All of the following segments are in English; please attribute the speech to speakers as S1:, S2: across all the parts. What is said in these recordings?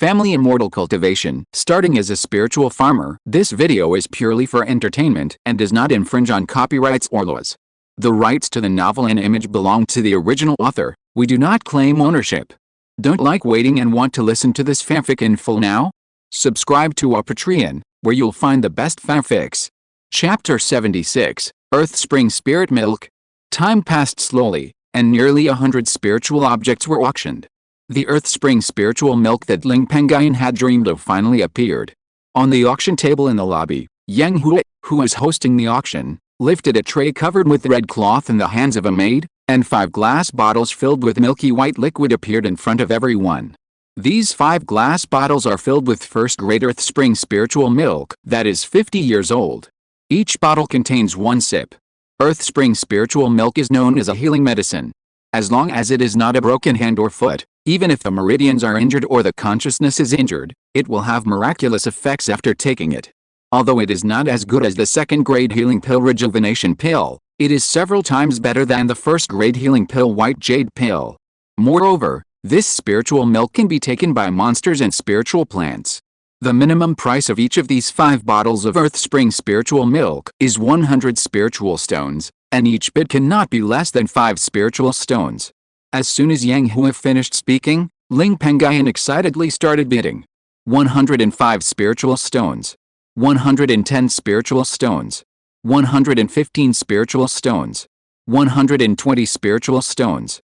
S1: Family Immortal Cultivation. Starting as a spiritual farmer, this video is purely for entertainment and does not infringe on copyrights or laws. The rights to the novel and image belong to the original author. We do not claim ownership. Don't like waiting and want to listen to this fanfic in full now? Subscribe to our Patreon, where you'll find the best fanfics. Chapter 76, Earth Spring Spirit Milk. Time passed slowly, and nearly 100 spiritual objects were auctioned. The Earth Spring spiritual milk that Ling Pengyun had dreamed of finally appeared. On the auction table in the lobby, Yang Hui, who was hosting the auction, lifted a tray covered with red cloth in the hands of a maid, and 5 glass bottles filled with milky white liquid appeared in front of everyone. These 5 glass bottles are filled with first-grade Earth Spring spiritual milk that is 50 years old. Each bottle contains 1 sip. Earth Spring spiritual milk is known as a healing medicine. As long as it is not a broken hand or foot, even if the meridians are injured or the consciousness is injured, it will have miraculous effects after taking it. Although it is not as good as the second-grade healing pill rejuvenation pill, it is several times better than the first-grade healing pill white jade pill. Moreover, this spiritual milk can be taken by monsters and spiritual plants. The minimum price of each of these 5 bottles of Earth Spring spiritual milk is 100 spiritual stones, and each bid cannot be less than 5 spiritual stones. As soon as Yang Hui finished speaking, Ling Pengyun excitedly started bidding. 105 spiritual stones. 110 spiritual stones. 115 spiritual stones. 120 spiritual stones.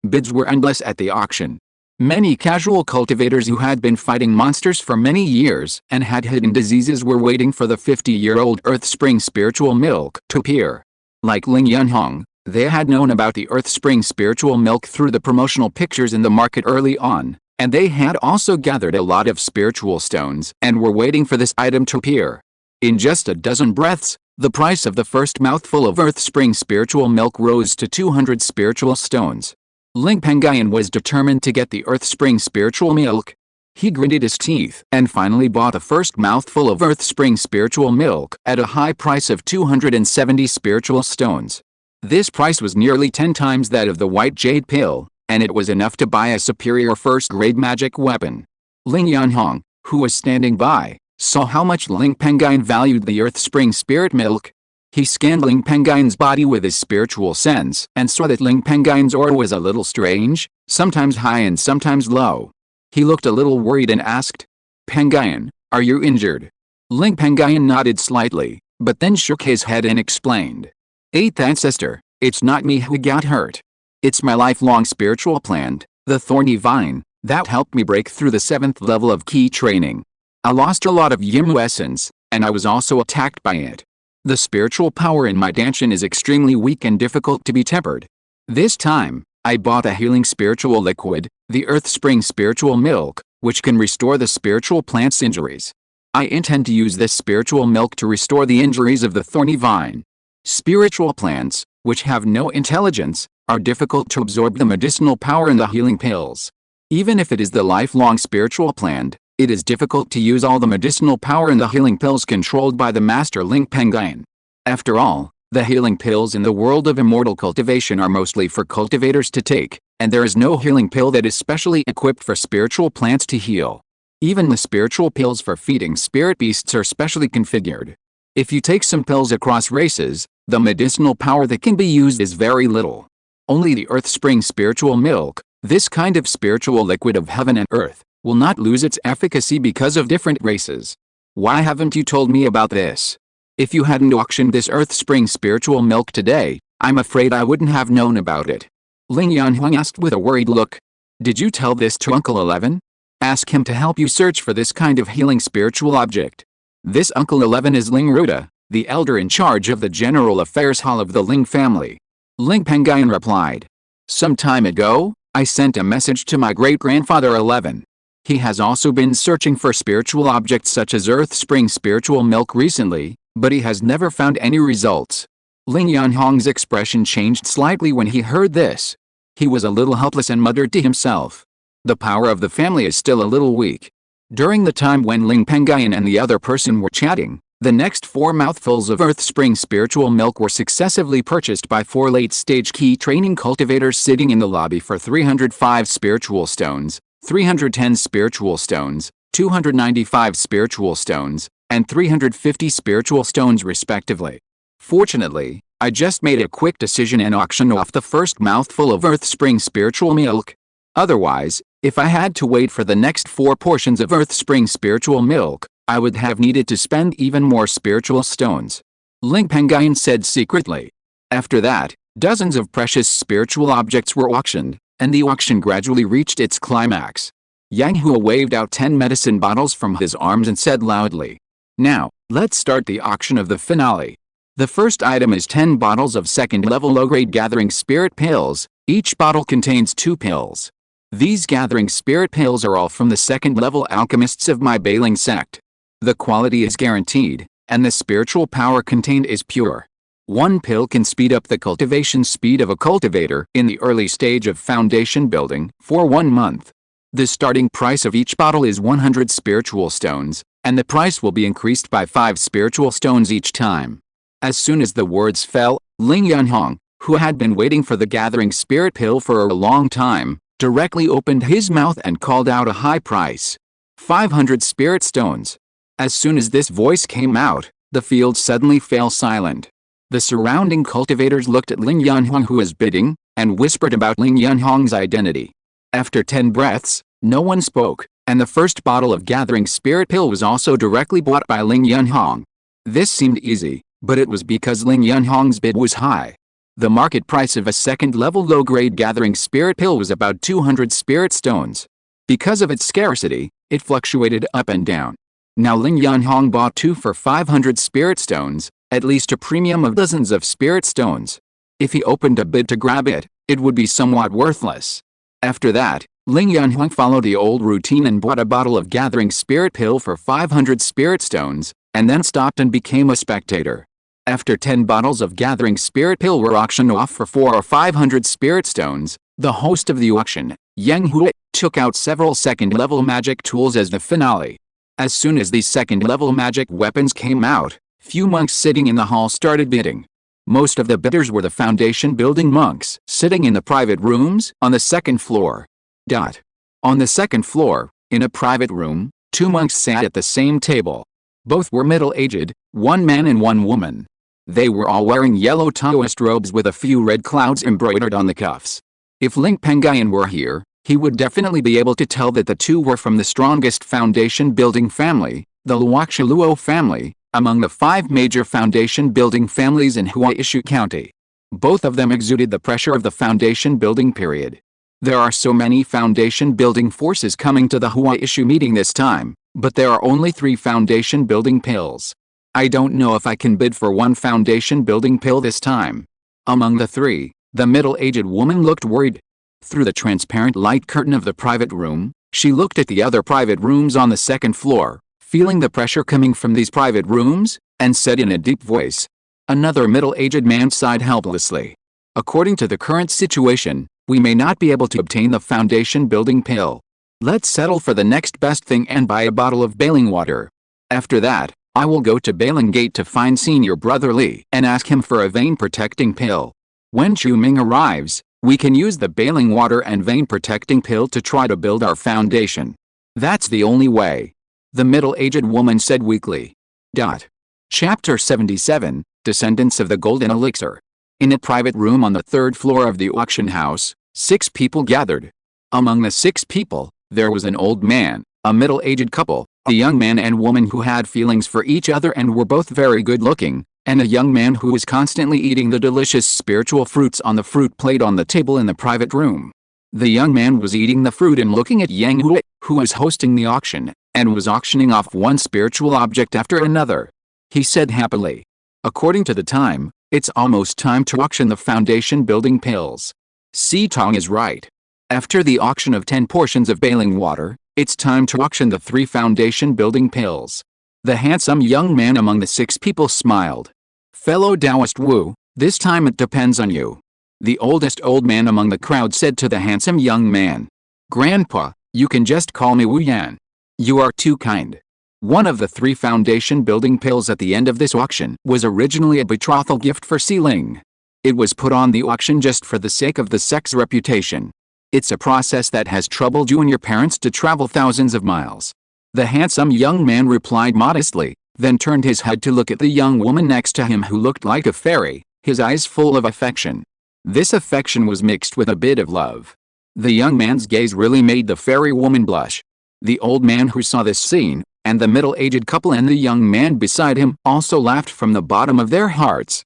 S1: Bids were endless at the auction. Many casual cultivators who had been fighting monsters for many years and had hidden diseases were waiting for the 50-year-old Earth Spring spiritual milk to appear. Like Ling Yunhong, they had known about the Earth Spring spiritual milk through the promotional pictures in the market early on, and they had also gathered a lot of spiritual stones and were waiting for this item to appear. In just a dozen breaths, the price of the first mouthful of Earth Spring spiritual milk rose to 200 spiritual stones. Ling Pengyun was determined to get the Earth Spring spiritual milk. He gritted his teeth and finally bought the first mouthful of Earth Spring spiritual milk at a high price of 270 spiritual stones. This price was nearly 10 times that of the white jade pill, and it was enough to buy a superior first-grade magic weapon. Ling Yunhong, who was standing by, saw how much Ling Pengyun valued the Earth Spring spirit milk. He scanned Ling Pengyun's body with his spiritual sense and saw that Ling Pengyun's aura was a little strange, sometimes high and sometimes low. He looked a little worried and asked, "Pengyun, are you injured?" Ling Pengyun nodded slightly, but then shook his head and explained, "Eighth ancestor, it's not me who got hurt. It's my lifelong spiritual plant, the thorny vine, that helped me break through the 7th level of key training. I lost a lot of Yimu essence, and I was also attacked by it. The spiritual power in my dantian is extremely weak and difficult to be tempered. This time, I bought a healing spiritual liquid, the Earth Spring spiritual milk, which can restore the spiritual plant's injuries. I intend to use this spiritual milk to restore the injuries of the thorny vine. Spiritual plants, which have no intelligence, are difficult to absorb the medicinal power in the healing pills. Even if it is the lifelong spiritual plant, it is difficult to use all the medicinal power in the healing pills controlled by the master Ling Pengyun. After all, the healing pills in the world of immortal cultivation are mostly for cultivators to take, and there is no healing pill that is specially equipped for spiritual plants to heal. Even the spiritual pills for feeding spirit beasts are specially configured. If you take some pills across races, the medicinal power that can be used is very little. Only the Earth Spring spiritual milk, this kind of spiritual liquid of heaven and earth, will not lose its efficacy because of different races. Why haven't you told me about this? If you hadn't auctioned this Earth Spring spiritual milk today, I'm afraid I wouldn't have known about it." Ling Yunhong asked with a worried look. "Did you tell this to Uncle 11? Ask him to help you search for this kind of healing spiritual object." This Uncle 11 is Ling Ruda, the elder in charge of the General Affairs Hall of the Ling family. Ling Pengyun replied, "Some time ago, I sent a message to my great-grandfather 11. He has also been searching for spiritual objects such as Earth Spring spiritual milk recently, but he has never found any results." Ling Yunhong's expression changed slightly when he heard this. He was a little helpless and muttered to himself, "The power of the family is still a little weak." During the time when Ling Pengyun and the other person were chatting, the next 4 mouthfuls of Earth Spring spiritual milk were successively purchased by 4 late-stage key training cultivators sitting in the lobby for 305 spiritual stones, 310 spiritual stones, 295 spiritual stones, and 350 spiritual stones respectively. Fortunately, I just made a quick decision and auctioned off the first mouthful of Earth Spring spiritual milk. Otherwise, if I had to wait for the next 4 portions of Earth Spring spiritual milk, I would have needed to spend even more spiritual stones. Ling Pengyun said secretly. After that, dozens of precious spiritual objects were auctioned, and the auction gradually reached its climax. Yang Hua waved out 10 medicine bottles from his arms and said loudly, "Now, let's start the auction of the finale." The first item is 10 bottles of second-level low-grade gathering spirit pills. Each bottle contains 2 pills. These gathering spirit pills are all from the second-level alchemists of my Bailing sect. The quality is guaranteed, and the spiritual power contained is pure. 1 pill can speed up the cultivation speed of a cultivator in the early stage of foundation building for 1 month. The starting price of each bottle is 100 spiritual stones, and the price will be increased by 5 spiritual stones each time. As soon as the words fell, Ling Yuanhong, who had been waiting for the gathering spirit pill for a long time, directly opened his mouth and called out a high price. 500 spirit stones. As soon as this voice came out, the field suddenly fell silent. The surrounding cultivators looked at Ling Yuanhong who was bidding, and whispered about Ling Yuanhong's identity. After 10 breaths, no one spoke, and the first bottle of gathering spirit pill was also directly bought by Ling Yuanhong. This seemed easy, but it was because Ling Yuanhong's bid was high. The market price of a second-level low-grade gathering spirit pill was about 200 spirit stones. Because of its scarcity, it fluctuated up and down. Now Ling Yuanhong bought 2 for 500 spirit stones, at least a premium of dozens of spirit stones. If he opened a bid to grab it, it would be somewhat worthless. After that, Ling Yuanhong followed the old routine and bought a bottle of gathering spirit pill for 500 spirit stones, and then stopped and became a spectator. After 10 bottles of gathering spirit pill were auctioned off for 400 or 500 spirit stones, the host of the auction, Yang Hua, took out several second-level magic tools as the finale. As soon as these second-level magic weapons came out, few monks sitting in the hall started bidding. Most of the bidders were the foundation building monks sitting in the private rooms on the second floor. On the second floor, in a private room, 2 monks sat at the same table. Both were middle-aged, 1 man and 1 woman. They were all wearing yellow Taoist robes with a few red clouds embroidered on the cuffs. If Ling Pengyun were here, he would definitely be able to tell that the 2 were from the strongest foundation building family, the Luoxiluo family, among the 5 major foundation building families in Huaishu County. Both of them exuded the pressure of the foundation building period. There are so many foundation building forces coming to the Huaishu meeting this time, but there are only 3 foundation building pills. I don't know if I can bid for 1 foundation building pill this time. Among the 3, the middle-aged woman looked worried. Through the transparent light curtain of the private room, she looked at the other private rooms on the second floor, feeling the pressure coming from these private rooms, and said in a deep voice. Another middle-aged man sighed helplessly. According to the current situation, we may not be able to obtain the foundation building pill. Let's settle for the next best thing and buy a bottle of bailing water. After that, I will go to Bailing Gate to find Senior Brother Li and ask him for a vein protecting pill. When Chu Ming arrives, we can use the bailing water and vein protecting pill to try to build our foundation. That's the only way. The middle-aged woman said weakly. Chapter 77, Descendants of the Golden Elixir. In a private room on the 3rd floor of the auction house, 6 people gathered. Among the 6 people, there was an old man, a middle-aged couple, a young man and woman who had feelings for each other and were both very good-looking, and a young man who was constantly eating the delicious spiritual fruits on the fruit plate on the table in the private room. The young man was eating the fruit and looking at Yang Hua, who was hosting the auction, and was auctioning off one spiritual object after another. He said happily, "According to the time, it's almost time to auction the foundation building pills." Si Tong is right. After the auction of 10 portions of bailing water, it's time to auction the 3 foundation building pills. The handsome young man among the 6 people smiled. "Fellow Taoist Wu, this time it depends on you." The oldest old man among the crowd said to the handsome young man, "Grandpa, you can just call me Wu Yan. You are too kind." One of the 3 foundation building pills at the end of this auction was originally a betrothal gift for Si Ling. It was put on the auction just for the sake of the sect's reputation. It's a process that has troubled you and your parents to travel thousands of miles. The handsome young man replied modestly, then turned his head to look at the young woman next to him who looked like a fairy, his eyes full of affection. This affection was mixed with a bit of love. The young man's gaze really made the fairy woman blush. The old man who saw this scene, and the middle-aged couple and the young man beside him also laughed from the bottom of their hearts.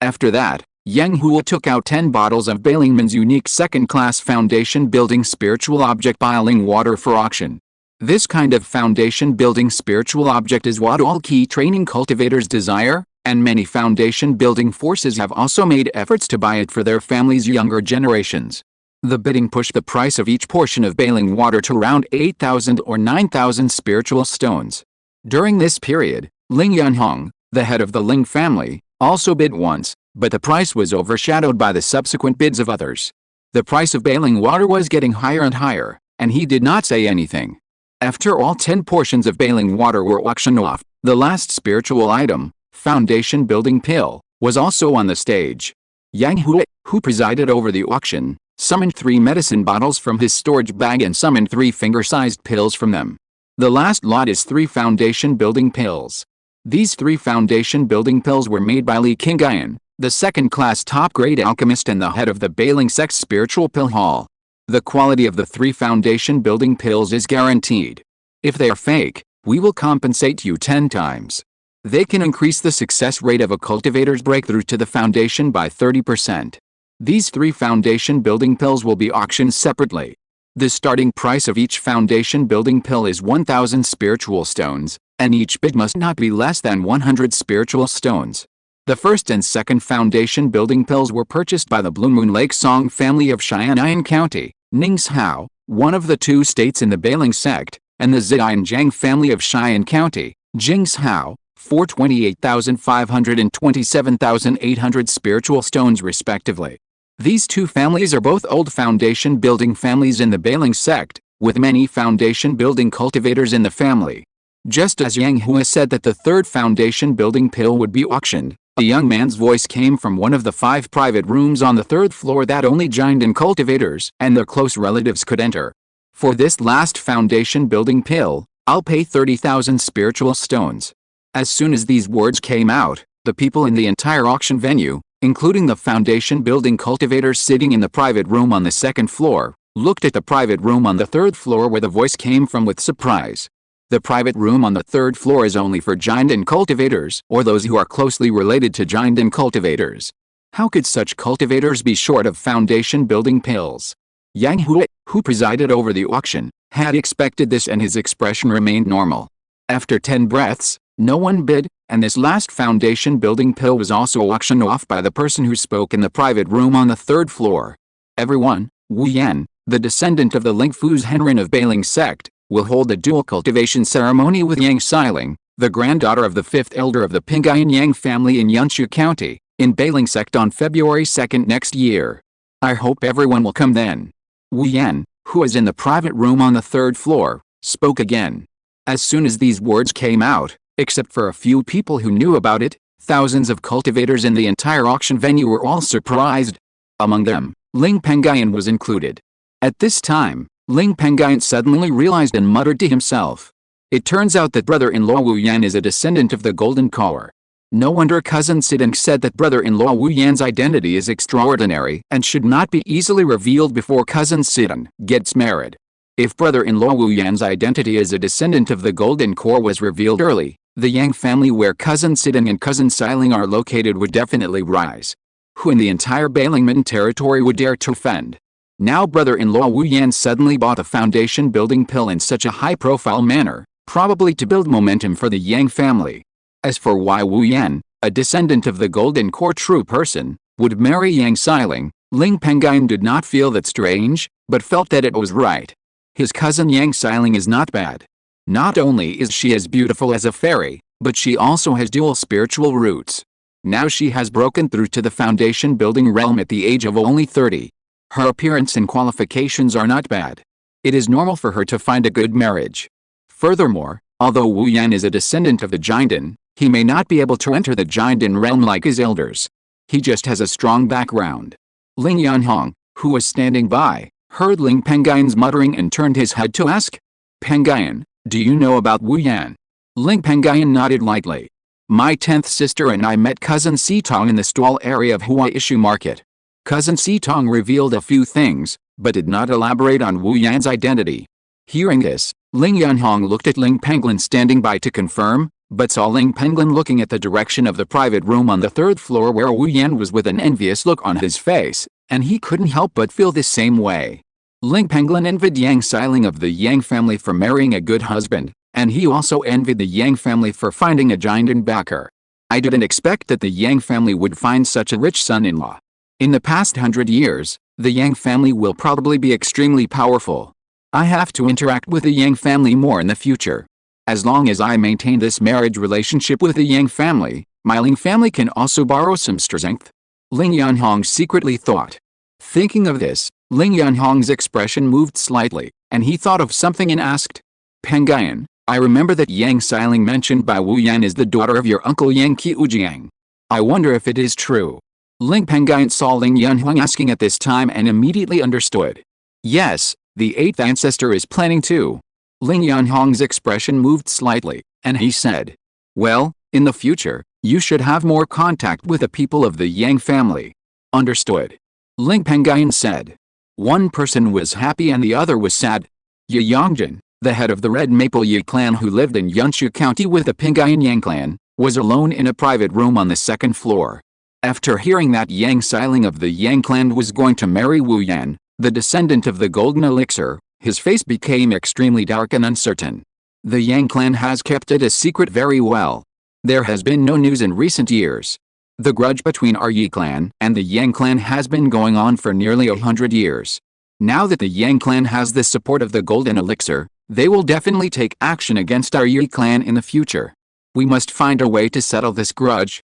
S1: After that, Yang Hua took out 10 bottles of Balingman's unique second-class foundation-building spiritual object boiling water for auction. This kind of foundation-building spiritual object is what all key training cultivators desire, and many foundation-building forces have also made efforts to buy it for their families' younger generations. The bidding pushed the price of each portion of bailing water to around 8,000 or 9,000 spiritual stones. During this period, Ling Yunhong, the head of the Ling family, also bid once, but the price was overshadowed by the subsequent bids of others. The price of bailing water was getting higher and higher, and he did not say anything. After all 10 portions of bailing water were auctioned off, the last spiritual item, foundation building pill, was also on the stage. Yang Hua, who presided over the auction, summoned 3 medicine bottles from his storage bag and summoned 3 finger-sized pills from them. The last lot is 3 foundation building pills. These 3 foundation building pills were made by Li Pengyun, the second-class top-grade alchemist and the head of the Bailing Sect's spiritual pill hall. The quality of the 3 foundation building pills is guaranteed. If they are fake, we will compensate you 10 times. They can increase the success rate of a cultivator's breakthrough to the foundation by 30%. These 3 foundation building pills will be auctioned separately. The starting price of each foundation building pill is 1,000 spiritual stones, and each bid must not be less than 100 spiritual stones. The first and second foundation building pills were purchased by the Blue Moon Lake Song family of Xianyang County, Ningxiao, one of the 2 states in the Bailing sect, and the Ziyangjiang family of Xian County, Jingxiao, for 28,500 and 27,800 spiritual stones respectively. These 2 families are both old foundation building families in the Bailing sect, with many foundation building cultivators in the family. Just as Yang Hua said that the 3rd foundation building pill would be auctioned, a young man's voice came from one of the 5 private rooms on the 3rd floor that only giant cultivators and their close relatives could enter. For this last foundation building pill, I'll pay 30,000 spiritual stones. As soon as these words came out, the people in the entire auction venue, including the foundation building cultivators sitting in the private room on the 2nd floor, looked at the private room on the 3rd floor where the voice came from with surprise. The private room on the 3rd floor is only for giant cultivators or those who are closely related to giant cultivators. How could such cultivators be short of foundation building pills? Yang Hua, who presided over the auction, had expected this and his expression remained normal. After 10 breaths, no one bid, and this last foundation building pill was also auctioned off by the person who spoke in the private room on the 3rd floor. Everyone, Wu Yan, the descendant of the Lingfu's Henrin of Bailing sect, will hold a dual cultivation ceremony with Yang Xiling, the granddaughter of the 5th elder of the Pengyun Yang family in Yunshu County, in Bailing sect on February 2nd next year. I hope everyone will come then. Wu Yan, who is in the private room on the 3rd floor, spoke again. As soon as these words came out, except for a few people who knew about it, thousands of cultivators in the entire auction venue were all surprised. Among them, Ling Pengyun was included. At this time, Ling Pengyun suddenly realized and muttered to himself. It turns out that brother-in-law Wu Yan is a descendant of the Golden Caller. No wonder cousin Sidong said that brother-in-law Wu Yan's identity is extraordinary and should not be easily revealed before cousin Sidong gets married. If brother-in-law Wu Yan's identity as a descendant of the Golden Core was revealed early, the Yang family where cousin Sidong and cousin Xiling are located would definitely rise. Who in the entire Bailingman territory would dare to offend? Now brother-in-law Wu Yan suddenly bought a foundation building pill in such a high-profile manner, probably to build momentum for the Yang family. As for why Wu Yan, a descendant of the Golden Core true person, would marry Yang Xiling, Ling Pengyun did not feel that strange, but felt that it was right. His cousin Yang Xiling is not bad. Not only is she as beautiful as a fairy, but she also has dual spiritual roots. Now she has broken through to the foundation building realm at the age of only 30. Her appearance and qualifications are not bad. It is normal for her to find a good marriage. Furthermore, although Wu Yan is a descendant of the Jinden, he may not be able to enter the Jinden realm like his elders. He just has a strong background. Ling Yanhong, who was standing by, heard Ling Pengyun's muttering and turned his head to ask, "Pengyun, do you know about Wu Yan?" Ling Pengyun nodded lightly. "My 10th sister and I met cousin Sitong in the stall area of Huaishu Market." Cousin Sitong revealed a few things, but did not elaborate on Wu Yan's identity. Hearing this, Ling Yanhong looked at Ling Pengyun standing by to confirm, but saw Ling Pengyun looking at the direction of the private room on the 3rd floor where Wu Yan was with an envious look on his face, and he couldn't help but feel the same way. Ling Pengyun envied Yang Xiling of the Yang family for marrying a good husband, and he also envied the Yang family for finding a giant backer. "I didn't expect that the Yang family would find such a rich son-in-law. In the past 100 years, the Yang family will probably be extremely powerful. I have to interact with the Yang family more in the future. As long as I maintain this marriage relationship with the Yang family, my Ling family can also borrow some strength," Ling Yanhong secretly thought. Thinking of this, Ling Yanhong's expression moved slightly, and he thought of something and asked, "Pengyun, I remember that Yang Xiling mentioned by Wu Yan is the daughter of your uncle Yang Qiujiang. I wonder if it is true." Ling Pengyun saw Ling Yanhong asking at this time and immediately understood. "Yes, the 8th ancestor is planning to." Ling Yanhong's expression moved slightly, and he said, "Well, in the future, you should have more contact with the people of the Yang family." "Understood," Ling Pengyun said. One person was happy and the other was sad. Ye Yongjin, the head of the Red Maple Ye clan who lived in Yunshu County with the Pengyun Yang clan, was alone in a private room on the 2nd floor. After hearing that Yang Xiling of the Yang clan was going to marry Wu Yan, the descendant of the golden elixir, his face became extremely dark and uncertain. The Yang clan has kept it a secret very well. There has been no news in recent years. The grudge between our Yi clan and the Yang clan has been going on for nearly 100 years. Now that the Yang clan has the support of the golden elixir, they will definitely take action against our Yi clan in the future. We must find a way to settle this grudge.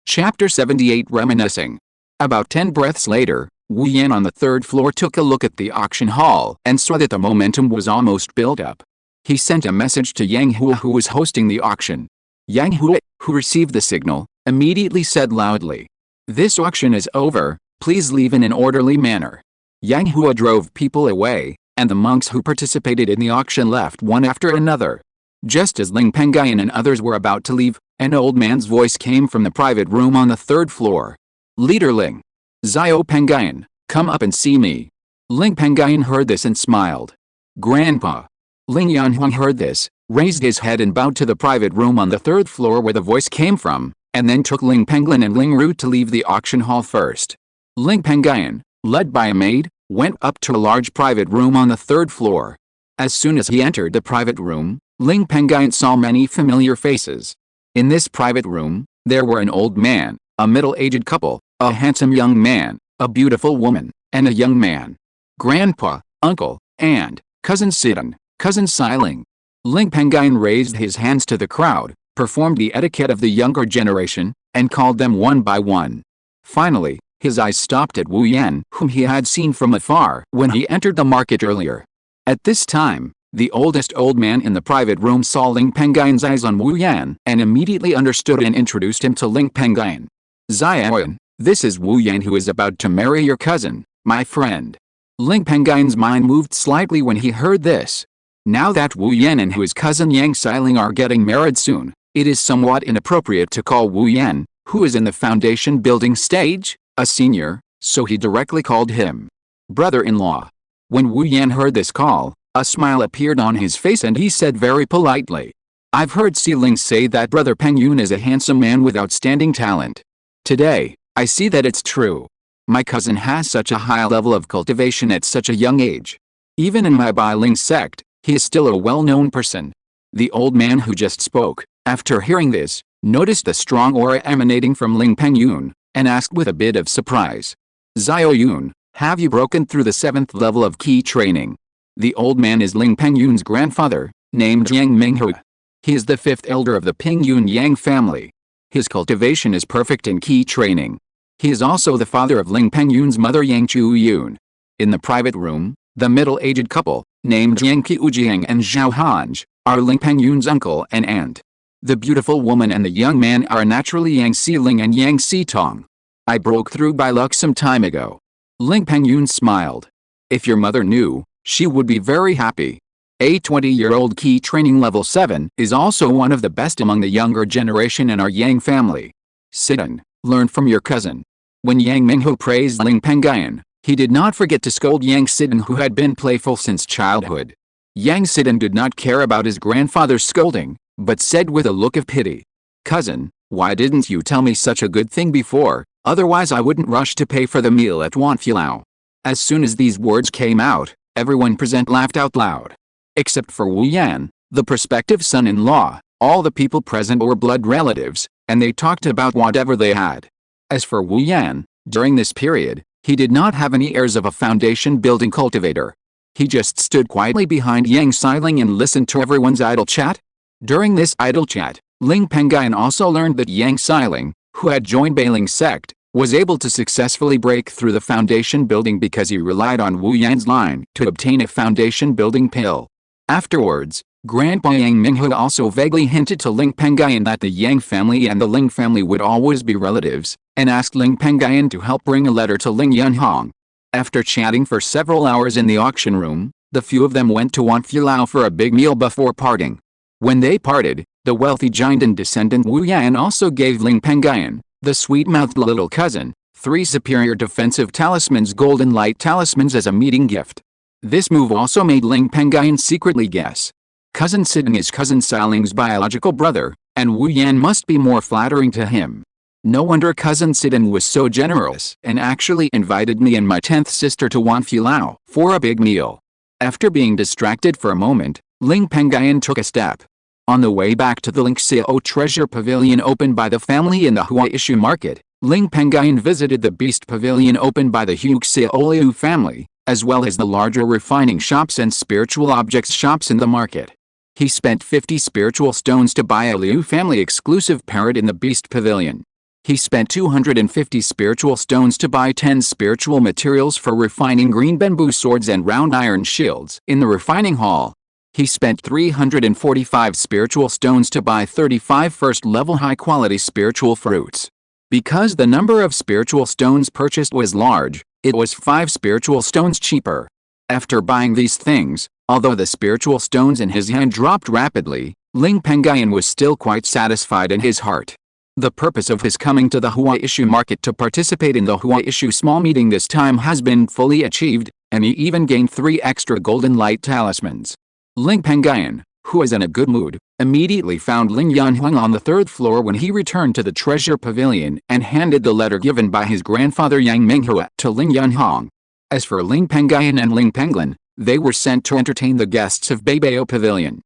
S1: Chapter 78 Reminiscing. About 10 breaths later, Wu Yan on the 3rd floor took a look at the auction hall and saw that the momentum was almost built up. He sent a message to Yang Hua who was hosting the auction. Yang Hua, who received the signal, immediately said loudly, "This auction is over, please leave in an orderly manner." Yang Hua drove people away, and the monks who participated in the auction left one after another. Just as Ling Pengyun and others were about to leave, an old man's voice came from the private room on the 3rd floor. "Leader Ling. Xiao Pengyun, come up and see me." Ling Pengyun heard this and smiled. "Grandpa." Ling Yanhong heard this, raised his head and bowed to the private room on the 3rd floor where the voice came from, and then took Ling Pengyun and Ling Ru to leave the auction hall first. Ling Pengyun, led by a maid, went up to a large private room on the 3rd floor. As soon as he entered the private room, Ling Pengyun saw many familiar faces. In this private room, there were an old man, a middle-aged couple, a handsome young man, a beautiful woman, and a young man. Grandpa, uncle, and cousin Sidon, cousin Xiling. Ling Pengyun raised his hands to the crowd, performed the etiquette of the younger generation, and called them one by one. Finally, his eyes stopped at Wu Yan, whom he had seen from afar when he entered the market earlier. At this time, the oldest old man in the private room saw Ling Pengyun's eyes on Wu Yan and immediately understood and introduced him to Ling Pengyun. "Xiaoyan, this is Wu Yan who is about to marry your cousin, my friend." Ling Pengyun's mind moved slightly when he heard this. Now that Wu Yan and his cousin Yang Xiling are getting married soon, it is somewhat inappropriate to call Wu Yan, who is in the foundation building stage, a senior, so he directly called him brother-in-law. When Wu Yan heard this call, a smile appeared on his face and he said very politely, "I've heard Xiling say that brother Pengyun is a handsome man with outstanding talent. Today, I see that it's true. My cousin has such a high level of cultivation at such a young age. Even in my Bai-Ling sect, he is still a well-known person." The old man who just spoke, after hearing this, noticed the strong aura emanating from Ling Pengyun, and asked with a bit of surprise, "Xiao Yun, have you broken through the 7th level of key training?" The old man is Ling Pengyun's grandfather, named Yang Minghua. He is the 5th elder of the Pengyun Yang family. His cultivation is perfect in key training. He is also the father of Ling Pengyun's mother Yang Chu-Yun. In the private room, the middle-aged couple, named Yang Qiujiang and Zhao Hanj, are Ling Pengyun's uncle and aunt. The beautiful woman and the young man are naturally Yang Xiling and Yang Sitong. I broke through by luck some time ago. Ling Pengyun smiled. If your mother knew, she would be very happy. A 20-year-old key training level 7 is also one of the best among the younger generation in our Yang family. Sidon, learn from your cousin. When Yang Minghu praised Ling Pengyun, he did not forget to scold Yang Sidon, who had been playful since childhood. Yang Sidon did not care about his grandfather's scolding, but said with a look of pity, "Cousin, why didn't you tell me such a good thing before, otherwise I wouldn't rush to pay for the meal at Wanfilao." As soon as these words came out, everyone present laughed out loud. Except for Wu Yan, the prospective son-in-law. All the people present were blood relatives, and they talked about whatever they had. As for Wu Yan, during this period, he did not have any heirs of a foundation-building cultivator. He just stood quietly behind Yang Xiling and listened to everyone's idle chat. During this idle chat, Ling Pengyun also learned that Yang Xiling, who had joined Bailing's sect, was able to successfully break through the foundation building because he relied on Wu Yan's line to obtain a foundation building pill. Afterwards, Grandpa Yang Minghu also vaguely hinted to Ling Pengyun that the Yang family and the Ling family would always be relatives, and asked Ling Pengyun to help bring a letter to Ling Yunhong. After chatting for several hours in the auction room, the few of them went to Wanfilao for a big meal before parting. When they parted, the wealthy giant and descendant Wu Yan also gave Ling Pengyun, the sweet-mouthed little cousin, 3 superior defensive talismans, golden light talismans, as a meeting gift. This move also made Ling Pengyun secretly guess Cousin Sidon is Cousin Xiling's biological brother, and Wu Yan must be more flattering to him. No wonder Cousin Sidon was so generous and actually invited me and my 10th sister to Wanfilao for a big meal. After being distracted for a moment, Ling Pengyun took a step. On the way back to the Lingxiao Treasure Pavilion opened by the family in the Huaishu Market, Ling Pengyun visited the Beast Pavilion opened by the Huxiao Liu family, as well as the larger refining shops and spiritual objects shops in the market. He spent 50 spiritual stones to buy a Liu family exclusive parrot in the Beast Pavilion. He spent 250 spiritual stones to buy 10 spiritual materials for refining green bamboo swords and round iron shields in the refining hall. He spent 345 spiritual stones to buy 35 first-level high-quality spiritual fruits. Because the number of spiritual stones purchased was large, it was 5 spiritual stones cheaper. After buying these things, although the spiritual stones in his hand dropped rapidly, Ling Pengyun was still quite satisfied in his heart. The purpose of his coming to the Huaishu market to participate in the Huaishu small meeting this time has been fully achieved, and he even gained 3 extra golden light talismans. Ling Pengyun, who was in a good mood, immediately found Ling Yunhong on the 3rd floor when he returned to the treasure pavilion and handed the letter given by his grandfather Yang Minghu to Ling Yunhong. As for Ling Pengyun and Ling Penglin, they were sent to entertain the guests of Beibao Pavilion.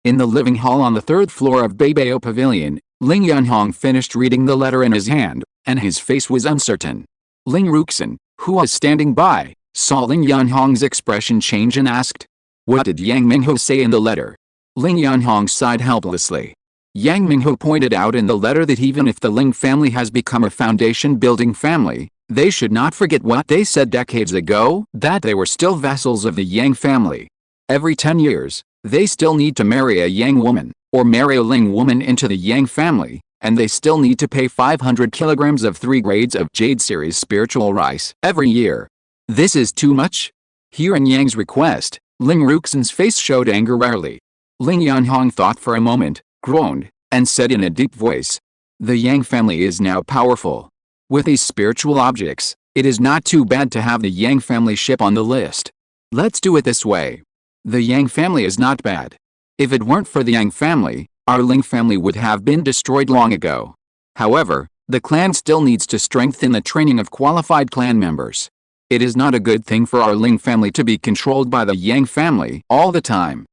S1: In the living hall on the 3rd floor of Beibao Pavilion, Ling Yunhong finished reading the letter in his hand, and his face was uncertain. Ling Ruxin, who was standing by, saw Ling Yunhong's expression change and asked, "What did Yang Minghu say in the letter?" Ling Yunhong sighed helplessly. Yang Minghu pointed out in the letter that even if the Ling family has become a foundation-building family, they should not forget what they said decades ago, that they were still vassals of the Yang family. Every 10 years, they still need to marry a Yang woman, or marry a Ling woman into the Yang family, and they still need to pay 500 kilograms of 3 grades of Jade series spiritual rice every year. This is too much? Hearing Yang's request, Ling Ruxin's face showed anger rarely. Ling Yunhong thought for a moment, groaned, and said in a deep voice, "The Yang family is now powerful. With these spiritual objects, it is not too bad to have the Yang family ship on the list. Let's do it this way. The Yang family is not bad. If it weren't for the Yang family, our Ling family would have been destroyed long ago. However, the clan still needs to strengthen the training of qualified clan members. It is not a good thing for our Ling family to be controlled by the Yang family all the time."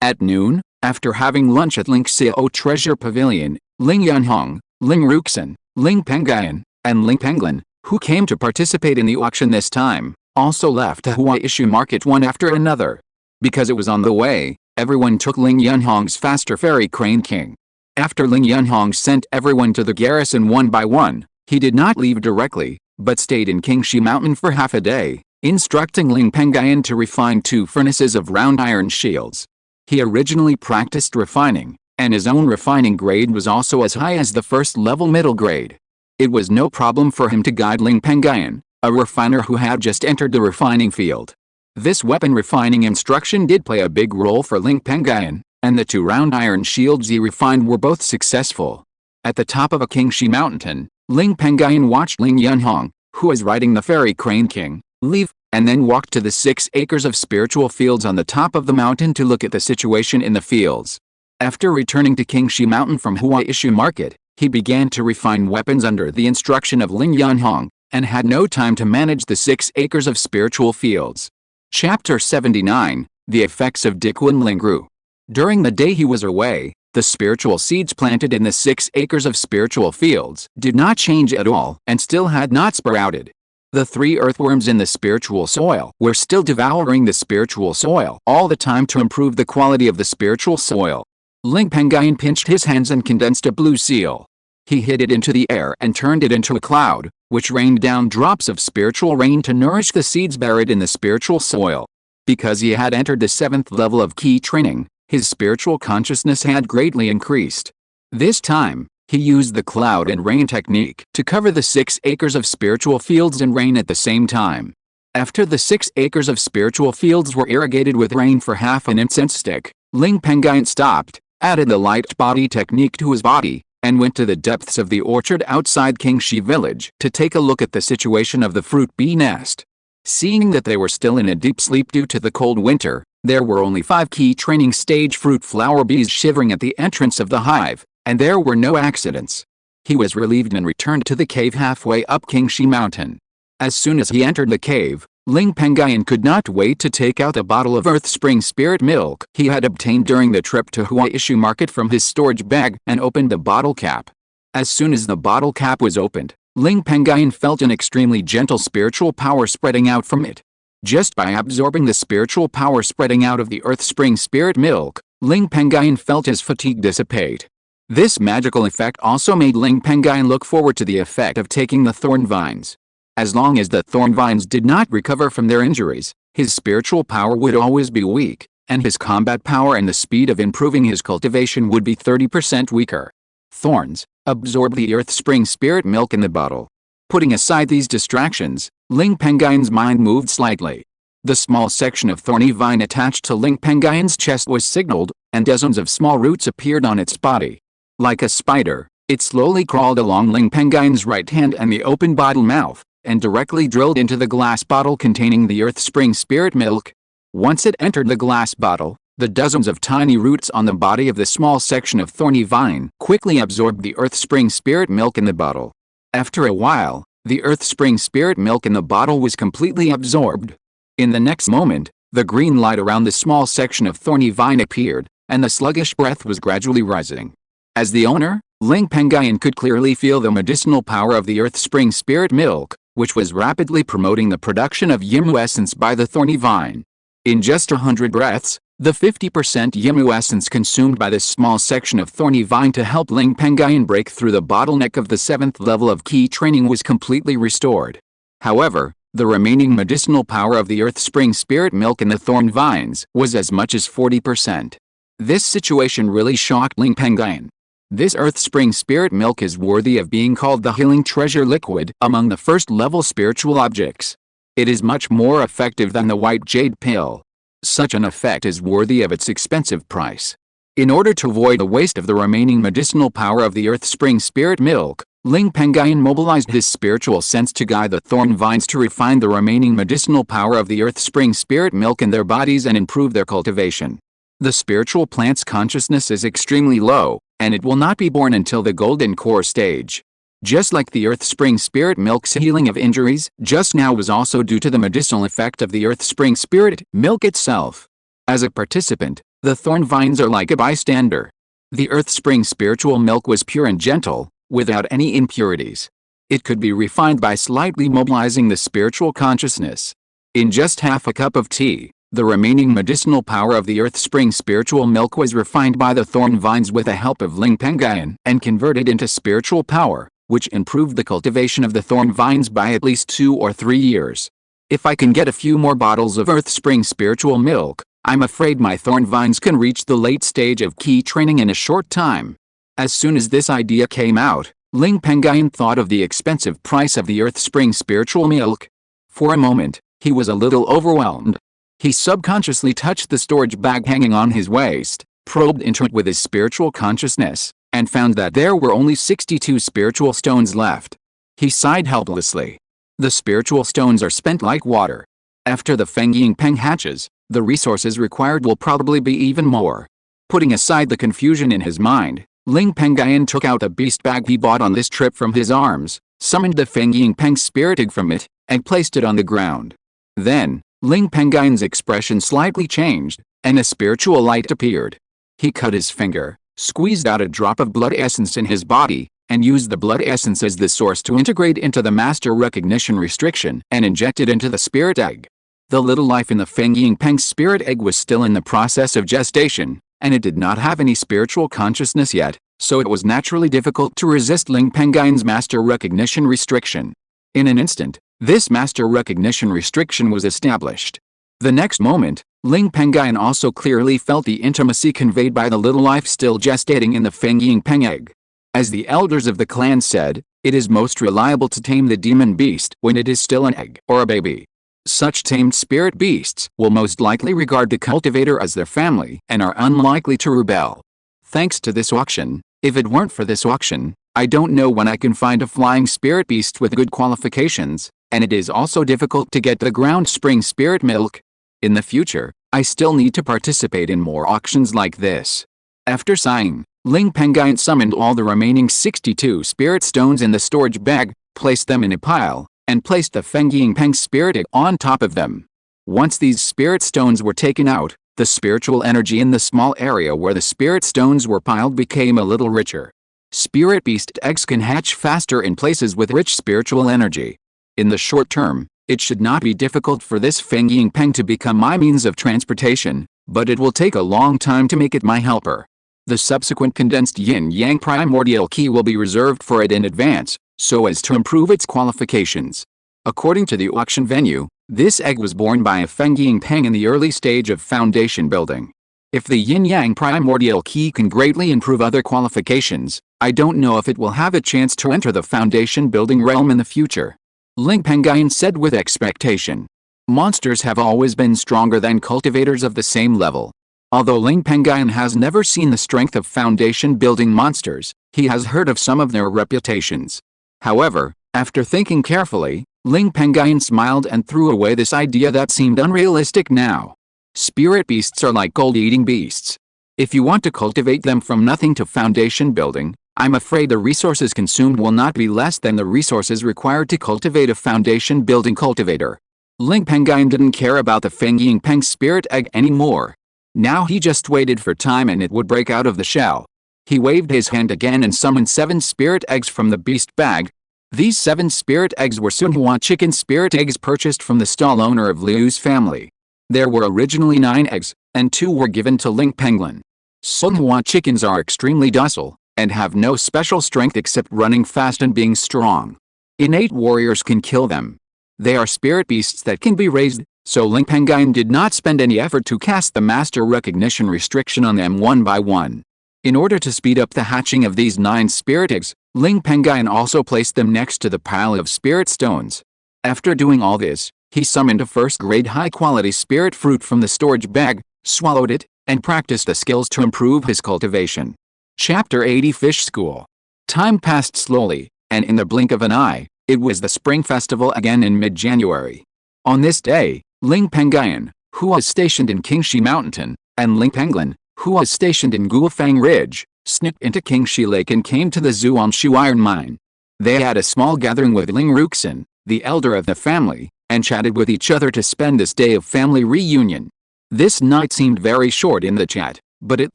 S1: At noon, after having lunch at Lingxiao Treasure Pavilion, Ling Yunhong, Ling Ruxin, Ling Pengyun, and Ling Penglin, who came to participate in the auction this time, also left the Huaishu market one after another. Because it was on the way, everyone took Ling Yunhong's faster ferry Crane King. After Ling Yunhong sent everyone to the garrison one by one, he did not leave directly, but stayed in Qingshi Mountain for half a day, instructing Ling Pengyun to refine 2 furnaces of round iron shields. He originally practiced refining, and his own refining grade was also as high as the first level middle grade. It was no problem for him to guide Ling Pengyun, a refiner who had just entered the refining field. This weapon refining instruction did play a big role for Ling Pengyun, and the 2 round iron shields he refined were both successful. At the top of a Qingshi Mountain, Ling Pengyun watched Ling Yunhong, who was riding the fairy crane king, leave, and then walked to the 6 acres of spiritual fields on the top of the mountain to look at the situation in the fields. After returning to Qingshi Mountain from Huaishu Market, he began to refine weapons under the instruction of Ling Yunhong, and had no time to manage the 6 acres of spiritual fields. Chapter 79, The Effects of Dikwon Lingru. During the day he was away, the spiritual seeds planted in the 6 acres of spiritual fields did not change at all and still had not sprouted. The 3 earthworms in the spiritual soil were still devouring the spiritual soil all the time to improve the quality of the spiritual soil. Ling Pengyun pinched his hands and condensed a blue seal. He hid it into the air and turned it into a cloud, which rained down drops of spiritual rain to nourish the seeds buried in the spiritual soil. Because he had entered the 7th level of key training, his spiritual consciousness had greatly increased. This time, he used the cloud and rain technique to cover the 6 acres of spiritual fields and rain at the same time. After the 6 acres of spiritual fields were irrigated with rain for half an incense stick, Ling Pengyun stopped, added the light body technique to his body, and went to the depths of the orchard outside Qingshi village to take a look at the situation of the fruit bee nest. Seeing that they were still in a deep sleep due to the cold winter, there were only 5 key training stage fruit flower bees shivering at the entrance of the hive, and there were no accidents. He was relieved and returned to the cave halfway up Qingshi Mountain. As soon as he entered the cave, Ling Pengyun could not wait to take out a bottle of Earth Spring Spirit milk he had obtained during the trip to Huaishu Market from his storage bag and opened the bottle cap. As soon as the bottle cap was opened, Ling Pengyun felt an extremely gentle spiritual power spreading out from it. Just by absorbing the spiritual power spreading out of the Earth Spring Spirit milk, Ling Pengyun felt his fatigue dissipate. This magical effect also made Ling Pengyun look forward to the effect of taking the thorn vines. As long as the thorn vines did not recover from their injuries, his spiritual power would always be weak, and his combat power and the speed of improving his cultivation would be 30% weaker. Thorns absorb the Earth Spring Spirit milk in the bottle. Putting aside these distractions, Ling Pengyun's mind moved slightly. The small section of thorny vine attached to Ling Pengyun's chest was signaled, and dozens of small roots appeared on its body. Like a spider, it slowly crawled along Ling Pengyun's right hand and the open bottle mouth, and directly drilled into the glass bottle containing the Earth Spring Spirit milk. Once it entered the glass bottle, the dozens of tiny roots on the body of the small section of thorny vine quickly absorbed the Earth Spring Spirit milk in the bottle. After a while, the Earth Spring Spirit milk in the bottle was completely absorbed. In the next moment, the green light around the small section of thorny vine appeared, and the sluggish breath was gradually rising. As the owner, Ling Pengyun could clearly feel the medicinal power of the Earth Spring Spirit milk, which was rapidly promoting the production of Yimu essence by the thorny vine. In just 100 breaths, the 50% Yimu essence consumed by this small section of thorny vine to help Ling Pengyun break through the bottleneck of the 7th level of key training was completely restored. However, the remaining medicinal power of the Earth Spring Spirit milk in the thorn vines was as much as 40%. This situation really shocked Ling Pengyun. This Earth Spring Spirit milk is worthy of being called the healing treasure liquid among the first-level spiritual objects. It is much more effective than the white jade pill. Such an effect is worthy of its expensive price. In order to avoid the waste of the remaining medicinal power of the Earth Spring Spirit milk, Ling Pengyun mobilized his spiritual sense to guide the thorn vines to refine the remaining medicinal power of the Earth Spring Spirit milk in their bodies and improve their cultivation. The spiritual plant's consciousness is extremely low, and it will not be born until the golden core stage. Just like the Earth Spring Spirit milk's healing of injuries just now was also due to the medicinal effect of the Earth Spring Spirit milk itself. As a participant, the thorn vines are like a bystander. The Earth Spring spiritual milk was pure and gentle, without any impurities. It could be refined by slightly mobilizing the spiritual consciousness. In just half a cup of tea, the remaining medicinal power of the Earth Spring spiritual milk was refined by the thorn vines with the help of Ling Pengyun and converted into spiritual power, which improved the cultivation of the thorn vines by at least 2 or 3 years. If I can get a few more bottles of Earth Spring spiritual milk, I'm afraid my thorn vines can reach the late stage of key training in a short time. As soon as this idea came out, Ling Pengyun thought of the expensive price of the Earth Spring spiritual milk, For a moment, he was a little overwhelmed. He subconsciously touched the storage bag hanging on his waist, probed into it with his spiritual consciousness, and found that there were only 62 spiritual stones left. He sighed helplessly. The spiritual stones are spent like water. After the Feng Ying Peng hatches, the resources required will probably be even more. Putting aside the confusion in his mind, Ling Pengyun took out the beast bag he bought on this trip from his arms, summoned the Feng Ying Peng spirit egg from it, and placed it on the ground. Then, Ling Pengyun's expression slightly changed, and a spiritual light appeared. He cut his finger, squeezed out a drop of blood essence in his body, and used the blood essence as the source to integrate into the master recognition restriction and inject it into the spirit egg. The little life in the Feng Ying Peng spirit egg was still in the process of gestation, and it did not have any spiritual consciousness yet, so it was naturally difficult to resist Ling Pengyun's master recognition restriction. In an instant, this master recognition restriction was established. The next moment, Ling Pengyun also clearly felt the intimacy conveyed by the little life still gestating in the Feng Ying Peng egg. As the elders of the clan said, it is most reliable to tame the demon beast when it is still an egg or a baby. Such tamed spirit beasts will most likely regard the cultivator as their family and are unlikely to rebel. Thanks to this auction, if it weren't for this auction, I don't know when I can find a flying spirit beast with good qualifications, and it is also difficult to get the ground spring spirit milk. In the future, I still need to participate in more auctions like this. After sighing, Ling Pengyun summoned all the remaining 62 spirit stones in the storage bag, placed them in a pile, and placed the Feng Ying Peng spirit egg on top of them. Once these spirit stones were taken out, the spiritual energy in the small area where the spirit stones were piled became a little richer. Spirit beast eggs can hatch faster in places with rich spiritual energy. In the short term, it should not be difficult for this Feng Ying Peng to become my means of transportation, but it will take a long time to make it my helper. The subsequent condensed yin-yang primordial key will be reserved for it in advance, so as to improve its qualifications. According to the auction venue, this egg was born by a Feng Ying Peng in the early stage of foundation building. If the yin-yang primordial key can greatly improve other qualifications, I don't know if it will have a chance to enter the foundation building realm in the future. Ling Pengyun said with expectation. Monsters have always been stronger than cultivators of the same level. Although Ling Pengyun has never seen the strength of foundation-building monsters, he has heard of some of their reputations. However, after thinking carefully, Ling Pengyun smiled and threw away this idea that seemed unrealistic now. Spirit beasts are like gold-eating beasts. If you want to cultivate them from nothing to foundation building, I'm afraid the resources consumed will not be less than the resources required to cultivate a foundation-building cultivator. Ling Pengyun didn't care about the Feng Ying Peng spirit egg anymore. Now he just waited for time and it would break out of the shell. He waved his hand again and summoned 7 spirit eggs from the beast bag. These 7 spirit eggs were Sunhua chicken spirit eggs purchased from the stall owner of Liu's family. There were originally 9 eggs, and 2 were given to Ling Pengyun. Sunhua chickens are extremely docile, and have no special strength except running fast and being strong. Innate warriors can kill them. They are spirit beasts that can be raised, so Ling Pengyun did not spend any effort to cast the master recognition restriction on them one by one. In order to speed up the hatching of these 9 spirit eggs, Ling Pengyun also placed them next to the pile of spirit stones. After doing all this, he summoned a first-grade high-quality spirit fruit from the storage bag, swallowed it, and practiced the skills to improve his cultivation. Chapter 80 Fish School. Time passed slowly, and in the blink of an eye, it was the Spring Festival again in mid-January. On this day, Ling Pengyun, who was stationed in Qingshi Mountain, and Ling Pengyun, who was stationed in Guofang Ridge, snipped into Qingshi Lake and came to the Zhuangshu iron mine. They had a small gathering with Ling Ruxin, the elder of the family, and chatted with each other to spend this day of family reunion. This night seemed very short in the chat, but it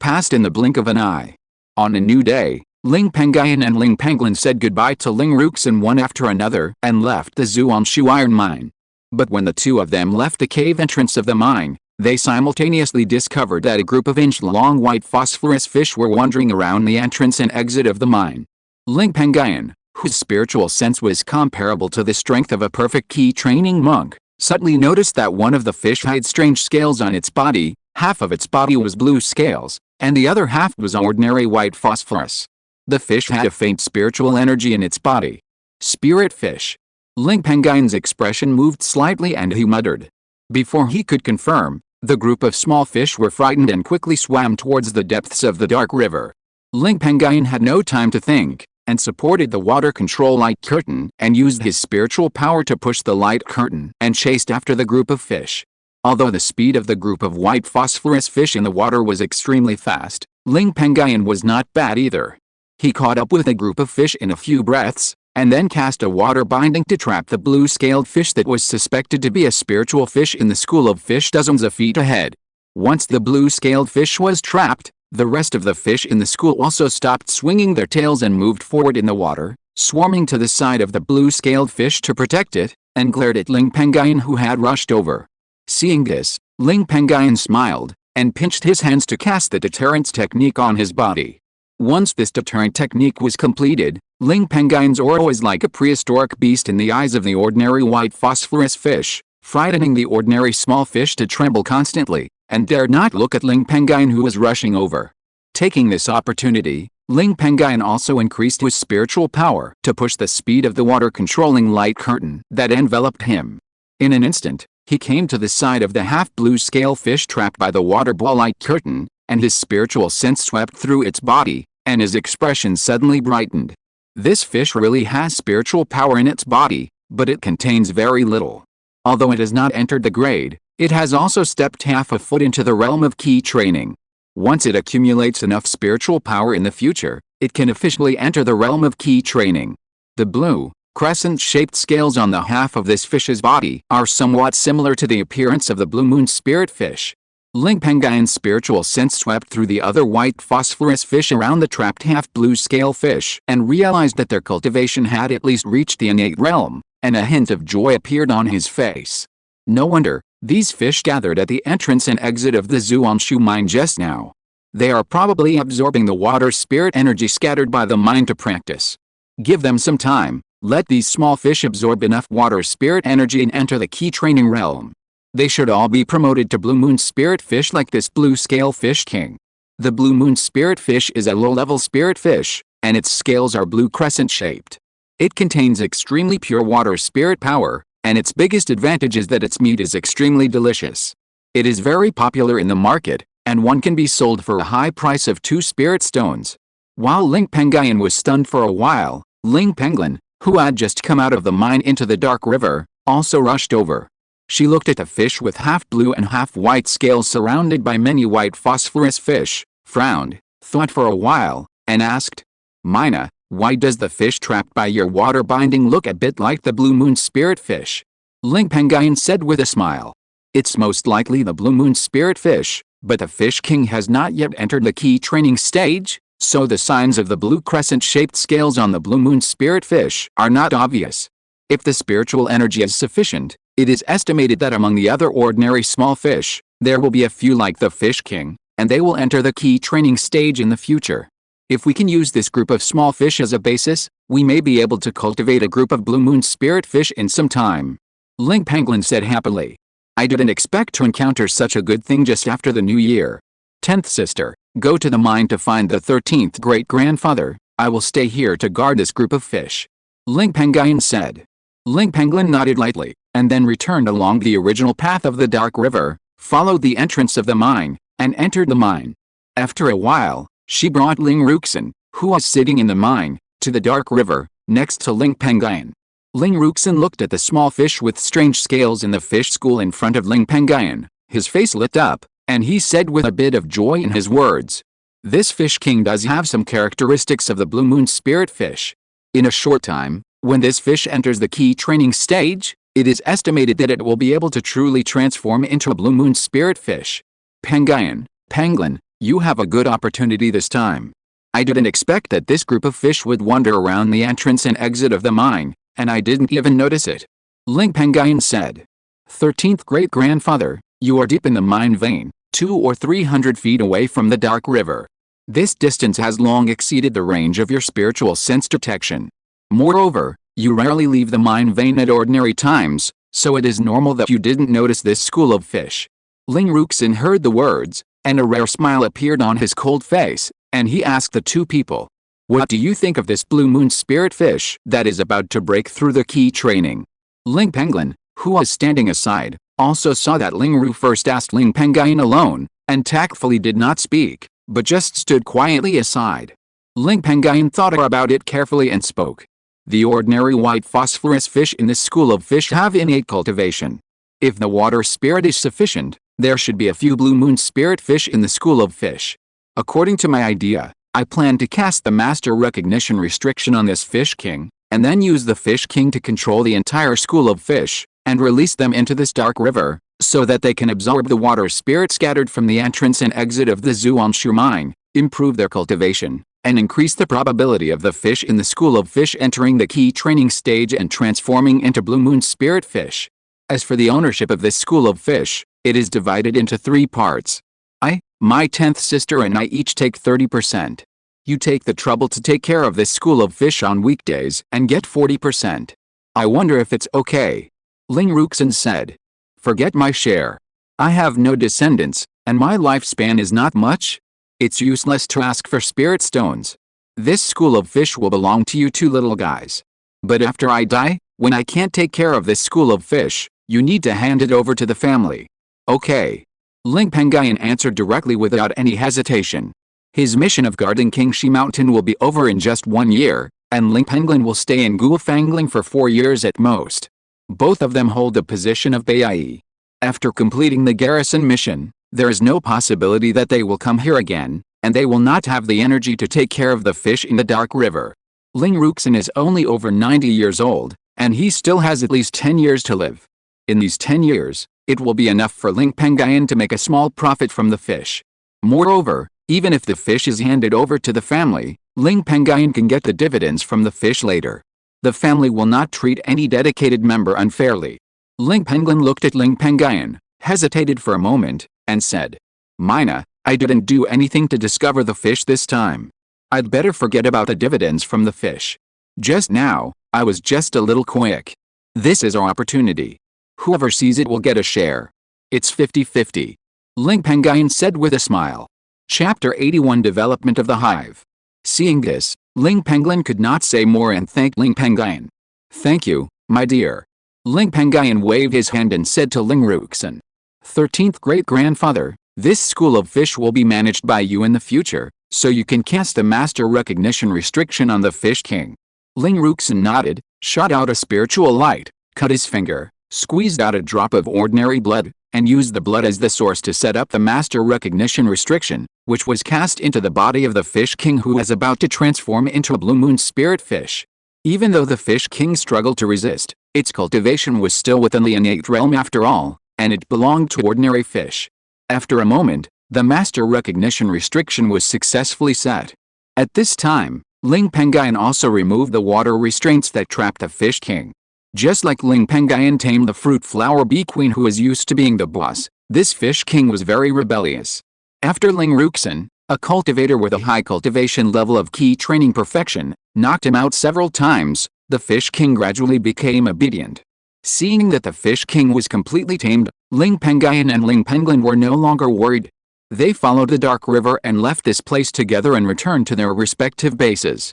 S1: passed in the blink of an eye. On a new day, Ling Pengyun and Ling Pengyun said goodbye to Ling Ruxin one after another and left the Zhuangshu iron mine. But when the two of them left the cave entrance of the mine, they simultaneously discovered that a group of inch-long white phosphorus fish were wandering around the entrance and exit of the mine. Ling Pengyun, whose spiritual sense was comparable to the strength of a perfect key-training monk, suddenly noticed that one of the fish had strange scales on its body. Half of its body was blue scales, and the other half was ordinary white phosphorus. The fish had a faint spiritual energy in its body. Spirit fish. Ling Pengyun's expression moved slightly and he muttered. Before he could confirm, the group of small fish were frightened and quickly swam towards the depths of the dark river. Ling Pengyun had no time to think, and supported the water control light curtain and used his spiritual power to push the light curtain and chased after the group of fish. Although the speed of the group of white phosphorus fish in the water was extremely fast, Ling Pengyun was not bad either. He caught up with the group of fish in a few breaths, and then cast a water binding to trap the blue-scaled fish that was suspected to be a spiritual fish in the school of fish dozens of feet ahead. Once the blue-scaled fish was trapped, the rest of the fish in the school also stopped swinging their tails and moved forward in the water, swarming to the side of the blue-scaled fish to protect it, and glared at Ling Pengyun who had rushed over. Seeing this, Ling Pengyun smiled, and pinched his hands to cast the deterrence technique on his body. Once this deterrent technique was completed, Ling Pengyun's aura was like a prehistoric beast in the eyes of the ordinary white phosphorus fish, frightening the ordinary small fish to tremble constantly, and dared not look at Ling Pengyun who was rushing over. Taking this opportunity, Ling Pengyun also increased his spiritual power to push the speed of the water-controlling light curtain that enveloped him. In an instant, he came to the side of the half-blue scale fish trapped by the water ball light curtain, and his spiritual sense swept through its body, and his expression suddenly brightened. This fish really has spiritual power in its body, but it contains very little. Although it has not entered the grade, it has also stepped half a foot into the realm of key training. Once it accumulates enough spiritual power in the future, it can officially enter the realm of key training. The blue, crescent-shaped scales on the half of this fish's body are somewhat similar to the appearance of the blue moon spirit fish. Ling Pengyun's spiritual sense swept through the other white phosphorus fish around the trapped half-blue scale fish and realized that their cultivation had at least reached the innate realm, and a hint of joy appeared on his face. No wonder, these fish gathered at the entrance and exit of the Zhuangshu mine just now. They are probably absorbing the water spirit energy scattered by the mine to practice. Give them some time, let these small fish absorb enough water spirit energy and enter the key training realm. They should all be promoted to blue moon spirit fish like this blue scale fish king. The blue moon spirit fish is a low-level spirit fish, and its scales are blue crescent-shaped. It contains extremely pure water spirit power, and its biggest advantage is that its meat is extremely delicious. It is very popular in the market, and one can be sold for a high price of 2 spirit stones. While Ling Pengyun was stunned for a while, Ling Pengyun, who had just come out of the mine into the dark river, also rushed over. She looked at the fish with half-blue and half-white scales surrounded by many white phosphorus fish, frowned, thought for a while, and asked, "Mina, why does the fish trapped by your water binding look a bit like the blue moon spirit fish?" Ling Pengyun said with a smile. "It's most likely the blue moon spirit fish, but the fish king has not yet entered the key training stage, so the signs of the blue crescent-shaped scales on the blue moon spirit fish are not obvious. If the spiritual energy is sufficient, it is estimated that among the other ordinary small fish, there will be a few like the fish king, and they will enter the key training stage in the future. If we can use this group of small fish as a basis, we may be able to cultivate a group of blue moon spirit fish in some time." Ling Pengyun said happily. "I didn't expect to encounter such a good thing just after the new year. 10th sister, go to the mine to find the 13th great-grandfather. I will stay here to guard this group of fish," Ling Pengyun said. Ling Pengyun nodded lightly, and then returned along the original path of the dark river, followed the entrance of the mine, and entered the mine. After a while, she brought Ling Ruxin, who was sitting in the mine, to the dark river, next to Ling Pengyun. Ling Ruxin looked at the small fish with strange scales in the fish school in front of Ling Pengyun. His face lit up, and he said with a bit of joy in his words, "This fish king does have some characteristics of the blue moon spirit fish. In a short time, when this fish enters the key training stage, it is estimated that it will be able to truly transform into a blue moon spirit fish. Pengyun, you have a good opportunity this time. I didn't expect that this group of fish would wander around the entrance and exit of the mine, and I didn't even notice it," Ling Pengyun said. 13th great-grandfather, you are deep in the mine vein, 200 or 300 feet away from the dark river. This distance has long exceeded the range of your spiritual sense detection. Moreover, you rarely leave the mine vein at ordinary times, so it is normal that you didn't notice this school of fish." Ling Ruxin heard the words, and a rare smile appeared on his cold face, and he asked the two people, "What do you think of this blue moon spirit fish that is about to break through the key training?" Ling Pengyun, who was standing aside, also saw that Ling Ru first asked Ling Pengyun alone, and tactfully did not speak, but just stood quietly aside. Ling Pengyun thought about it carefully and spoke. The ordinary white phosphorus fish in this school of fish have innate cultivation. If the water spirit is sufficient, there should be a few blue moon spirit fish in the school of fish. According to my idea, I plan to cast the master recognition restriction on this fish king, and then use the fish king to control the entire school of fish, and release them into this dark river, so that they can absorb the water spirit scattered from the entrance and exit of the Zhuangshu mine, improve their cultivation, and increase the probability of the fish in the school of fish entering the key training stage and transforming into blue moon spirit fish. As for the ownership of this school of fish, it is divided into 3 parts. I, my 10th sister and I each take 30%. You take the trouble to take care of this school of fish on weekdays and get 40%. I wonder if it's okay. Ling Ruxin said. Forget my share. I have no descendants, and my lifespan is not much. It's useless to ask for spirit stones. This school of fish will belong to you 2 little guys. But after I die, when I can't take care of this school of fish, you need to hand it over to the family. Okay. Ling Pengyun answered directly without any hesitation. His mission of guarding Qingshi Mountain will be over in just 1 year, and Ling Pengyun will stay in Guofangling for 4 years at most. Both of them hold the position of Bai. After completing the garrison mission, there is no possibility that they will come here again, and they will not have the energy to take care of the fish in the dark river. Ling Ruxin is only over 90 years old, and he still has at least 10 years to live. In these 10 years, it will be enough for Ling Pengyun to make a small profit from the fish. Moreover, even if the fish is handed over to the family, Ling Pengyun can get the dividends from the fish later. The family will not treat any dedicated member unfairly. Ling Pengyun looked at Ling Pengyun, hesitated for a moment, and said, Mina, I didn't do anything to discover the fish this time. I'd better forget about the dividends from the fish. Just now, I was just a little quick. This is our opportunity. Whoever sees it will get a share. It's 50-50. Ling Pengyun said with a smile. Chapter 81 Development of the Hive. Seeing this, Ling Pengyun could not say more and thanked Ling Pengyun. Thank you, my dear. Ling Pengyun waved his hand and said to Ling Ruxin, 13th great-grandfather, this school of fish will be managed by you in the future, so you can cast a master recognition restriction on the fish king. Ling Ruxin nodded, shot out a spiritual light, cut his finger, squeezed out a drop of ordinary blood, and used the blood as the source to set up the master recognition restriction, which was cast into the body of the fish king who was about to transform into a blue moon spirit fish. Even though the fish king struggled to resist, its cultivation was still within the innate realm after all, and it belonged to ordinary fish. After a moment, the master recognition restriction was successfully set. At this time, Ling Pengyun also removed the water restraints that trapped the fish king. Just like Ling Pengyun tamed the fruit flower bee queen who was used to being the boss, this fish king was very rebellious. After Ling Ruxin, a cultivator with a high cultivation level of key training perfection, knocked him out several times, the fish king gradually became obedient. Seeing that the fish king was completely tamed, Ling Pengyun and Ling Pengyun were no longer worried. They followed the dark river and left this place together and returned to their respective bases.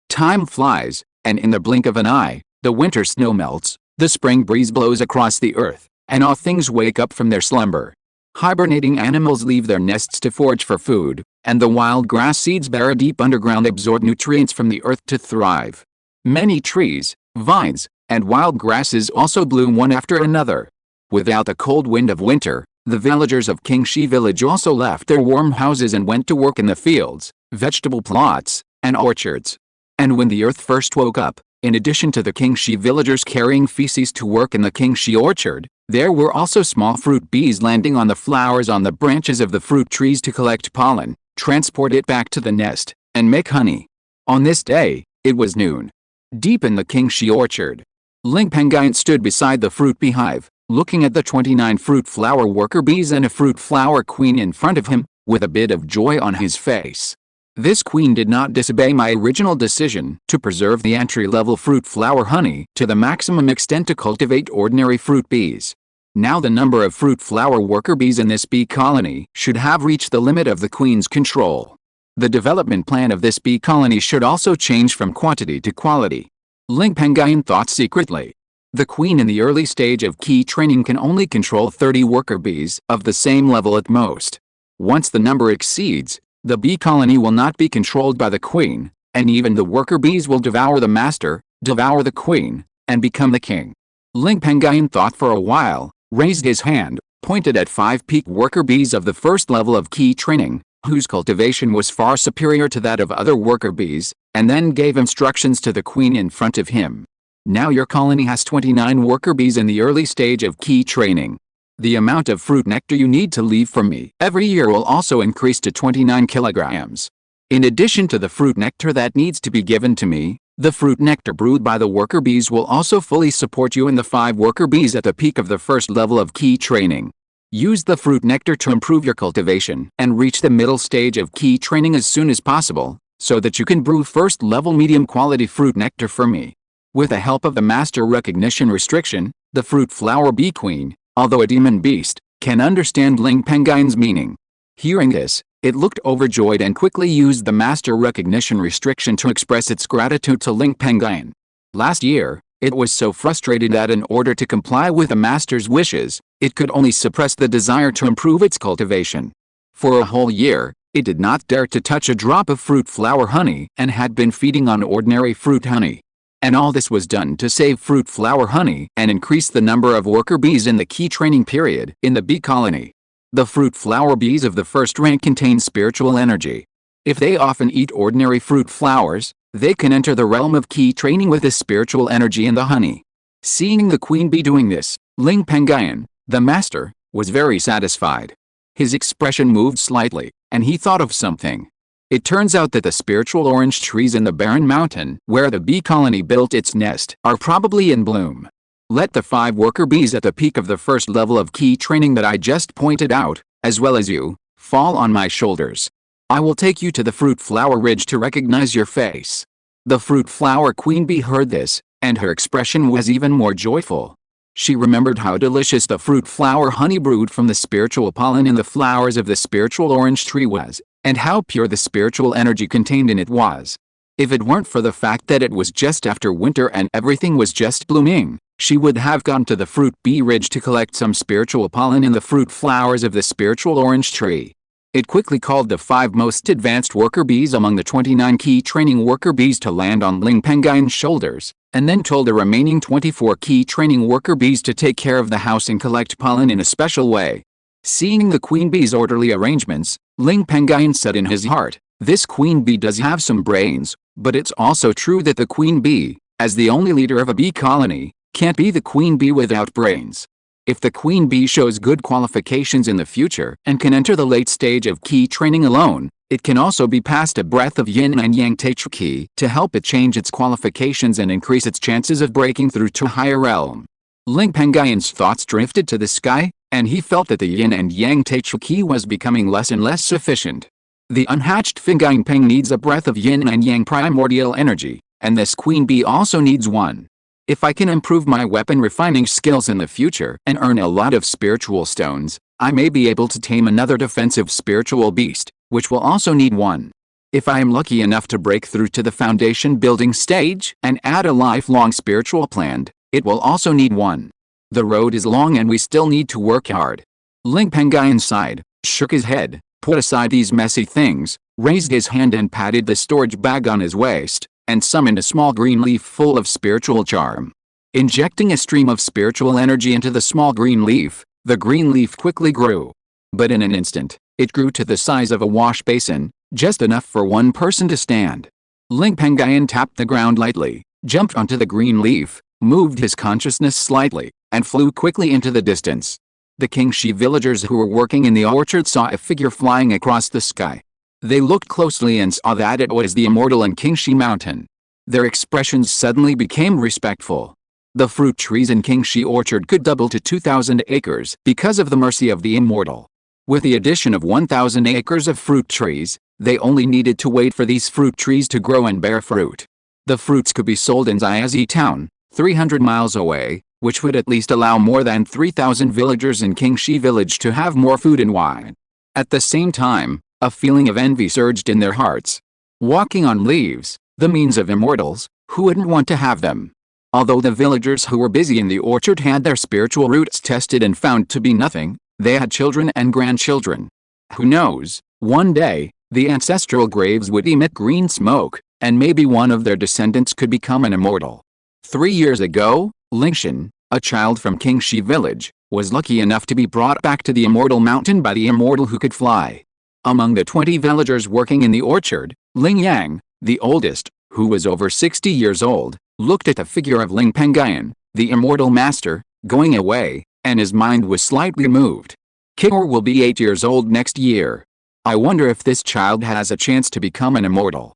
S1: Time flies, and in the blink of an eye, the winter snow melts, the spring breeze blows across the earth, and all things wake up from their slumber. Hibernating animals leave their nests to forage for food, and the wild grass seeds buried deep underground absorb nutrients from the earth to thrive. Many trees, vines, and wild grasses also bloom one after another. Without the cold wind of winter, the villagers of Qingshi village also left their warm houses and went to work in the fields, vegetable plots, and orchards. And when the earth first woke up, in addition to the Qingshi villagers carrying feces to work in the Qingshi orchard, there were also small fruit bees landing on the flowers on the branches of the fruit trees to collect pollen, transport it back to the nest, and make honey. On this day, it was noon. Deep in the Qingshi orchard, Ling Pengyun stood beside the fruit beehive, looking at the 29 fruit flower worker bees and a fruit flower queen in front of him, with a bit of joy on his face. This queen did not disobey my original decision to preserve the entry-level fruit flower honey to the maximum extent to cultivate ordinary fruit bees. Now the number of fruit flower worker bees in this bee colony should have reached the limit of the queen's control. The development plan of this bee colony should also change from quantity to quality. Ling Pengyun thought secretly. The queen in the early stage of key training can only control 30 worker bees of the same level at most. Once the number exceeds, the bee colony will not be controlled by the queen, and even the worker bees will devour the master, devour the queen, and become the king. Ling Pengyun thought for a while, raised his hand, pointed at 5 peak worker bees of the first level of key training, whose cultivation was far superior to that of other worker bees, and then gave instructions to the queen in front of him. Now your colony has 29 worker bees in the early stage of key training. The amount of fruit nectar you need to leave for me every year will also increase to 29 kilograms. In addition to the fruit nectar that needs to be given to me, the fruit nectar brewed by the worker bees will also fully support you in the 5 worker bees at the peak of the first level of key training. Use the fruit nectar to improve your cultivation and reach the middle stage of key training as soon as possible, so that you can brew first level medium quality fruit nectar for me. With the help of the master recognition restriction, the fruit flower bee queen, although a demon beast, can understand Ling Pengyun's meaning. Hearing this, it looked overjoyed and quickly used the master recognition restriction to express its gratitude to Ling Pengyun. Last year, it was so frustrated that in order to comply with the master's wishes, it could only suppress the desire to improve its cultivation. For a whole year, it did not dare to touch a drop of fruit flower honey and had been feeding on ordinary fruit honey. And all this was done to save fruit flower honey and increase the number of worker bees in the key training period in the bee colony. The fruit flower bees of the first rank contain spiritual energy. If they often eat ordinary fruit flowers, they can enter the realm of key training with the spiritual energy in the honey. Seeing the queen bee doing this, Ling Pengyun, the master, was very satisfied. His expression moved slightly, and he thought of something. It turns out that the spiritual orange trees in the barren mountain where the bee colony built its nest are probably in bloom. Let the 5 worker bees at the peak of the first level of key training that I just pointed out, as well as you, fall on my shoulders. I will take you to the fruit flower ridge to recognize your face. The fruit flower queen bee heard this, and her expression was even more joyful. She remembered how delicious the fruit flower honey brewed from the spiritual pollen in the flowers of the spiritual orange tree was, and how pure the spiritual energy contained in it was. If it weren't for the fact that it was just after winter and everything was just blooming, she would have gone to the fruit bee ridge to collect some spiritual pollen in the fruit flowers of the spiritual orange tree. It quickly called the 5 most advanced worker bees among the 29 key training worker bees to land on Ling Pengyun's shoulders, and then told the remaining 24 key training worker bees to take care of the house and collect pollen in a special way. Seeing the queen bee's orderly arrangements, Ling Pengyun said in his heart, "This queen bee does have some brains, but it's also true that the queen bee, as the only leader of a bee colony, can't be the queen bee without brains. If the queen bee shows good qualifications in the future and can enter the late stage of key training alone, it can also be passed a breath of yin and yang Taichu Qi to help it change its qualifications and increase its chances of breaking through to a higher realm." Ling Pengyun's thoughts drifted to the sky, and he felt that the yin and yang Taichu Qi was becoming less and less sufficient. The unhatched Pengyun Peng needs a breath of yin and yang primordial energy, and this queen bee also needs one. If I can improve my weapon refining skills in the future and earn a lot of spiritual stones, I may be able to tame another defensive spiritual beast, which will also need one. If I am lucky enough to break through to the foundation building stage and add a lifelong spiritual plant, it will also need one. The road is long and we still need to work hard. Ling Pengyun sighed, shook his head, put aside these messy things, raised his hand and patted the storage bag on his waist, and summoned a small green leaf full of spiritual charm. Injecting a stream of spiritual energy into the small green leaf, the green leaf quickly grew. But in an instant, it grew to the size of a wash basin, just enough for one person to stand. Ling Pengyun tapped the ground lightly, jumped onto the green leaf, moved his consciousness slightly, and flew quickly into the distance. The Qingshi villagers who were working in the orchard saw a figure flying across the sky. They looked closely and saw that it was the immortal in Qingshi Mountain. Their expressions suddenly became respectful. The fruit trees in Qingshi orchard could double to 2,000 acres because of the mercy of the immortal. With the addition of 1,000 acres of fruit trees, they only needed to wait for these fruit trees to grow and bear fruit. The fruits could be sold in Xiazi town, 300 miles away, which would at least allow more than 3,000 villagers in Qingshi village to have more food and wine. At the same time, a feeling of envy surged in their hearts. Walking on leaves, the means of immortals, who wouldn't want to have them? Although the villagers who were busy in the orchard had their spiritual roots tested and found to be nothing, they had children and grandchildren. Who knows, one day, the ancestral graves would emit green smoke, and maybe one of their descendants could become an immortal. 3 years ago, Lingxiao, a child from Qingshi village, was lucky enough to be brought back to the Immortal Mountain by the immortal who could fly. Among the 20 villagers working in the orchard, Ling Yang, the oldest, who was over 60 years old, looked at the figure of Ling Pengyun, the immortal master, going away, and his mind was slightly moved. Kor will be 8 years old next year. I wonder if this child has a chance to become an immortal.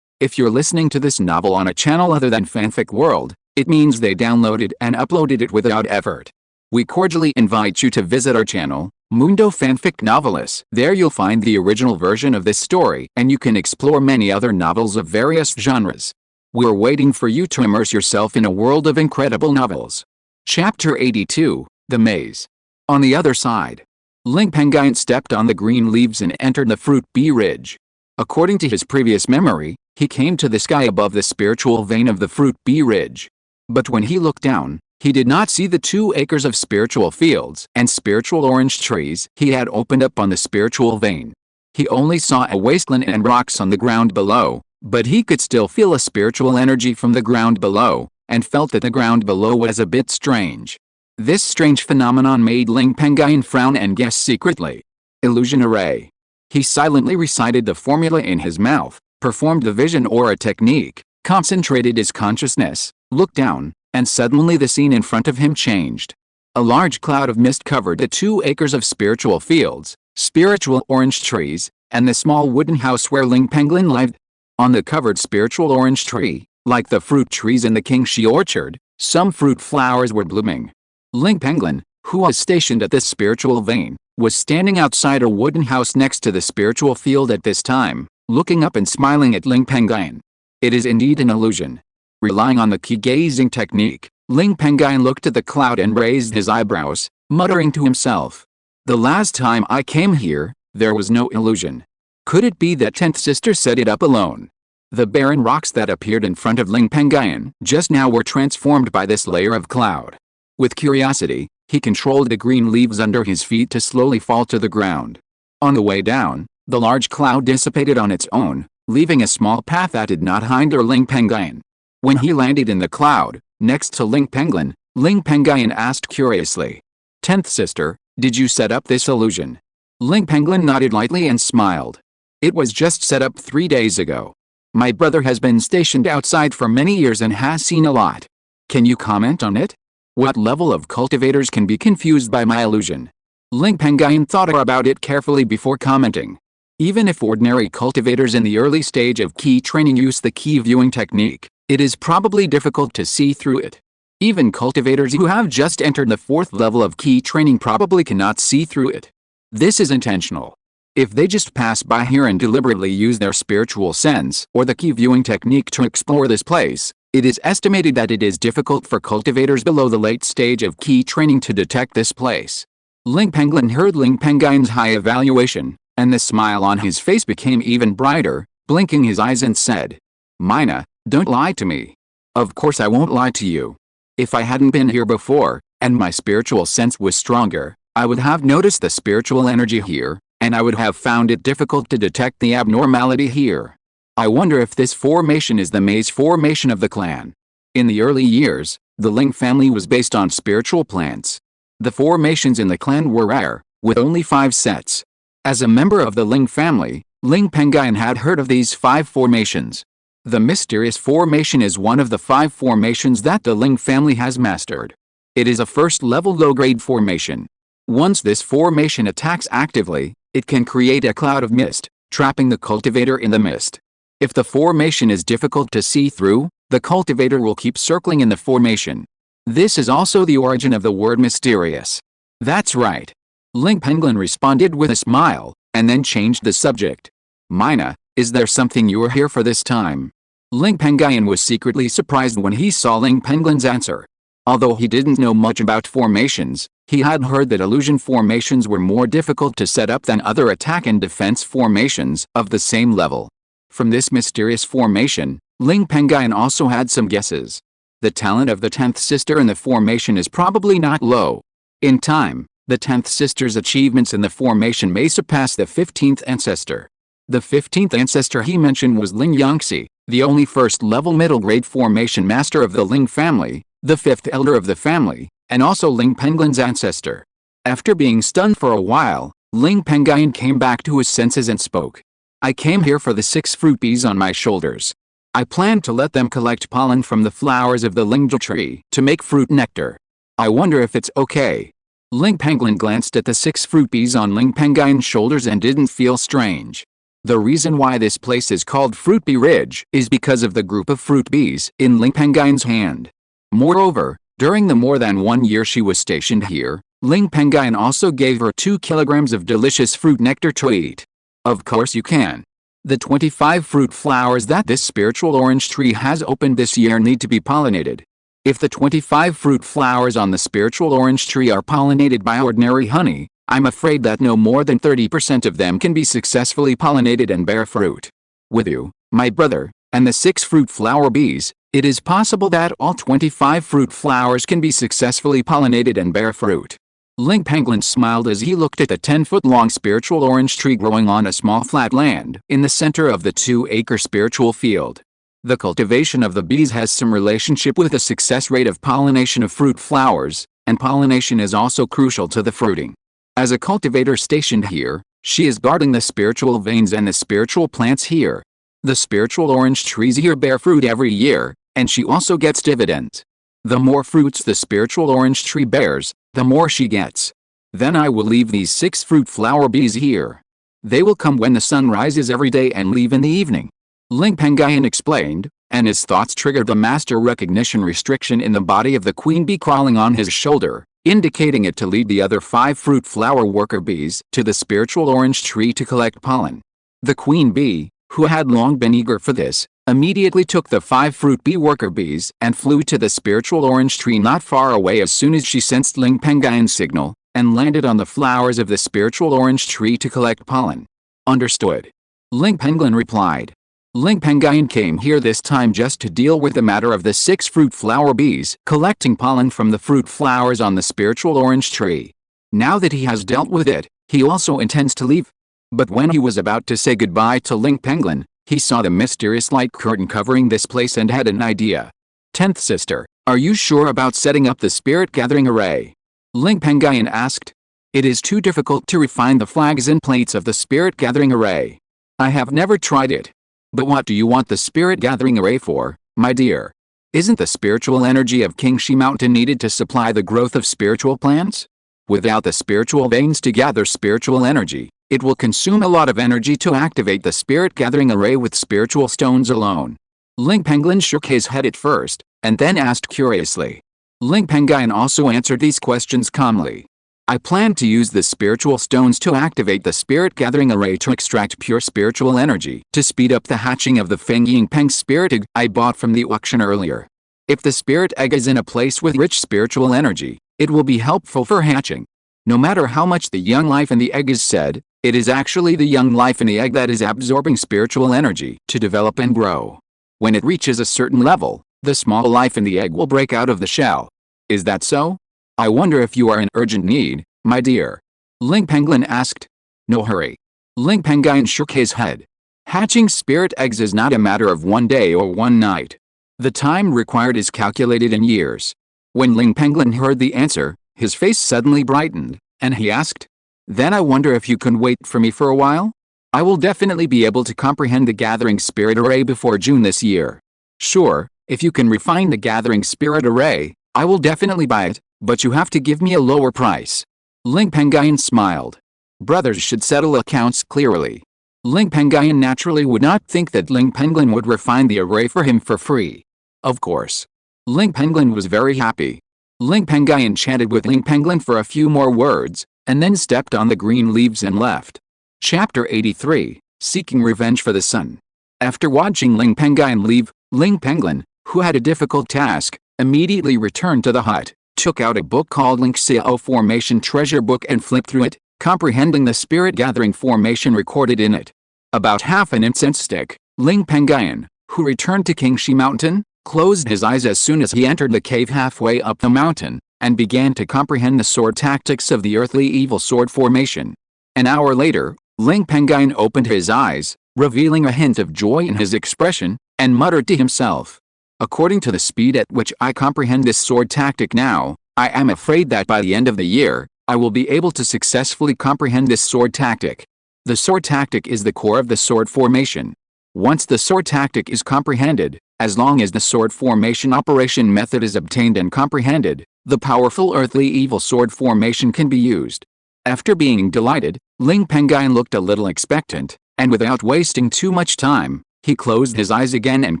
S1: If you're listening to this novel on a channel other than Fanfic World, it means they downloaded and uploaded it without effort. We cordially invite you to visit our channel, Mundo Fanfic Novelists. There you'll find the original version of this story, and you can explore many other novels of various genres. We're waiting for you to immerse yourself in a world of incredible novels. Chapter 82, The Maze. On the other side, Ling Pengyun stepped on the green leaves and entered the fruit bee ridge. According to his previous memory, he came to the sky above the spiritual vein of the fruit bee ridge. But when he looked down, he did not see the 2 acres of spiritual fields and spiritual orange trees he had opened up on the spiritual vein. He only saw a wasteland and rocks on the ground below, but he could still feel a spiritual energy from the ground below, and felt that the ground below was a bit strange. This strange phenomenon made Ling Pengyun frown and guess secretly. Illusion array. He silently recited the formula in his mouth, performed the vision aura technique, concentrated his consciousness, looked down, and suddenly the scene in front of him changed. A large cloud of mist covered the 2 acres of spiritual fields, spiritual orange trees, and the small wooden house where Ling Pengyun lived. On the covered spiritual orange tree, like the fruit trees in the Qingshi orchard, some fruit flowers were blooming. Ling Pengyun, who was stationed at this spiritual vein, was standing outside a wooden house next to the spiritual field at this time, looking up and smiling at Ling Pengyun. It is indeed an illusion. Relying on the key gazing technique, Ling Pengyun looked at the cloud and raised his eyebrows, muttering to himself. The last time I came here, there was no illusion. Could it be that 10th sister set it up alone? The barren rocks that appeared in front of Ling Pengyun just now were transformed by this layer of cloud. With curiosity, he controlled the green leaves under his feet to slowly fall to the ground. On the way down, the large cloud dissipated on its own, leaving a small path that did not hinder Ling Pengyun. When he landed in the cloud, next to Ling Pengyun asked curiously, 10th sister, did you set up this illusion? Ling Pengyun nodded lightly and smiled. It was just set up 3 days ago. My brother has been stationed outside for many years and has seen a lot. Can you comment on it? What level of cultivators can be confused by my illusion? Ling Pengyun thought about it carefully before commenting. Even if ordinary cultivators in the early stage of key training use the key viewing technique, it is probably difficult to see through it. Even cultivators who have just entered the 4th level of key training probably cannot see through it. This is intentional. If they just pass by here and deliberately use their spiritual sense or the key viewing technique to explore this place, it is estimated that it is difficult for cultivators below the late stage of key training to detect this place. Ling Pengyun heard Ling Pengyun's high evaluation, and the smile on his face became even brighter, blinking his eyes and said, Mina, don't lie to me. Of course I won't lie to you. If I hadn't been here before, and my spiritual sense was stronger, I would have noticed the spiritual energy here, and I would have found it difficult to detect the abnormality here. I wonder if this formation is the maze formation of the clan. In the early years, the Ling family was based on spiritual plants. The formations in the clan were rare, with only 5 sets. As a member of the Ling family, Ling Pengyun had heard of these 5 formations. The mysterious formation is one of the 5 formations that the Ling family has mastered. It is a first-level low-grade formation. Once this formation attacks actively, it can create a cloud of mist, trapping the cultivator in the mist. If the formation is difficult to see through, the cultivator will keep circling in the formation. This is also the origin of the word mysterious. That's right. Ling Pengyun responded with a smile, and then changed the subject. Mina, is there something you are here for this time? Ling Pengyun was secretly surprised when he saw Ling Pengyun's answer. Although he didn't know much about formations, he had heard that illusion formations were more difficult to set up than other attack and defense formations of the same level. From this mysterious formation, Ling Pengyun also had some guesses. The talent of the 10th sister in the formation is probably not low. In time, the 10th sister's achievements in the formation may surpass the 15th ancestor. The 15th ancestor he mentioned was Ling Yangxi, the only first-level middle-grade formation master of the Ling family, the 5th elder of the family, and also Ling Pengyun's ancestor. After being stunned for a while, Ling Pengyun came back to his senses and spoke. I came here for the 6 fruit bees on my shoulders. I plan to let them collect pollen from the flowers of the Lingxiao tree to make fruit nectar. I wonder if it's okay. Ling Pengyun glanced at the 6 fruit bees on Ling Pengyun's shoulders and didn't feel strange. The reason why this place is called Fruit Bee Ridge is because of the group of fruit bees in Ling Pengyun's hand. Moreover, during the more than 1 year she was stationed here, Ling Pengyun also gave her 2 kilograms of delicious fruit nectar to eat. Of course you can. The 25 fruit flowers that this spiritual orange tree has opened this year need to be pollinated. If the 25 fruit flowers on the spiritual orange tree are pollinated by ordinary honey, I'm afraid that no more than 30% of them can be successfully pollinated and bear fruit. With you, my brother, and the 6 fruit flower bees, it is possible that all 25 fruit flowers can be successfully pollinated and bear fruit. Ling Pengyun smiled as he looked at the 10-foot-long spiritual orange tree growing on a small flat land in the center of the 2-acre spiritual field. The cultivation of the bees has some relationship with the success rate of pollination of fruit flowers, and pollination is also crucial to the fruiting. As a cultivator stationed here, she is guarding the spiritual veins and the spiritual plants here. The spiritual orange trees here bear fruit every year, and she also gets dividends. The more fruits the spiritual orange tree bears, the more she gets. Then I will leave these 6 fruit flower bees here. They will come when the sun rises every day and leave in the evening. Ling Pengyun explained, and his thoughts triggered a master recognition restriction in the body of the queen bee crawling on his shoulder, indicating it to lead the other 5 fruit flower worker bees to the spiritual orange tree to collect pollen. The queen bee, who had long been eager for this, immediately took the 5 fruit bee worker bees and flew to the spiritual orange tree not far away as soon as she sensed Ling Pengyun's signal, and landed on the flowers of the spiritual orange tree to collect pollen. Understood. Ling Pengyun replied. Ling Pengyun came here this time just to deal with the matter of the 6 fruit flower bees collecting pollen from the fruit flowers on the spiritual orange tree. Now that he has dealt with it, he also intends to leave. But when he was about to say goodbye to Ling Pengyun, he saw the mysterious light curtain covering this place and had an idea. 10th sister, are you sure about setting up the spirit gathering array? Ling Pengyun asked. It is too difficult to refine the flags and plates of the spirit gathering array. I have never tried it. But what do you want the spirit gathering array for, my dear? Isn't the spiritual energy of Qingshi Mountain needed to supply the growth of spiritual plants? Without the spiritual veins to gather spiritual energy, it will consume a lot of energy to activate the spirit gathering array with spiritual stones alone. Ling Pengyun shook his head at first, and then asked curiously. Ling Pengyun also answered these questions calmly. I plan to use the spiritual stones to activate the spirit gathering array to extract pure spiritual energy to speed up the hatching of the Feng Ying Peng spirit egg I bought from the auction earlier. If the spirit egg is in a place with rich spiritual energy, it will be helpful for hatching. No matter how much the young life in the egg is said, it is actually the young life in the egg that is absorbing spiritual energy to develop and grow. When it reaches a certain level, the small life in the egg will break out of the shell. Is that so? I wonder if you are in urgent need, my dear. Ling Pengyun asked. No hurry. Ling Pengyun shook his head. Hatching spirit eggs is not a matter of 1 day or 1 night. The time required is calculated in years. When Ling Pengyun heard the answer, his face suddenly brightened, and he asked, Then I wonder if you can wait for me for a while? I will definitely be able to comprehend the gathering spirit array before June this year. Sure, if you can refine the gathering spirit array, I will definitely buy it, but you have to give me a lower price. Ling Pengyun smiled. Brothers should settle accounts clearly. Ling Pengyun naturally would not think that Ling Pengyun would refine the array for him for free. Of course. Ling Pengyun was very happy. Ling Pengyun chatted with Ling Pengyun for a few more words, and then stepped on the green leaves and left. Chapter 83, Seeking Revenge for the Sun. After watching Ling Pengyun leave, Ling Pengyun, who had a difficult task, immediately returned to the hut, took out a book called Lingxiao Formation Treasure Book and flipped through it, comprehending the spirit gathering formation recorded in it. About half an incense stick, Ling Pengyun, who returned to Qingshi Mountain, closed his eyes as soon as he entered the cave halfway up the mountain, and began to comprehend the sword tactics of the earthly evil sword formation. An hour later, Ling Pengyun opened his eyes, revealing a hint of joy in his expression, and muttered to himself, "According to the speed at which I comprehend this sword tactic now, I am afraid that by the end of the year, I will be able to successfully comprehend this sword tactic." The sword tactic is the core of the sword formation. Once the sword tactic is comprehended, as long as the sword formation operation method is obtained and comprehended, the powerful earthly evil sword formation can be used. After being delighted, Ling Pengyun looked a little expectant, and without wasting too much time, he closed his eyes again and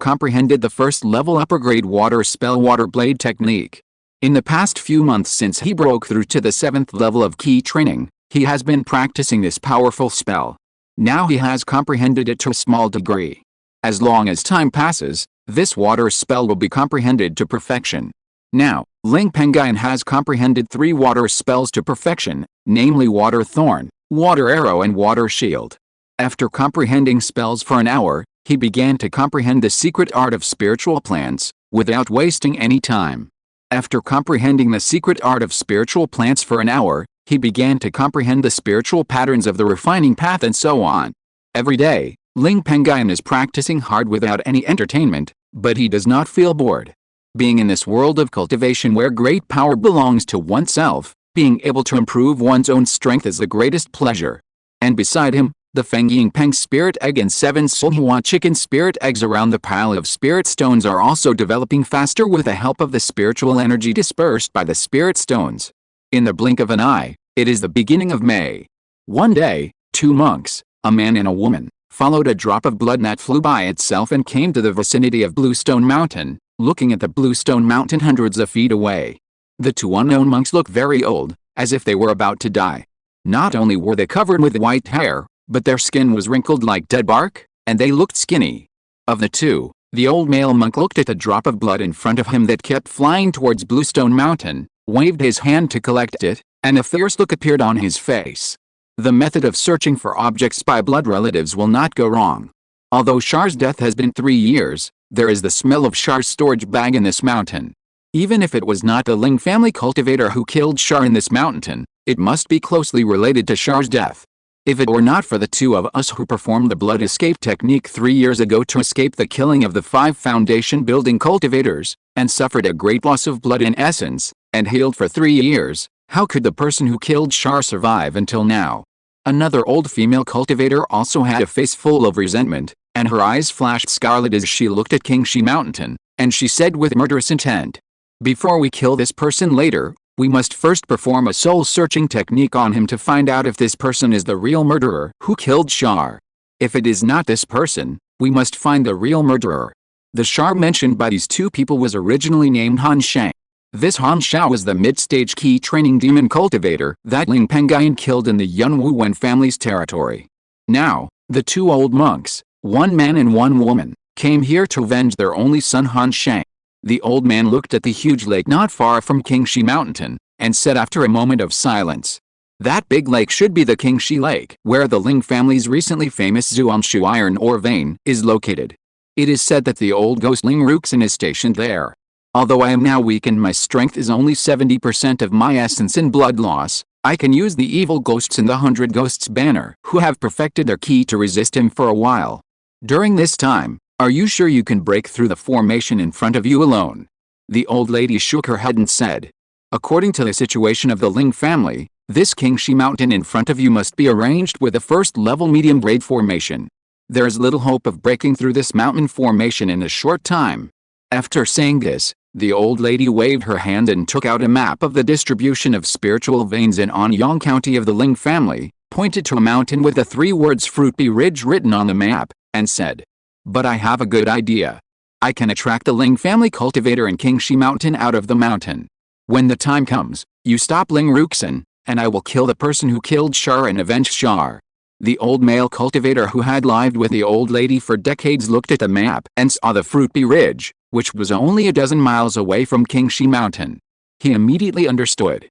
S1: comprehended the first level upper grade water spell water blade technique. In the past few months since he broke through to the 7th level of key training, he has been practicing this powerful spell. Now he has comprehended it to a small degree. As long as time passes, this water spell will be comprehended to perfection. Now, Ling Pengyun has comprehended 3 water spells to perfection, namely Water Thorn, Water Arrow and Water Shield. After comprehending spells for an hour, he began to comprehend the secret art of spiritual plants, without wasting any time. After comprehending the secret art of spiritual plants for an hour, he began to comprehend the spiritual patterns of the refining path and so on. Every day, Ling Pengyun is practicing hard without any entertainment, but he does not feel bored. Being in this world of cultivation where great power belongs to oneself, being able to improve one's own strength is the greatest pleasure. And beside him, the Feng Ying Peng spirit egg and 7 Sulhua chicken spirit eggs around the pile of spirit stones are also developing faster with the help of the spiritual energy dispersed by the spirit stones. In the blink of an eye, it is the beginning of May. One day, 2 monks, a man and a woman, followed a drop of blood that flew by itself and came to the vicinity of Bluestone Mountain, looking at the Bluestone Mountain hundreds of feet away. The 2 unknown monks looked very old, as if they were about to die. Not only were they covered with white hair, but their skin was wrinkled like dead bark, and they looked skinny. Of the 2, the old male monk looked at the drop of blood in front of him that kept flying towards Bluestone Mountain, waved his hand to collect it, and a fierce look appeared on his face. The method of searching for objects by blood relatives will not go wrong. Although Shar's death has been 3 years, there is the smell of Shar's storage bag in this mountain. Even if it was not the Ling family cultivator who killed Shar in this mountain, it must be closely related to Shar's death. If it were not for the 2 of us who performed the blood escape technique 3 years ago to escape the killing of the 5 foundation building cultivators, and suffered a great loss of blood in essence, and healed for 3 years, how could the person who killed Shar survive until now? Another old female cultivator also had a face full of resentment, and her eyes flashed scarlet as she looked at Qingshi Mountain, and she said with murderous intent, "Before we kill this person later, we must first perform a soul-searching technique on him to find out if this person is the real murderer who killed Shar. If it is not this person, we must find the real murderer." The Shar mentioned by these 2 people was originally named Han Shang. This Han Shao was the mid-stage key training demon cultivator that Ling Pengyun killed in the Yunwu Wen family's territory. Now, the 2 old monks, 1 man and 1 woman, came here to avenge their only son Han Shang. The old man looked at the huge lake not far from Qingshi Mountain, and said after a moment of silence, "That big lake should be the Qingshi Lake, where the Ling family's recently famous Zuanshu iron ore vein is located. It is said that the old ghost Ling Ruxin is stationed there. Although I am now weak and my strength is only 70% of my essence and blood loss, I can use the evil ghosts in the 100 Ghosts banner who have perfected their key to resist him for a while. During this time, are you sure you can break through the formation in front of you alone?" The old lady shook her head and said, "According to the situation of the Ling family, this Qingshi Mountain in front of you must be arranged with a first-level medium-grade formation. There is little hope of breaking through this mountain formation in a short time." After saying this, the old lady waved her hand and took out a map of the distribution of spiritual veins in Anyang County of the Ling family, pointed to a mountain with the 3 words Fruitby Ridge written on the map, and said, "But I have a good idea. I can attract the Ling family cultivator in Qingshi Mountain out of the mountain. When the time comes, you stop Ling Ruxin, and I will kill the person who killed Shar and avenge Shar." The old male cultivator who had lived with the old lady for decades looked at the map and saw the Fruitby Ridge, which was only a dozen miles away from Qingshi Mountain. He immediately understood.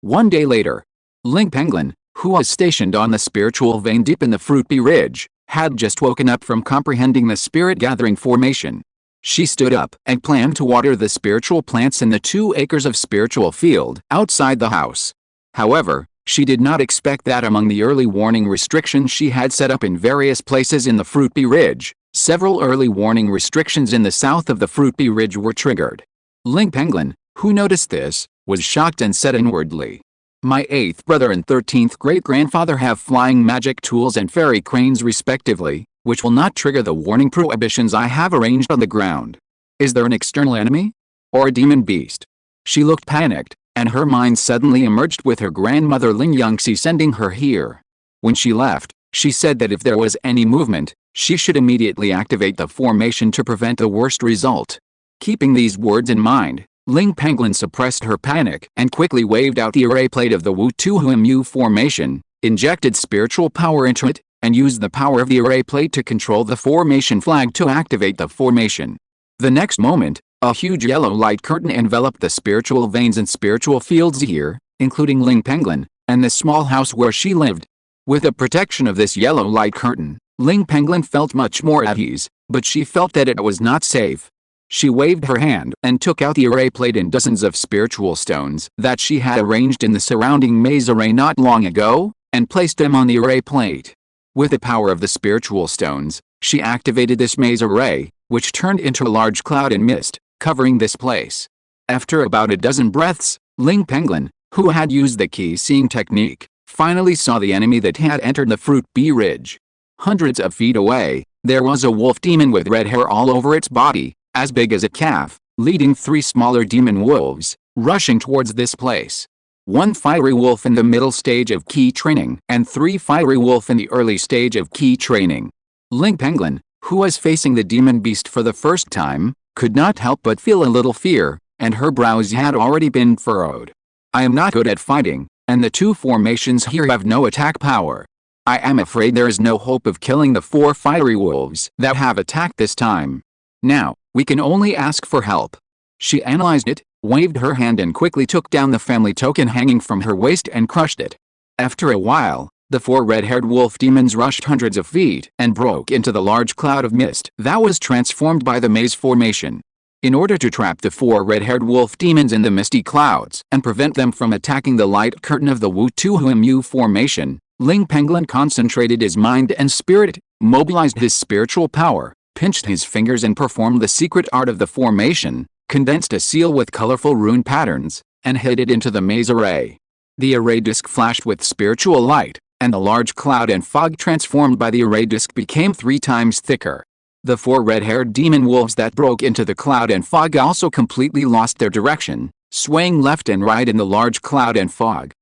S1: 1 day later, Ling Pengyun, who was stationed on the spiritual vein deep in the Fruitby Ridge, had just woken up from comprehending the spirit gathering formation. She stood up and planned to water the spiritual plants in the 2 acres of spiritual field outside the house. However, she did not expect that among the early warning restrictions she had set up in various places in the Fruitby Ridge, several early warning restrictions in the south of the Fruitby Ridge were triggered. Ling Pengyun, who noticed this, was shocked and said inwardly, "My 8th brother and 13th great-grandfather have flying magic tools and fairy cranes respectively, which will not trigger the warning prohibitions I have arranged on the ground. Is there an external enemy? Or a demon beast?" She looked panicked, and her mind suddenly emerged with her grandmother Ling Yangxi sending her here. When she left, she said that if there was any movement, she should immediately activate the formation to prevent the worst result. Keeping these words in mind, Ling Pengyun suppressed her panic and quickly waved out the array plate of the Wu Tu Hu Mu formation, injected spiritual power into it, and used the power of the array plate to control the formation flag to activate the formation. The next moment, a huge yellow light curtain enveloped the spiritual veins and spiritual fields here, including Ling Pengyun, and the small house where she lived. With the protection of this yellow light curtain, Ling Pengyun felt much more at ease, but she felt that it was not safe. She waved her hand and took out the array plate and dozens of spiritual stones that she had arranged in the surrounding maze array not long ago, and placed them on the array plate. With the power of the spiritual stones, she activated this maze array, which turned into a large cloud and mist, covering this place. After about a dozen breaths, Ling Pengyun, who had used the key-seeing technique, finally saw the enemy that had entered the Fruitby Ridge. Hundreds of feet away, there was a wolf demon with red hair all over its body, as big as a calf, leading 3 smaller demon wolves, rushing towards this place. 1 fiery wolf in the middle stage of key training and 3 fiery wolf in the early stage of key training. Ling Pengyun, who was facing the demon beast for the first time, could not help but feel a little fear, and her brows had already been furrowed. "I am not good at fighting, and the 2 formations here have no attack power. I am afraid there is no hope of killing the 4 fiery wolves that have attacked this time. Now, we can only ask for help." She analyzed it, waved her hand and quickly took down the family token hanging from her waist and crushed it. After a while, the 4 red-haired wolf demons rushed hundreds of feet and broke into the large cloud of mist that was transformed by the maze formation. In order to trap the 4 red-haired wolf demons in the misty clouds and prevent them from attacking the light curtain of the Wu Tu Hu Mu formation, Ling Pengyun concentrated his mind and spirit, mobilized his spiritual power, pinched his fingers and performed the secret art of the formation, condensed a seal with colorful rune patterns, and hid it into the maze array. The array disk flashed with spiritual light, and the large cloud and fog transformed by the array disk became 3 times thicker. The 4 red-haired demon wolves that broke into the cloud and fog also completely lost their direction, swaying left and right in the large cloud and fog.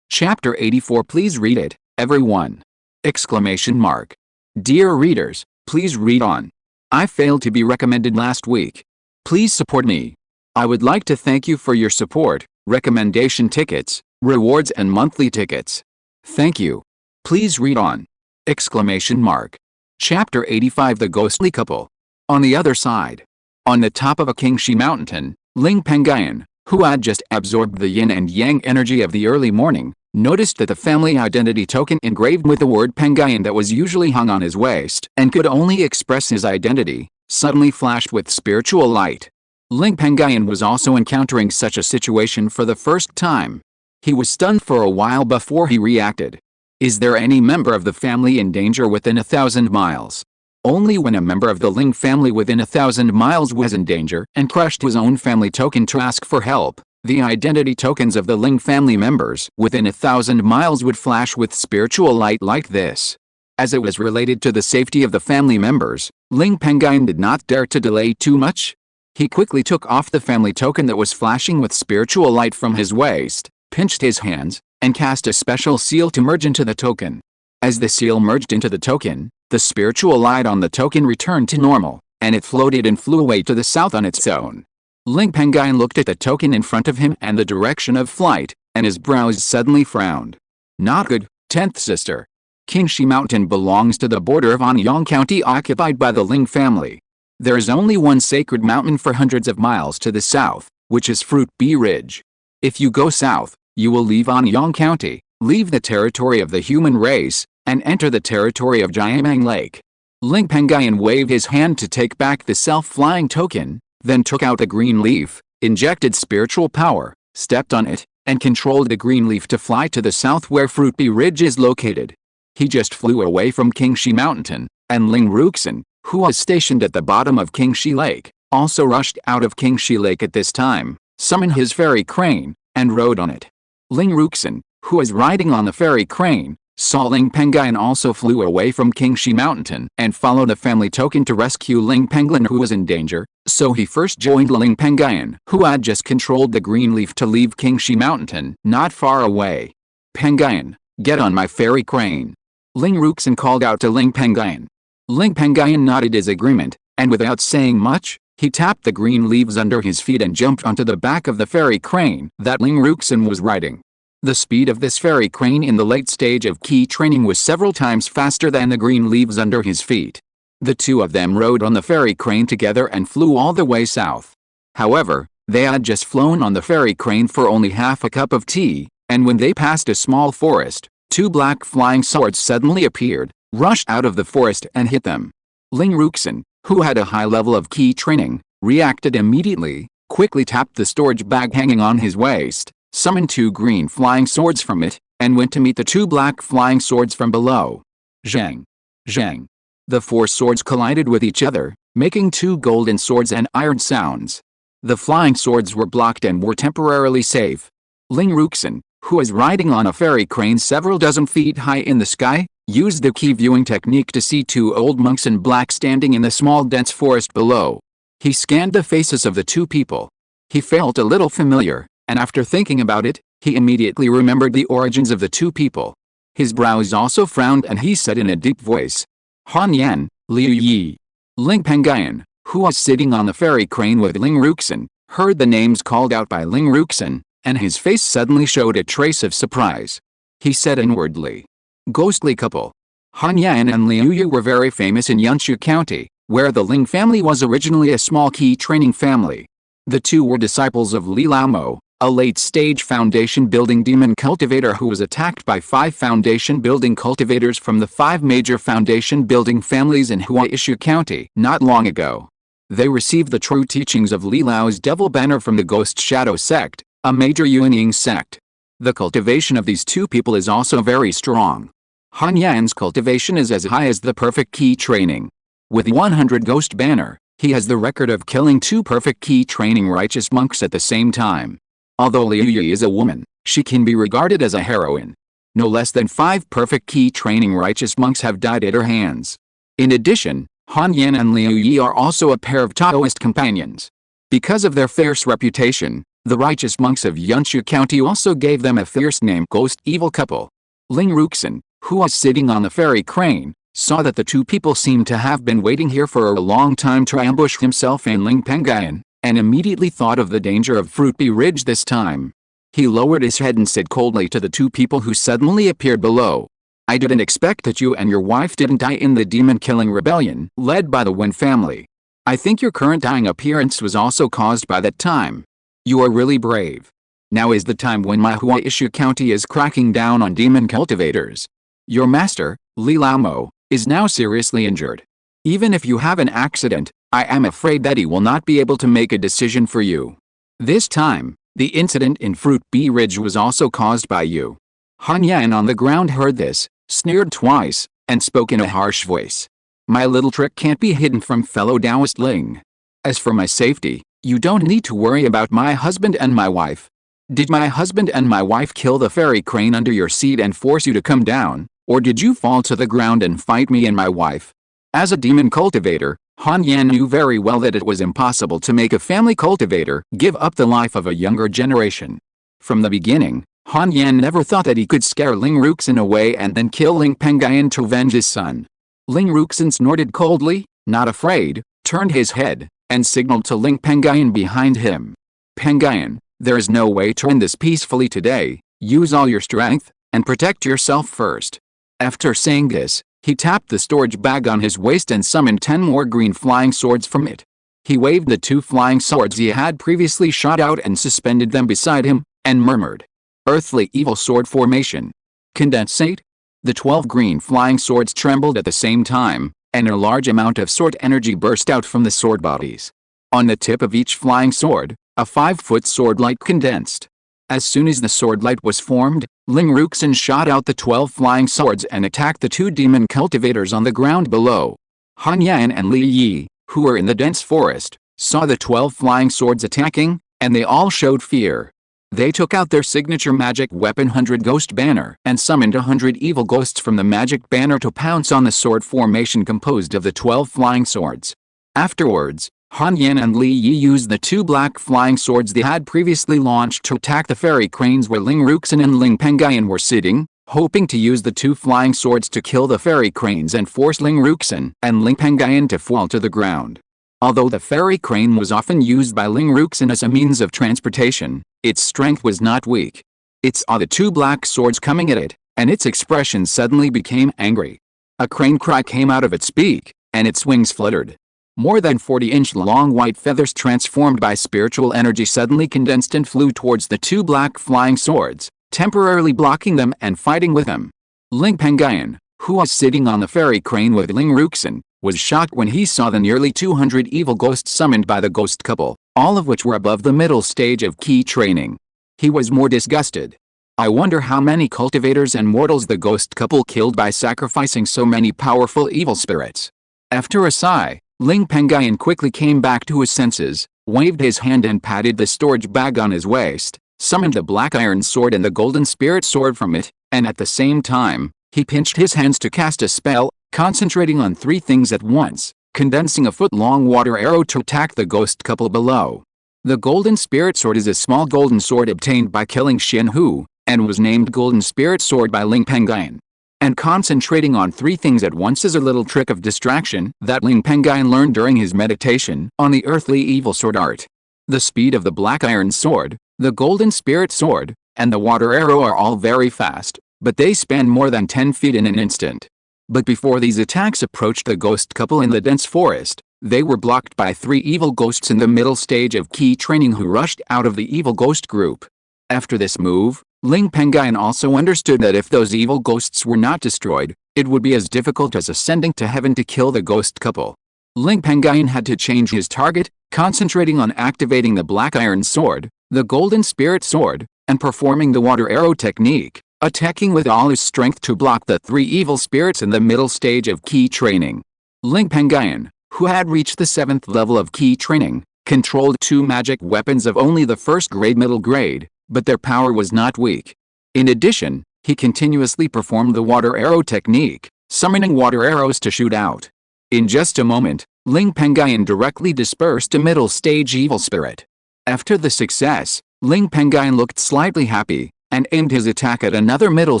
S1: Chapter 84. Please read it, everyone! Exclamation mark. Dear readers, please read on. I failed to be recommended last week. Please support me. I would like to thank you for your support, recommendation tickets, rewards and monthly tickets. Thank you. Please read on. Exclamation mark. Chapter 85. The Ghostly Couple. On the other side. On the top of a Qingshi Mountain, Ling Pengyun, who had just absorbed the yin and yang energy of the early morning, noticed that the family identity token engraved with the word Pengyun that was usually hung on his waist and could only express his identity, suddenly flashed with spiritual light. Ling Pengyun was also encountering such a situation for the first time. He was stunned for a while before he reacted. Is there any member of the family in danger within 1,000 miles? Only when a member of the Ling family within 1,000 miles was in danger and crushed his own family token to ask for help, the identity tokens of the Ling family members within 1,000 miles would flash with spiritual light like this. As it was related to the safety of the family members, Ling Pengyun did not dare to delay too much. He quickly took off the family token that was flashing with spiritual light from his waist, pinched his hands, and cast a special seal to merge into the token. As the seal merged into the token, the spiritual light on the token returned to normal, and it floated and flew away to the south on its own. Ling Pengyun looked at the token in front of him and the direction of flight, and his brows suddenly frowned. Not good, 10th sister. Qingshi Mountain belongs to the border of Anyang County occupied by the Ling family. There is only one sacred mountain for hundreds of miles to the south, which is Fruitby Ridge. If you go south, you will leave Anyang County, leave the territory of the human race, and enter the territory of Jiamang Lake. Ling Pengyun waved his hand to take back the self-flying token, then took out the green leaf, injected spiritual power, stepped on it, and controlled the green leaf to fly to the south where Fruitby Ridge is located. He just flew away from Qingshi Mountain, and Ling Ruxin, who was stationed at the bottom of Qingshi Lake, also rushed out of Qingshi Lake at this time, summoned his fairy crane, and rode on it. Ling Ruxin, who was riding on the fairy crane, saw Ling Pengyun also flew away from Qingshi Mountain and followed a family token to rescue Ling Pengyun who was in danger, so he first joined Ling Pengyun who had just controlled the green leaf to leave Qingshi Mountain not far away. Pengyun, get on my fairy crane. Ling Ruxin called out to Ling Pengyun. Ling Pengyun nodded his agreement, and without saying much, he tapped the green leaves under his feet and jumped onto the back of the fairy crane that Ling Ruxin was riding. The speed of this fairy crane in the late stage of key training was several times faster than the green leaves under his feet. The two of them rode on the fairy crane together and flew all the way south. However, they had just flown on the fairy crane for only half a cup of tea, and when they passed a small forest, two black flying swords suddenly appeared, rushed out of the forest and hit them. Ling Ruxin, who had a high level of key training, reacted immediately, quickly tapped the storage bag hanging on his waist, summoned two green flying swords from it, and went to meet the two black flying swords from below. Zhang! Zhang! The four swords collided with each other, making two golden swords and iron sounds. The flying swords were blocked and were temporarily safe. Ling Ruxin, who was riding on a fairy crane several dozen feet high in the sky, used the key viewing technique to see two old monks in black standing in the small dense forest below. He scanned the faces of the two people. He felt a little familiar, and after thinking about it, he immediately remembered the origins of the two people. His brows also frowned and he said in a deep voice, Han Yan, Liu Yi. Ling Pengyun, who was sitting on the fairy crane with Ling Ruxin, heard the names called out by Ling Ruxin, and his face suddenly showed a trace of surprise. He said inwardly, ghostly couple. Han Yan and Liu Yi were very famous in Yunchu County, where the Ling family was originally a small key training family. The two were disciples of Li Laomo, a late-stage foundation-building demon cultivator who was attacked by 5 foundation-building cultivators from the 5 major foundation-building families in Huaishu County not long ago. They received the true teachings of Li Lao's Devil Banner from the Ghost Shadow sect, a major Yuanying sect. The cultivation of these two people is also very strong. Han Yan's cultivation is as high as the perfect key training. With 100 Ghost Banner, he has the record of killing 2 perfect key training righteous monks at the same time. Although Liu Yi is a woman, she can be regarded as a heroine. No less than 5 perfect key training righteous monks have died at her hands. In addition, Han Yan and Liu Yi are also a pair of Taoist companions. Because of their fierce reputation, the righteous monks of Yunchu County also gave them a fierce name, Ghost Evil Couple. Ling Ruxin, who was sitting on the fairy crane, saw that the two people seemed to have been waiting here for a long time to ambush himself and Ling Pengyun, and immediately thought of the danger of Fruitby Ridge this time. He lowered his head and said coldly to the two people who suddenly appeared below, I didn't expect that you and your wife didn't die in the demon-killing rebellion led by the Wen family. I think your current dying appearance was also caused by that time. You are really brave. Now is the time when my Huaishu County is cracking down on demon cultivators. Your master, Li Laomo, is now seriously injured. Even if you have an accident, I am afraid that he will not be able to make a decision for you. This time, the incident in Fruitby Ridge was also caused by you. Han Yan on the ground heard this, sneered twice, and spoke in a harsh voice. My little trick can't be hidden from fellow Taoist Ling. As for my safety, you don't need to worry about my husband and my wife. Did my husband and my wife kill the fairy crane under your seat and force you to come down, or did you fall to the ground and fight me and my wife? As a demon cultivator, Han Yan knew very well that it was impossible to make a family cultivator give up the life of a younger generation. From the beginning, Han Yan never thought that he could scare Ling Ruxin away and then kill Ling Pengyun to avenge his son. Ling Ruxin snorted coldly, not afraid, turned his head, and signaled to Ling Pengyun behind him. Pengyun, there is no way to end this peacefully today. Use all your strength, and protect yourself first. After saying this, he tapped the storage bag on his waist and summoned 10 more green flying swords from it. He waved the 2 flying swords he had previously shot out and suspended them beside him, and murmured, Earthly Evil Sword Formation. Condensate? The 12 green flying swords trembled at the same time, and a large amount of sword energy burst out from the sword bodies. On the tip of each flying sword, a 5-foot sword light condensed. As soon as the sword light was formed, Ling Ruxin shot out the 12 flying swords and attacked the 2 demon cultivators on the ground below. Han Yan and Li Yi, who were in the dense forest, saw the 12 flying swords attacking, and they all showed fear. They took out their signature magic weapon 100 Ghost Banner and summoned 100 evil ghosts from the magic banner to pounce on the sword formation composed of the 12 flying swords. Afterwards, Han Yan and Li Yi used the 2 black flying swords they had previously launched to attack the fairy cranes where Ling Ruxin and Ling Pengyun were sitting, hoping to use the 2 flying swords to kill the fairy cranes and force Ling Ruxin and Ling Pengyun to fall to the ground. Although the fairy crane was often used by Ling Ruxin as a means of transportation, its strength was not weak. It saw the 2 black swords coming at it, and its expression suddenly became angry. A crane cry came out of its beak, and its wings fluttered. More than 40-inch long white feathers transformed by spiritual energy suddenly condensed and flew towards the 2 black flying swords, temporarily blocking them and fighting with them. Ling Pengyun, who was sitting on the fairy crane with Ling Ruxin, was shocked when he saw the nearly 200 evil ghosts summoned by the ghost couple, all of which were above the middle stage of key training. He was more disgusted. I wonder how many cultivators and mortals the ghost couple killed by sacrificing so many powerful evil spirits. After a sigh, Ling Pengyun quickly came back to his senses, waved his hand and patted the storage bag on his waist, summoned the black iron sword and the golden spirit sword from it, and at the same time, he pinched his hands to cast a spell, concentrating on 3 things at once, condensing a foot-long water arrow to attack the ghost couple below. The golden spirit sword is a small golden sword obtained by killing Xin Hu, and was named golden spirit sword by Ling Pengyun. And concentrating on 3 things at once is a little trick of distraction that Ling Pengyun learned during his meditation on the earthly evil sword art. The speed of the black iron sword, the golden spirit sword, and the water arrow are all very fast, but they span more than 10 feet in an instant. But before these attacks approached the ghost couple in the dense forest, they were blocked by 3 evil ghosts in the middle stage of key training who rushed out of the evil ghost group. After this move, Ling Pengyun also understood that if those evil ghosts were not destroyed, it would be as difficult as ascending to heaven to kill the ghost couple. Ling Pengyun had to change his target, concentrating on activating the black iron sword, the golden spirit sword, and performing the water arrow technique, attacking with all his strength to block the 3 evil spirits in the middle stage of key training. Ling Pengyun, who had reached the 7th level of key training, controlled 2 magic weapons of only the 1st grade middle grade, but their power was not weak. In addition, he continuously performed the water arrow technique, summoning water arrows to shoot out. In just a moment, Ling Pengyun directly dispersed a middle stage evil spirit. After the success, Ling Pengyun looked slightly happy, and aimed his attack at another middle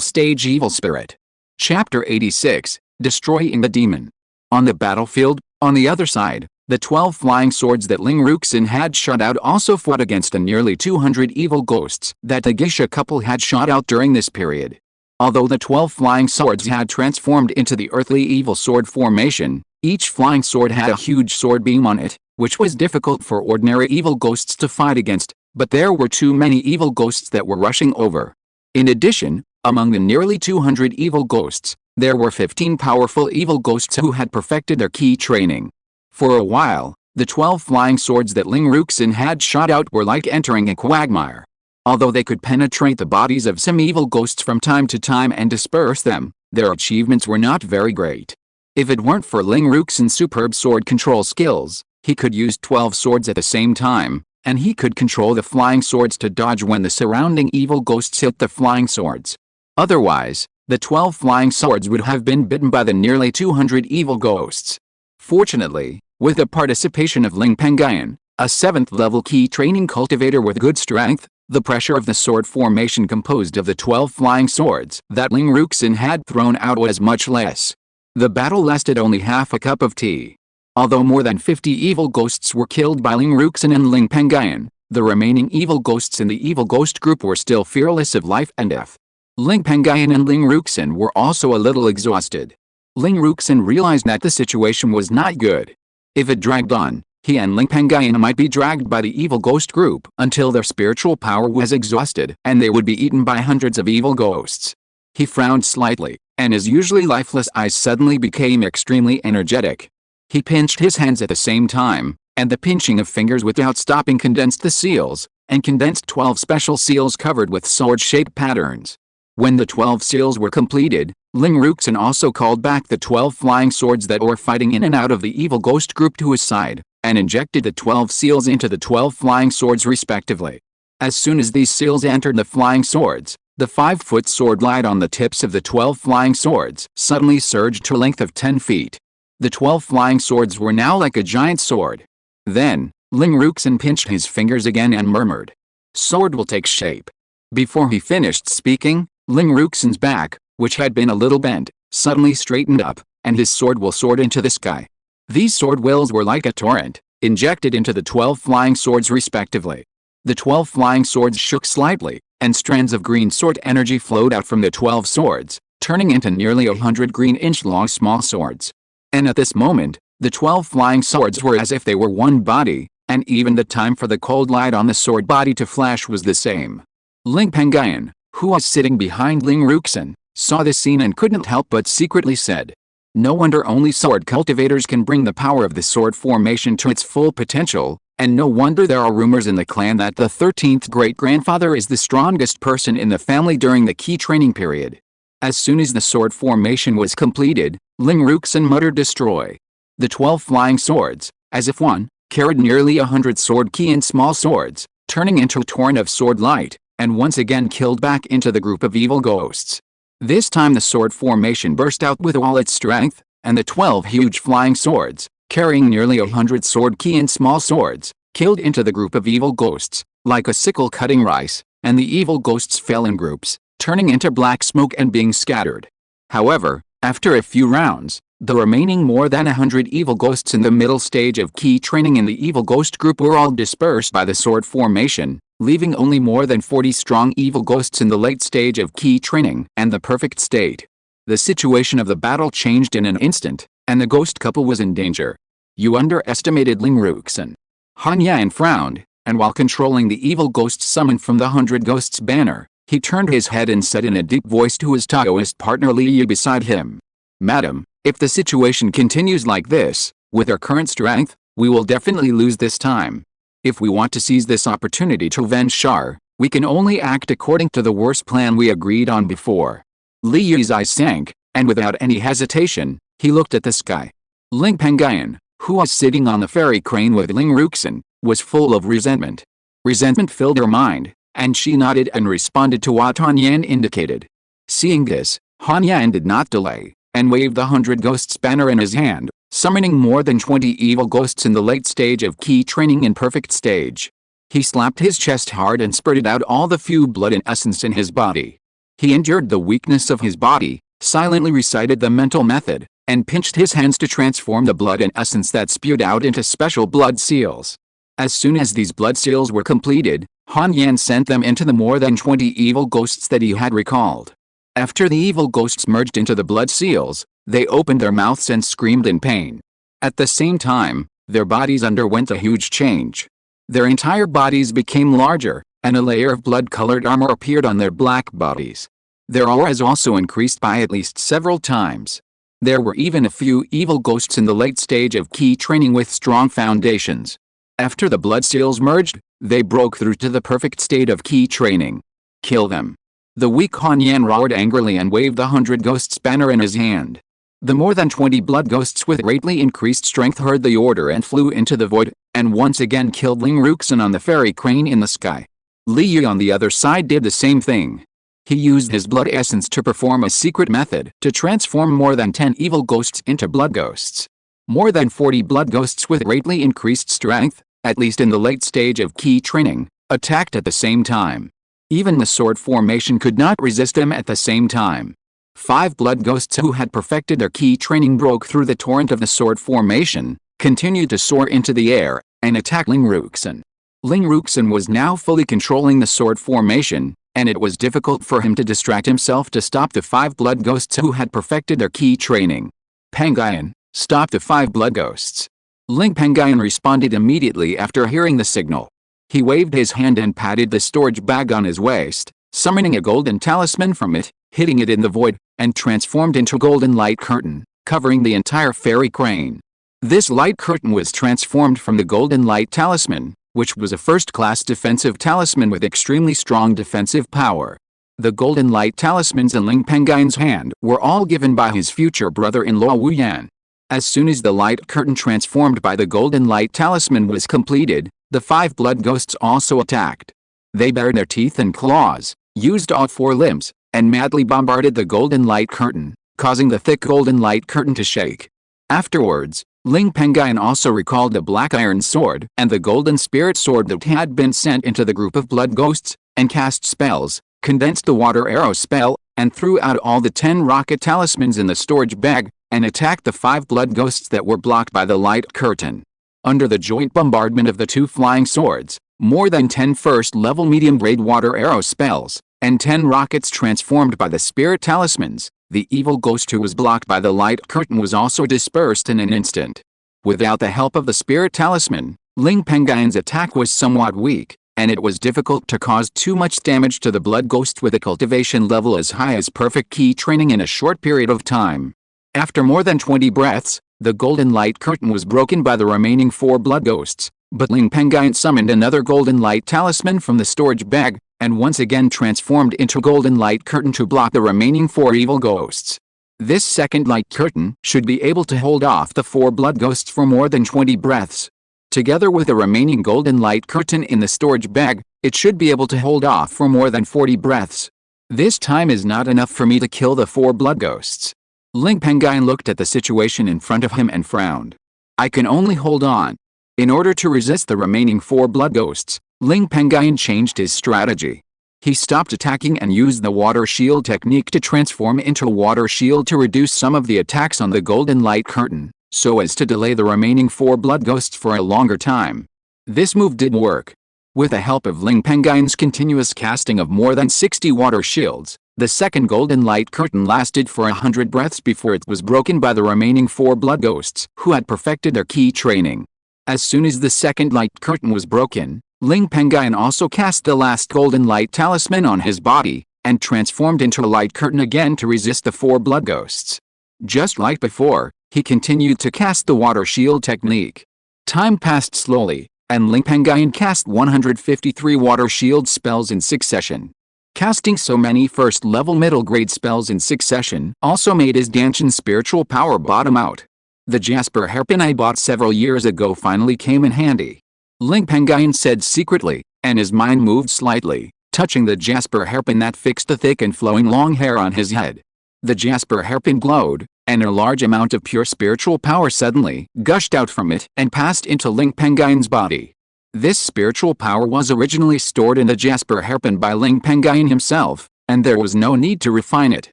S1: stage evil spirit. Chapter 86, Destroying the Demon. On the battlefield, on the other side, the 12 flying swords that Ling Ruxin had shot out also fought against the nearly 200 evil ghosts that the geisha couple had shot out during this period. Although the 12 flying swords had transformed into the earthly evil sword formation, each flying sword had a huge sword beam on it, which was difficult for ordinary evil ghosts to fight against, but there were too many evil ghosts that were rushing over. In addition, among the nearly 200 evil ghosts, there were 15 powerful evil ghosts who had perfected their key training. For a while, the 12 flying swords that Ling Ruxin had shot out were like entering a quagmire. Although they could penetrate the bodies of some evil ghosts from time to time and disperse them, their achievements were not very great. If it weren't for Ling Ruxin's superb sword control skills, he could use 12 swords at the same time, and he could control the flying swords to dodge when the surrounding evil ghosts hit the flying swords. Otherwise, the 12 flying swords would have been bitten by the nearly 200 evil ghosts. Fortunately, with the participation of Ling Pengyun, a 7th level key training cultivator with good strength, the pressure of the sword formation composed of the 12 flying swords that Ling Ruxin had thrown out was much less. The battle lasted only half a cup of tea. Although more than 50 evil ghosts were killed by Ling Ruxin and Ling Pengyun, the remaining evil ghosts in the evil ghost group were still fearless of life and death. Ling Pengyun and Ling Ruxin were also a little exhausted. Ling Ruxin realized that the situation was not good. If it dragged on, he and Ling Pengyun might be dragged by the evil ghost group until their spiritual power was exhausted and they would be eaten by hundreds of evil ghosts. He frowned slightly, and his usually lifeless eyes suddenly became extremely energetic. He pinched his hands at the same time, and the pinching of fingers without stopping condensed the seals, and condensed 12 special seals covered with sword-shaped patterns. When the 12 seals were completed, Ling Ruxin also called back the 12 flying swords that were fighting in and out of the evil ghost group to his side, and injected the 12 seals into the 12 flying swords respectively. As soon as these seals entered the flying swords, the 5-foot sword light on the tips of the 12 flying swords suddenly surged to a length of 10 feet. The 12 flying swords were now like a giant sword. Then, Ling Ruxin pinched his fingers again and murmured, "Sword will take shape." Before he finished speaking, Ling Ruxin's back, which had been a little bent, suddenly straightened up, and his sword will soared into the sky. These sword wills were like a torrent, injected into the 12 flying swords respectively. The 12 flying swords shook slightly, and strands of green sword energy flowed out from the 12 swords, turning into nearly 100 green-inch-long small swords. And at this moment, the 12 flying swords were as if they were one body, and even the time for the cold light on the sword body to flash was the same. Ling Pengyun, who was sitting behind Ling Ruxin, saw this scene and couldn't help but secretly said, "No wonder only sword cultivators can bring the power of the sword formation to its full potential, and no wonder there are rumors in the clan that the 13th great-grandfather is the strongest person in the family during the key training period." As soon as the sword formation was completed, Ling Ruxin muttered destroy. The 12 flying swords, as if one, carried nearly 100 sword key and small swords, turning into a torrent of sword light, and once again killed back into the group of evil ghosts. This time the sword formation burst out with all its strength, and the 12 huge flying swords, carrying nearly 100 sword key and small swords, killed into the group of evil ghosts, like a sickle cutting rice, and the evil ghosts fell in groups, turning into black smoke and being scattered. However, after a few rounds, the remaining more than 100 evil ghosts in the middle stage of key training in the evil ghost group were all dispersed by the sword formation, leaving only more than 40 strong evil ghosts in the late stage of key training and the perfect state. The situation of the battle changed in an instant, and the ghost couple was in danger. "You underestimated Ling Ruxin." Han Yan frowned, and while controlling the evil ghosts summoned from the 100 Ghosts banner, he turned his head and said in a deep voice to his Taoist partner Li Yu beside him, "Madam, if the situation continues like this, with our current strength, we will definitely lose this time. If we want to seize this opportunity to avenge Shar, we can only act according to the worst plan we agreed on before." Li Yu's eyes sank, and without any hesitation, he looked at the sky. Ling Pengyun, who was sitting on the fairy crane with Ling Ruxin, was full of resentment. Resentment filled her mind, and she nodded and responded to what Han Yan indicated. Seeing this, Han Yan did not delay, and waved the 100 Ghosts banner in his hand, summoning more than 20 evil ghosts in the late stage of key training in perfect stage. He slapped his chest hard and spurted out all the few blood and essence in his body. He endured the weakness of his body, silently recited the mental method, and pinched his hands to transform the blood and essence that spewed out into special blood seals. As soon as these blood seals were completed, Han Yan sent them into the more than 20 evil ghosts that he had recalled. After the evil ghosts merged into the blood seals, they opened their mouths and screamed in pain. At the same time, their bodies underwent a huge change. Their entire bodies became larger, and a layer of blood-colored armor appeared on their black bodies. Their auras also increased by at least several times. There were even a few evil ghosts in the late stage of key training with strong foundations. After the blood seals merged, they broke through to the perfect state of key training. "Kill them." The weak Han Yan roared angrily and waved the 100 Ghosts banner in his hand. The more than 20 blood ghosts with greatly increased strength heard the order and flew into the void, and once again killed Ling Ruxin on the fairy crane in the sky. Li Yu on the other side did the same thing. He used his blood essence to perform a secret method to transform more than 10 evil ghosts into blood ghosts. More than 40 blood ghosts with greatly increased strength, at least in the late stage of key training, attacked at the same time. Even the sword formation could not resist them at the same time. 5 blood ghosts who had perfected their key training broke through the torrent of the sword formation, continued to soar into the air, and attacked Ling Ruxin. Ling Ruxin was now fully controlling the sword formation, and it was difficult for him to distract himself to stop the 5 blood ghosts who had perfected their key training. "Pengyun, stop the 5 blood ghosts." Ling Pengyun responded immediately after hearing the signal. He waved his hand and patted the storage bag on his waist, summoning a golden talisman from it, hitting it in the void, and transformed into a golden light curtain, covering the entire fairy crane. This light curtain was transformed from the golden light talisman, which was a first-class defensive talisman with extremely strong defensive power. The golden light talismans in Ling Pengyun's hand were all given by his future brother-in-law Wu Yan. As soon as the light curtain transformed by the golden light talisman was completed, the 5 blood ghosts also attacked. They bared their teeth and claws, used all 4 limbs, and madly bombarded the golden light curtain, causing the thick golden light curtain to shake. Afterwards, Ling Pengyun also recalled the black iron sword and the golden spirit sword that had been sent into the group of blood ghosts, and cast spells, condensed the water arrow spell, and threw out all the 10 rocket talismans in the storage bag, and attacked the 5 blood ghosts that were blocked by the light curtain. Under the joint bombardment of the 2 flying swords, more than 10 first-level medium-grade water arrow spells, and 10 rockets transformed by the spirit talismans, the evil ghost who was blocked by the light curtain was also dispersed in an instant. Without the help of the spirit talisman, Ling Pengyun's attack was somewhat weak, and it was difficult to cause too much damage to the blood ghost with a cultivation level as high as perfect key training in a short period of time. After more than 20 breaths, the golden light curtain was broken by the remaining 4 blood ghosts, but Ling Pengyun summoned another golden light talisman from the storage bag, and once again transformed into a golden light curtain to block the remaining 4 evil ghosts. This second light curtain should be able to hold off the 4 blood ghosts for more than 20 breaths. Together with the remaining golden light curtain in the storage bag, it should be able to hold off for more than 40 breaths. This time is not enough for me to kill the 4 blood ghosts. Ling Pengyun looked at the situation in front of him and frowned. I can only hold on. In order to resist the remaining 4 blood ghosts, Ling Pengyun changed his strategy. He stopped attacking and used the water shield technique to transform into a water shield to reduce some of the attacks on the golden light curtain, so as to delay the remaining 4 blood ghosts for a longer time. This move did work. With the help of Ling Pengyun's continuous casting of more than 60 water shields, the second golden light curtain lasted for 100 breaths before it was broken by the remaining 4 blood ghosts who had perfected their key training. As soon as the second light curtain was broken, Ling Pengyun also cast the last golden light talisman on his body, and transformed into a light curtain again to resist the 4 blood ghosts. Just like before, he continued to cast the water shield technique. Time passed slowly, and Ling Pengyun cast 153 water shield spells in succession. Casting so many first-level middle-grade spells in succession also made his dantian spiritual power bottom out. The jasper hairpin I bought several years ago finally came in handy. Ling Pengyun said secretly, and his mind moved slightly, touching the jasper hairpin that fixed the thick and flowing long hair on his head. The jasper hairpin glowed, and a large amount of pure spiritual power suddenly gushed out from it and passed into Ling Pengyun's body. This spiritual power was originally stored in the jasper hairpin by Ling Pengyun himself, and there was no need to refine it.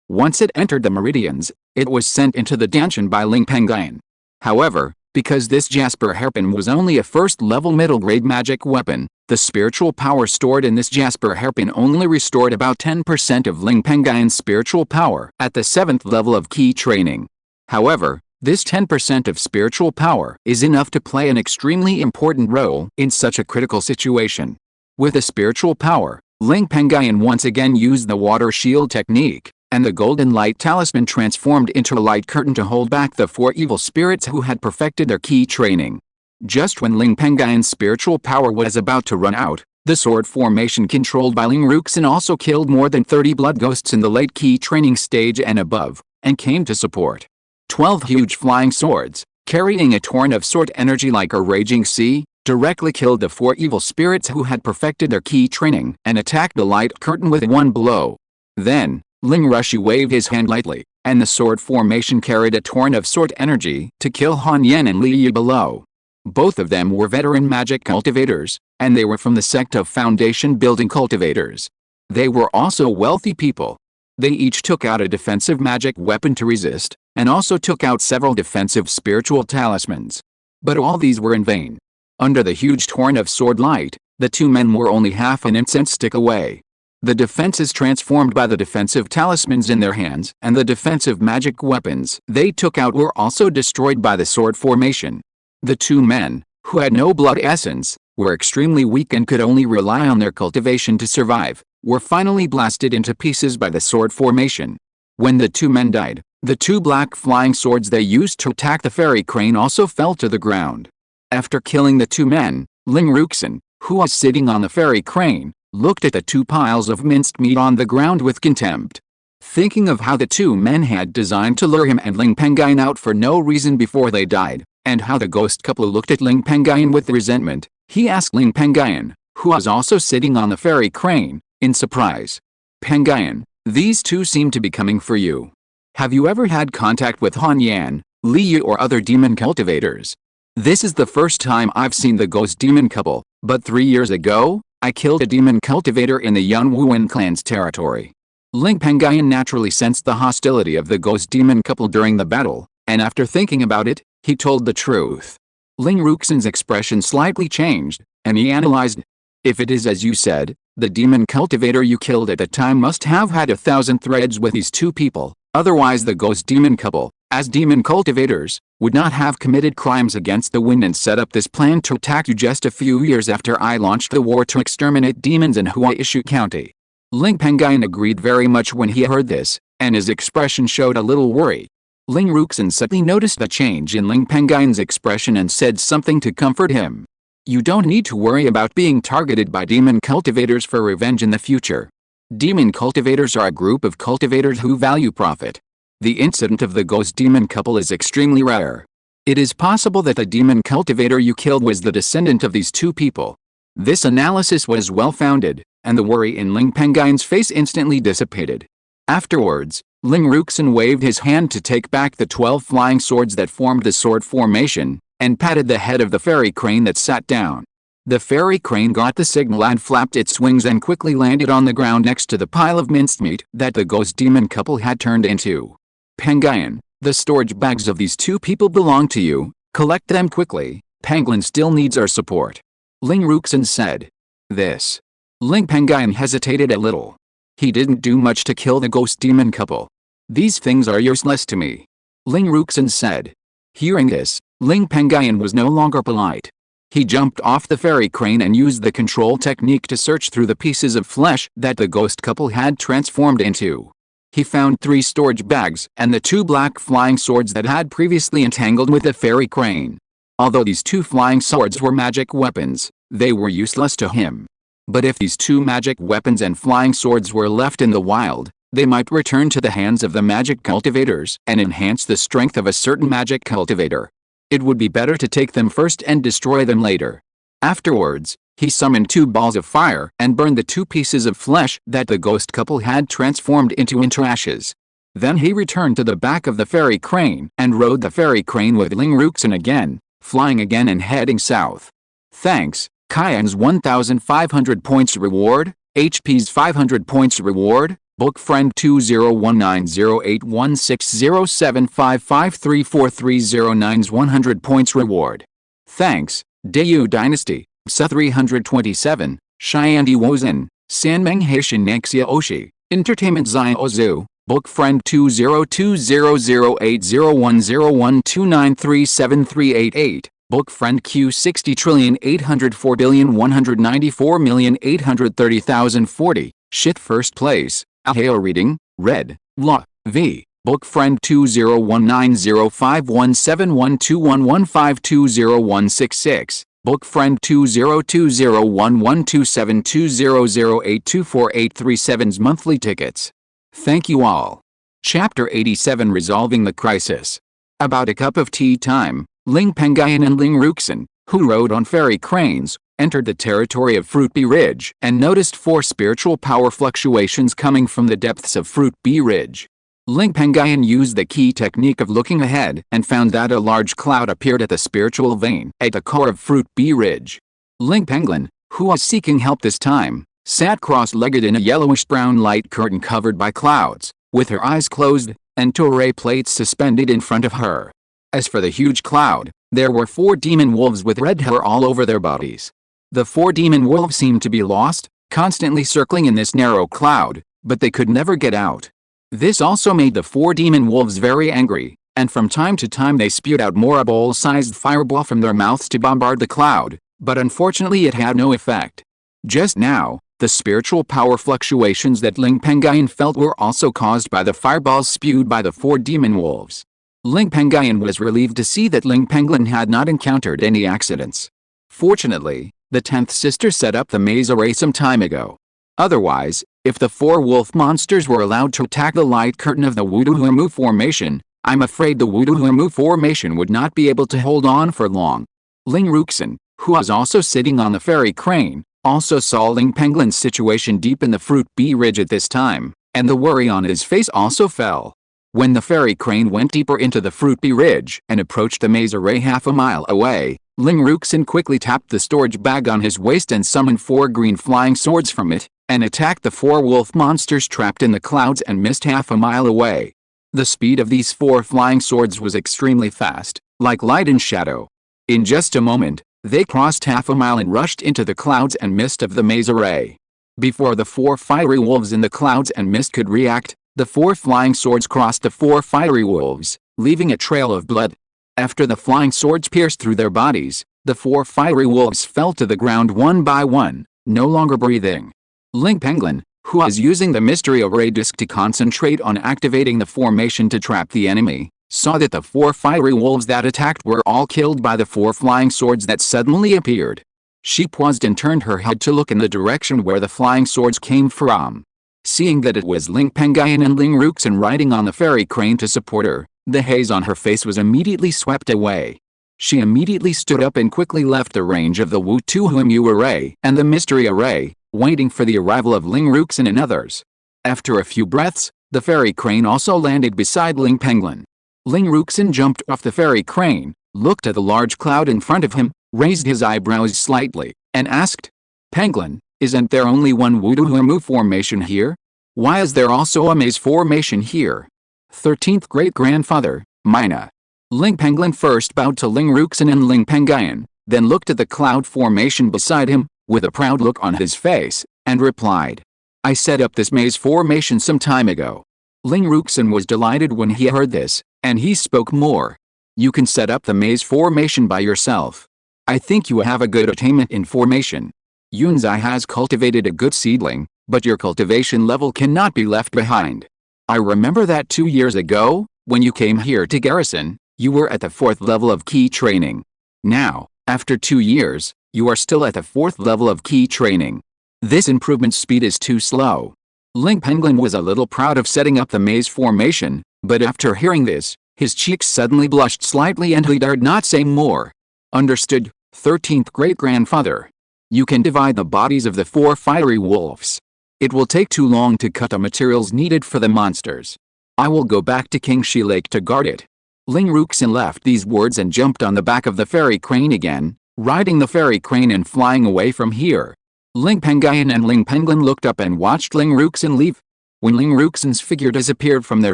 S1: Once it entered the meridians, it was sent into the dantian by Ling Pengyun. However, because this jasper hairpin was only a first-level middle-grade magic weapon, the spiritual power stored in this jasper hairpin only restored about 10% of Ling Pengyun's spiritual power at the 7th level of key training. However, this 10% of spiritual power is enough to play an extremely important role in such a critical situation. With the spiritual power, Ling Pengyun once again used the water shield technique, and the golden light talisman transformed into a light curtain to hold back the 4 evil spirits who had perfected their key training. Just when Ling Pengyun's spiritual power was about to run out, the sword formation controlled by Ling Ruxin also killed more than 30 blood ghosts in the late key training stage and above, and came to support. 12 huge flying swords, carrying a torrent of sword energy like a raging sea, directly killed the 4 evil spirits who had perfected their key training and attacked the light curtain with one blow. Then, Ling Rushi waved his hand lightly, and the sword formation carried a torrent of sword energy to kill Han Yan and Li Yi below. Both of them were veteran magic cultivators, and they were from the sect of foundation building cultivators. They were also wealthy people. They each took out a defensive magic weapon to resist, and also took out several defensive spiritual talismans. But all these were in vain. Under the huge torrent of sword light, the 2 men were only half an incense stick away. The defenses transformed by the defensive talismans in their hands and the defensive magic weapons they took out were also destroyed by the sword formation. The 2 men, who had no blood essence, were extremely weak and could only rely on their cultivation to survive, were finally blasted into pieces by the sword formation. When the two men died, the two black flying swords they used to attack the fairy crane also fell to the ground. After killing the two men, Ling Ruxin, who was sitting on the fairy crane, looked at the two piles of minced meat on the ground with contempt. Thinking of how the two men had designed to lure him and Ling Pengyun out for no reason before they died, and how the ghost couple looked at Ling Pengyun with resentment, he asked Ling Pengyun, who was also sitting on the fairy crane, in surprise. "Pengyun, these two seem to be coming for you. Have you ever had contact with Han Yan, Li Yu or other demon cultivators?" "This is the first time I've seen the ghost demon couple, but 3 years ago, I killed a demon cultivator in the Yun Wuan clan's territory." Ling Pengyun naturally sensed the hostility of the ghost demon couple during the battle, and after thinking about it, he told the truth. Ling Ruxin's expression slightly changed, and he analyzed. "If it is as you said, the demon cultivator you killed at the time must have had 1,000 threads with these two people, otherwise the ghost demon couple, as demon cultivators, would not have committed crimes against the wind and set up this plan to attack you just a few years after I launched the war to exterminate demons in Huaishu County." Ling Pengyun agreed very much when he heard this, and his expression showed a little worry. Ling Ruxin suddenly noticed the change in Ling Pengyun's expression and said something to comfort him. "You don't need to worry about being targeted by demon cultivators for revenge in the future. Demon cultivators are a group of cultivators who value profit. The incident of the ghost demon couple is extremely rare. It is possible that the demon cultivator you killed was the descendant of these two people." This analysis was well-founded, and the worry in Ling Pengyun's face instantly dissipated. Afterwards, Ling Ruxin waved his hand to take back the 12 flying swords that formed the sword formation, and patted the head of the fairy crane that sat down. The fairy crane got the signal and flapped its wings and quickly landed on the ground next to the pile of minced meat that the ghost demon couple had turned into. "Pengyun, the storage bags of these two people belong to you, collect them quickly, Penguin still needs our support," Ling Ruxin said. This. Ling Pengyun hesitated a little. He didn't do much to kill the ghost demon couple. "These things are useless to me," Ling Ruxin said. Hearing this, Ling Pengyun was no longer polite. He jumped off the fairy crane and used the control technique to search through the pieces of flesh that the ghost couple had transformed into. He found 3 storage bags and the 2 black flying swords that had previously entangled with the fairy crane. Although these 2 flying swords were magic weapons, they were useless to him. But if these 2 magic weapons and flying swords were left in the wild, they might return to the hands of the magic cultivators and enhance the strength of a certain magic cultivator. It would be better to take them first and destroy them later. Afterwards, he summoned 2 balls of fire and burned the 2 pieces of flesh that the ghost couple had transformed into ashes. Then he returned to the back of the fairy crane and rode the fairy crane with Ling Ruxin again, flying again and heading south. "Thanks, Kyan's 1,500 points reward, HP's 500 points reward, Book Friend 201908160755343093's 100 points reward. Thanks, Dayu Dynasty, Sa 327, Xiandi Wozen, Sanmeng Haitian Nexia Oshi, Entertainment Zai Ozu, Book Friend 202008010129373888, Book Friend Q60,804,194,830,040, Shit First Place, Aheo Reading, Red, Law, V, Book Friend 201905171211520166, Book Friend 202011272008248337's monthly tickets. Thank you all. Chapter 87 Resolving the Crisis. About a cup of tea time, Ling Pengyun and Ling Ruxin, who rode on fairy cranes, entered the territory of Fruit Bee Ridge and noticed 4 spiritual power fluctuations coming from the depths of Fruit Bee Ridge. Ling Pengyun used the key technique of looking ahead and found that a large cloud appeared at the spiritual vein at the core of Fruit Bee Ridge. Ling Pengyun, who was seeking help this time, sat cross-legged in a yellowish-brown light curtain covered by clouds, with her eyes closed, and 2 array plates suspended in front of her. As for the huge cloud, there were 4 demon wolves with red hair all over their bodies. The 4 demon wolves seemed to be lost, constantly circling in this narrow cloud, but they could never get out. This also made the 4 demon wolves very angry, and from time to time they spewed out more a bowl-sized fireball from their mouths to bombard the cloud, but unfortunately it had no effect. Just now, the spiritual power fluctuations that Ling Pengyun felt were also caused by the fireballs spewed by the 4 demon wolves. Ling Pengyun was relieved to see that Ling Pengyun had not encountered any accidents. Fortunately, the 10th sister set up the maze array some time ago. Otherwise, if the 4 wolf monsters were allowed to attack the light curtain of the Wuduhuamu formation, I'm afraid the Wuduhuamu formation would not be able to hold on for long. Ling Ruxin, who was also sitting on the fairy crane, also saw Ling Pengyun's situation deep in the fruit bee ridge at this time, and the worry on his face also fell. When the fairy crane went deeper into the fruit bee ridge and approached the maze array half a mile away, Ling Ruxin quickly tapped the storage bag on his waist and summoned 4 green flying swords from it, and attacked the 4 wolf monsters trapped in the clouds and mist half a mile away. The speed of these 4 flying swords was extremely fast, like light and shadow. In just a moment, they crossed half a mile and rushed into the clouds and mist of the maze array. Before the 4 fiery wolves in the clouds and mist could react, the 4 flying swords crossed the 4 fiery wolves, leaving a trail of blood. After the flying swords pierced through their bodies, the 4 fiery wolves fell to the ground one by one, no longer breathing. Ling Pengyun, who was using the mystery array disc to concentrate on activating the formation to trap the enemy, saw that the 4 fiery wolves that attacked were all killed by the 4 flying swords that suddenly appeared. She paused and turned her head to look in the direction where the flying swords came from. Seeing that it was Ling Pengyun and Ling Ruxin riding on the fairy crane to support her, the haze on her face was immediately swept away. She immediately stood up and quickly left the range of the Wuduhuamu array and the mystery array, waiting for the arrival of Ling Ruxin and others. After a few breaths, the fairy crane also landed beside Ling Pengyun. Ling Ruxin jumped off the fairy crane, looked at the large cloud in front of him, raised his eyebrows slightly, and asked, "Pengyun, isn't there only one Wuduhuamu formation here? Why is there also a maze formation here?" 13th great-grandfather, Mina. Ling Pengyun first bowed to Ling Ruxin and Ling Pengyun, then looked at the cloud formation beside him, with a proud look on his face, and replied, "I set up this maze formation some time ago." Ling Ruxin was delighted when he heard this, and he spoke more. "You can set up the maze formation by yourself. I think you have a good attainment in formation. Yunzai has cultivated a good seedling, but your cultivation level cannot be left behind. I remember that 2 years ago, when you came here to garrison, you were at the 4th level of key training. Now, after 2 years, you are still at the 4th level of key training. This improvement speed is too slow." Ling Pengyun was a little proud of setting up the maze formation, but after hearing this, his cheeks suddenly blushed slightly and he dared not say more. "Understood, 13th great-grandfather. You can divide the bodies of the 4 fiery wolves. It will take too long to cut the materials needed for the monsters. I will go back to Qingshi Lake to guard it." Ling Ruxin left these words and jumped on the back of the fairy crane again, riding the fairy crane and flying away from here. Ling Pengyun and Ling Pengyun looked up and watched Ling Ruxin leave. When Ling Ruxin's figure disappeared from their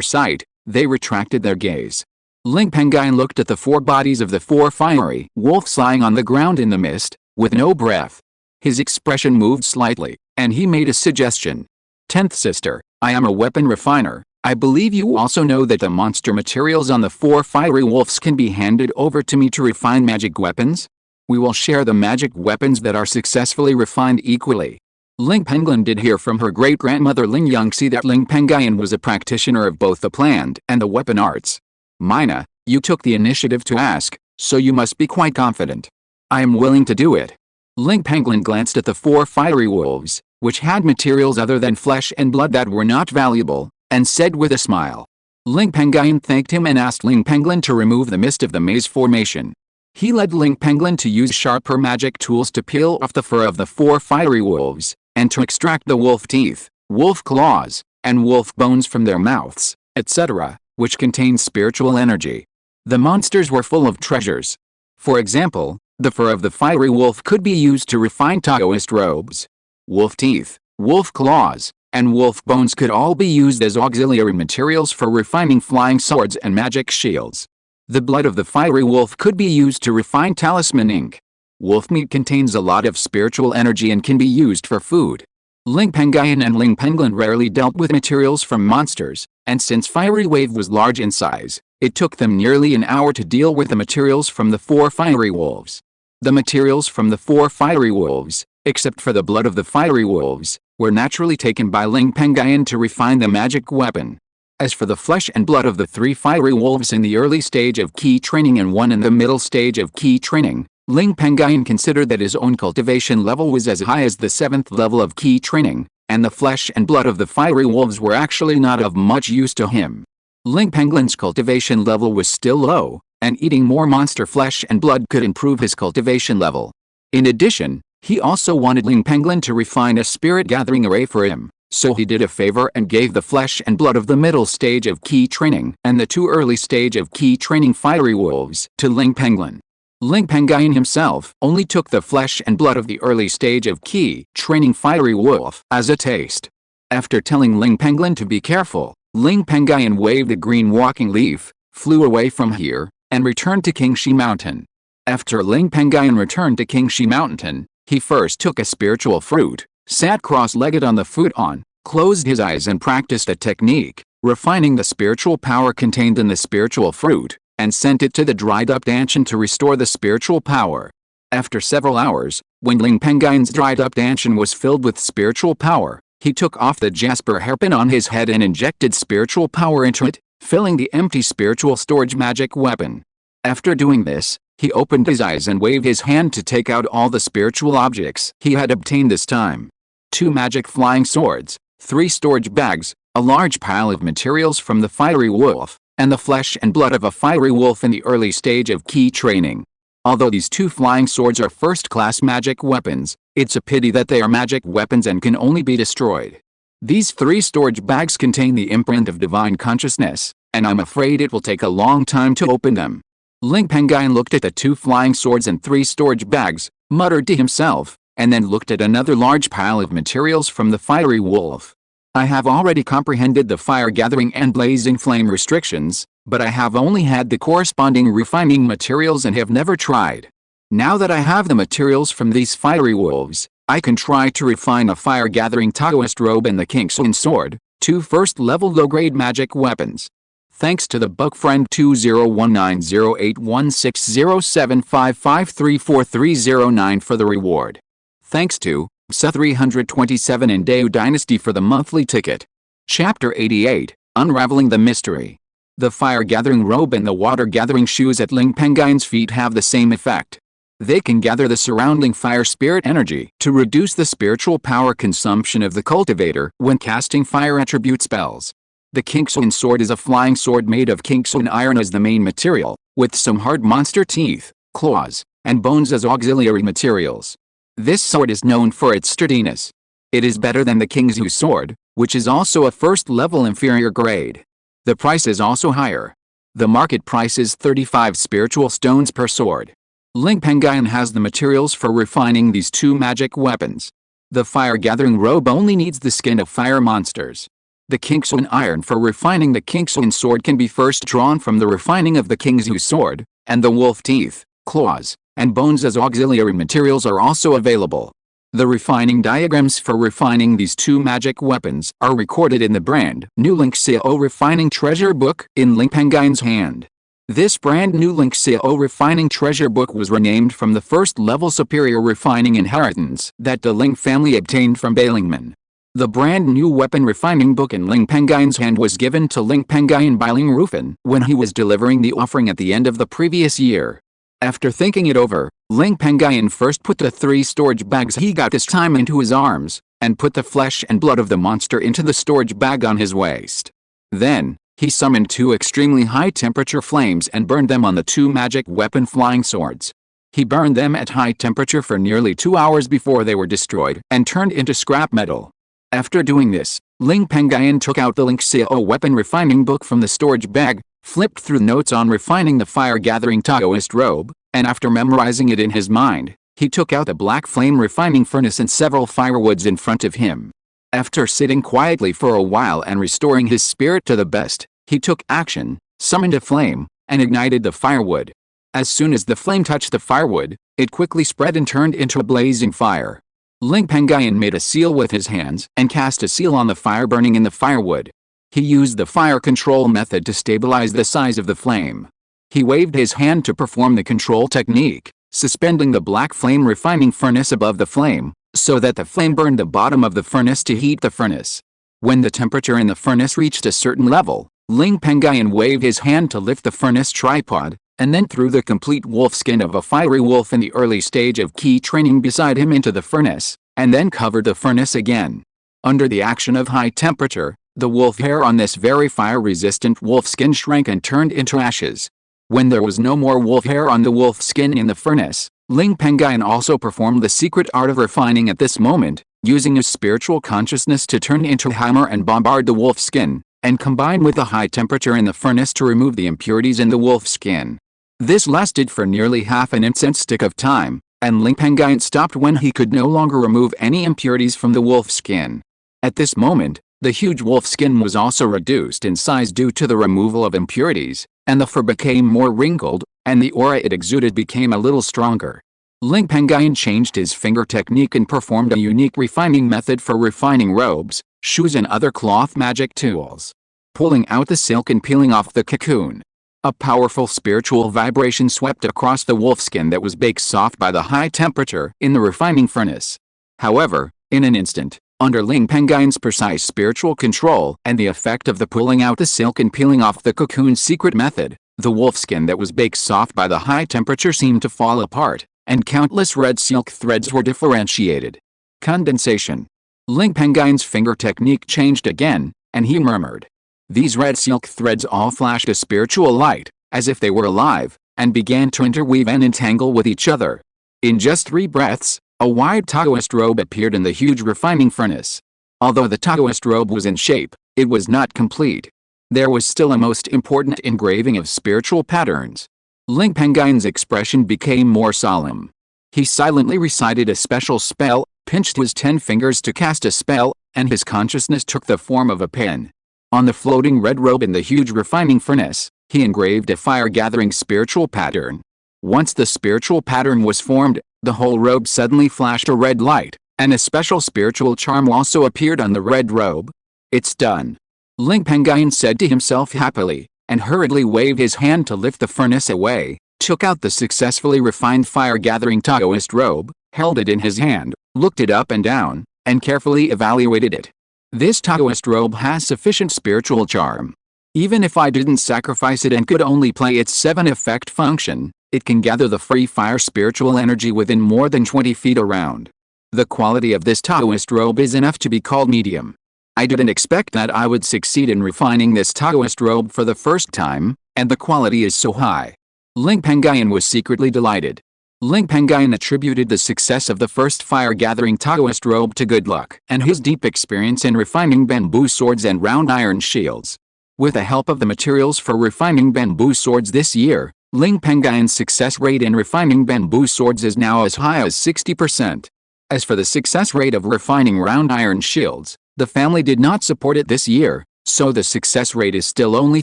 S1: sight, they retracted their gaze. Ling Pengyun looked at the 4 bodies of the 4 fiery wolves lying on the ground in the mist, with no breath. His expression moved slightly, and he made a suggestion. "10th sister, I am a weapon refiner. I believe you also know that the monster materials on the 4 fiery wolves can be handed over to me to refine magic weapons? We will share the magic weapons that are successfully refined equally." Ling Pengyun did hear from her great-grandmother Ling Yangxi that Ling Pengyun was a practitioner of both the plant and the weapon arts. "Mina, you took the initiative to ask, so you must be quite confident." "I am willing to do it." Ling Pengyun glanced at the 4 fiery wolves, which had materials other than flesh and blood that were not valuable, and said with a smile. Ling Pengyun thanked him and asked Ling Pengyun to remove the mist of the maze formation. He led Ling Pengyun to use sharper magic tools to peel off the fur of the 4 fiery wolves, and to extract the wolf teeth, wolf claws, and wolf bones from their mouths, etc., which contained spiritual energy. The monsters were full of treasures. For example, the fur of the fiery wolf could be used to refine Taoist robes. Wolf teeth, wolf claws, and wolf bones could all be used as auxiliary materials for refining flying swords and magic shields. The blood of the fiery wolf could be used to refine talisman ink. Wolf meat contains a lot of spiritual energy and can be used for food. Ling Pengyun and Ling Pengyun rarely dealt with materials from monsters, and since Fiery Wave was large in size, it took them nearly an hour to deal with the materials from the 4 fiery wolves. The materials from the 4 fiery wolves, except for the blood of the fiery wolves, were naturally taken by Ling Pengyun to refine the magic weapon. As for the flesh and blood of the 3 fiery wolves in the early stage of key training and 1 in the middle stage of key training, Ling Pengyun considered that his own cultivation level was as high as the 7th level of key training, and the flesh and blood of the fiery wolves were actually not of much use to him. Ling Pengyun's cultivation level was still low, and eating more monster flesh and blood could improve his cultivation level. In addition, he also wanted Ling Pengyun to refine a spirit gathering array for him, so he did a favor and gave the flesh and blood of the middle stage of key training and the 2 early stage of key training fiery wolves to Ling Pengyun. Ling Pengyun himself only took the flesh and blood of the early stage of key training fiery wolf as a taste. After telling Ling Pengyun to be careful, Ling Pengyun waved a green walking leaf, flew away from here, and returned to Qingshi Mountain. After Ling Pengyun returned to Qingshi Mountain, he first took a spiritual fruit, sat cross-legged on the futon, closed his eyes and practiced a technique, refining the spiritual power contained in the spiritual fruit, and sent it to the dried-up dantian to restore the spiritual power. After several hours, when Ling Pengyun's dried-up dantian was filled with spiritual power, he took off the jasper hairpin on his head and injected spiritual power into it, filling the empty spiritual storage magic weapon. After doing this, he opened his eyes and waved his hand to take out all the spiritual objects he had obtained this time. 2 magic flying swords, 3 storage bags, a large pile of materials from the fiery wolf, and the flesh and blood of a fiery wolf in the early stage of key training. Although these 2 flying swords are first-class magic weapons, it's a pity that they are magic weapons and can only be destroyed. These 3 storage bags contain the imprint of divine consciousness, and I'm afraid it will take a long time to open them. Ling Pengyun looked at the 2 flying swords and 3 storage bags, muttered to himself, and then looked at another large pile of materials from the fiery wolf. I have already comprehended the fire gathering and blazing flame restrictions, but I have only had the corresponding refining materials and have never tried. Now that I have the materials from these fiery wolves, I can try to refine a fire gathering Taoist robe and the Qingshi sword, 2 first-level low-grade magic weapons. Thanks to the bug friend 2019081607553439 for the reward. Thanks to Sa327 and Deu Dynasty for the monthly ticket. Chapter 88, Unraveling the Mystery. The fire-gathering robe and the water-gathering shoes at Ling Pengyun's feet have the same effect. They can gather the surrounding fire spirit energy to reduce the spiritual power consumption of the cultivator when casting fire attribute spells. The Qingshi sword is a flying sword made of Qingshi iron as the main material, with some hard monster teeth, claws, and bones as auxiliary materials. This sword is known for its sturdiness. It is better than the Qingshi sword, which is also a first-level inferior grade. The price is also higher. The market price is 35 spiritual stones per sword. Ling Pengyun has the materials for refining these 2 magic weapons. The fire-gathering robe only needs the skin of fire monsters. The Qingshi iron for refining the Qingshi sword can be first drawn from the refining of the Qingshi sword, and the wolf teeth, claws, and bones as auxiliary materials are also available. The refining diagrams for refining these 2 magic weapons are recorded in the brand new Lingxiao Refining Treasure Book in Ling Pengyun's hand. This brand new Lingxiao Refining Treasure Book was renamed from the first-level superior refining inheritance that the Ling family obtained from Balingman. The brand new weapon refining book in Ling Pengyun's hand was given to Ling Pengyun by Ling Rufan when he was delivering the offering at the end of the previous year. After thinking it over, Ling Pengyun first put the 3 storage bags he got this time into his arms, and put the flesh and blood of the monster into the storage bag on his waist. Then, he summoned 2 extremely high-temperature flames and burned them on the 2 magic weapon flying swords. He burned them at high temperature for nearly 2 hours before they were destroyed and turned into scrap metal. After doing this, Ling Pengyun took out the Lingxiao weapon refining book from the storage bag, flipped through notes on refining the fire-gathering Taoist robe, and after memorizing it in his mind, he took out a black flame refining furnace and several firewoods in front of him. After sitting quietly for a while and restoring his spirit to the best, he took action, summoned a flame, and ignited the firewood. As soon as the flame touched the firewood, it quickly spread and turned into a blazing fire. Ling Pengyun made a seal with his hands and cast a seal on the fire burning in the firewood. He used the fire control method to stabilize the size of the flame. He waved his hand to perform the control technique, suspending the black flame refining furnace above the flame, so that the flame burned the bottom of the furnace to heat the furnace. When the temperature in the furnace reached a certain level, Ling Pengyun waved his hand to lift the furnace tripod, and then threw the complete wolf skin of a fiery wolf in the early stage of key training beside him into the furnace, and then covered the furnace again. Under the action of high temperature, the wolf hair on this very fire-resistant wolf skin shrank and turned into ashes. When there was no more wolf hair on the wolf skin in the furnace, Ling Pengyun also performed the secret art of refining at this moment, using his spiritual consciousness to turn into hammer and bombard the wolf skin, and combine with the high temperature in the furnace to remove the impurities in the wolf skin. This lasted for nearly half an incense stick of time, and Ling Pengyun stopped when he could no longer remove any impurities from the wolf skin. At this moment, the huge wolf skin was also reduced in size due to the removal of impurities, and the fur became more wrinkled, and the aura it exuded became a little stronger. Ling Pengyun changed his finger technique and performed a unique refining method for refining robes, shoes and other cloth magic tools. Pulling out the silk and peeling off the cocoon. A powerful spiritual vibration swept across the wolf skin that was baked soft by the high temperature in the refining furnace. However, in an instant, under Ling Pengyun's precise spiritual control and the effect of the pulling out the silk and peeling off the cocoon secret method, the wolf skin that was baked soft by the high temperature seemed to fall apart, and countless red silk threads were differentiated. Condensation. Ling Pengyun's finger technique changed again, and he murmured. These red silk threads all flashed a spiritual light, as if they were alive, and began to interweave and entangle with each other. In just 3 breaths, a wide Taoist robe appeared in the huge refining furnace. Although the Taoist robe was in shape, it was not complete. There was still a most important engraving of spiritual patterns. Ling Pengyun's expression became more solemn. He silently recited a special spell, pinched his 10 fingers to cast a spell, and his consciousness took the form of a pen. On the floating red robe in the huge refining furnace, he engraved a fire-gathering spiritual pattern. Once the spiritual pattern was formed, the whole robe suddenly flashed a red light, and a special spiritual charm also appeared on the red robe. It's done. Ling Pengyun said to himself happily, and hurriedly waved his hand to lift the furnace away, took out the successfully refined fire-gathering Taoist robe, held it in his hand, looked it up and down, and carefully evaluated it. This Taoist robe has sufficient spiritual charm. Even if I didn't sacrifice it and could only play its 7-effect function, it can gather the free fire spiritual energy within more than 20 feet around. The quality of this Taoist robe is enough to be called medium. I didn't expect that I would succeed in refining this Taoist robe for the first time, and the quality is so high. Ling Pengyun was secretly delighted. Ling Pengyun attributed the success of the first fire-gathering Taoist robe to good luck and his deep experience in refining bamboo swords and round iron shields. With the help of the materials for refining bamboo swords this year, Ling Pengyun's success rate in refining bamboo swords is now as high as 60%. As for the success rate of refining round iron shields, the family did not support it this year, so the success rate is still only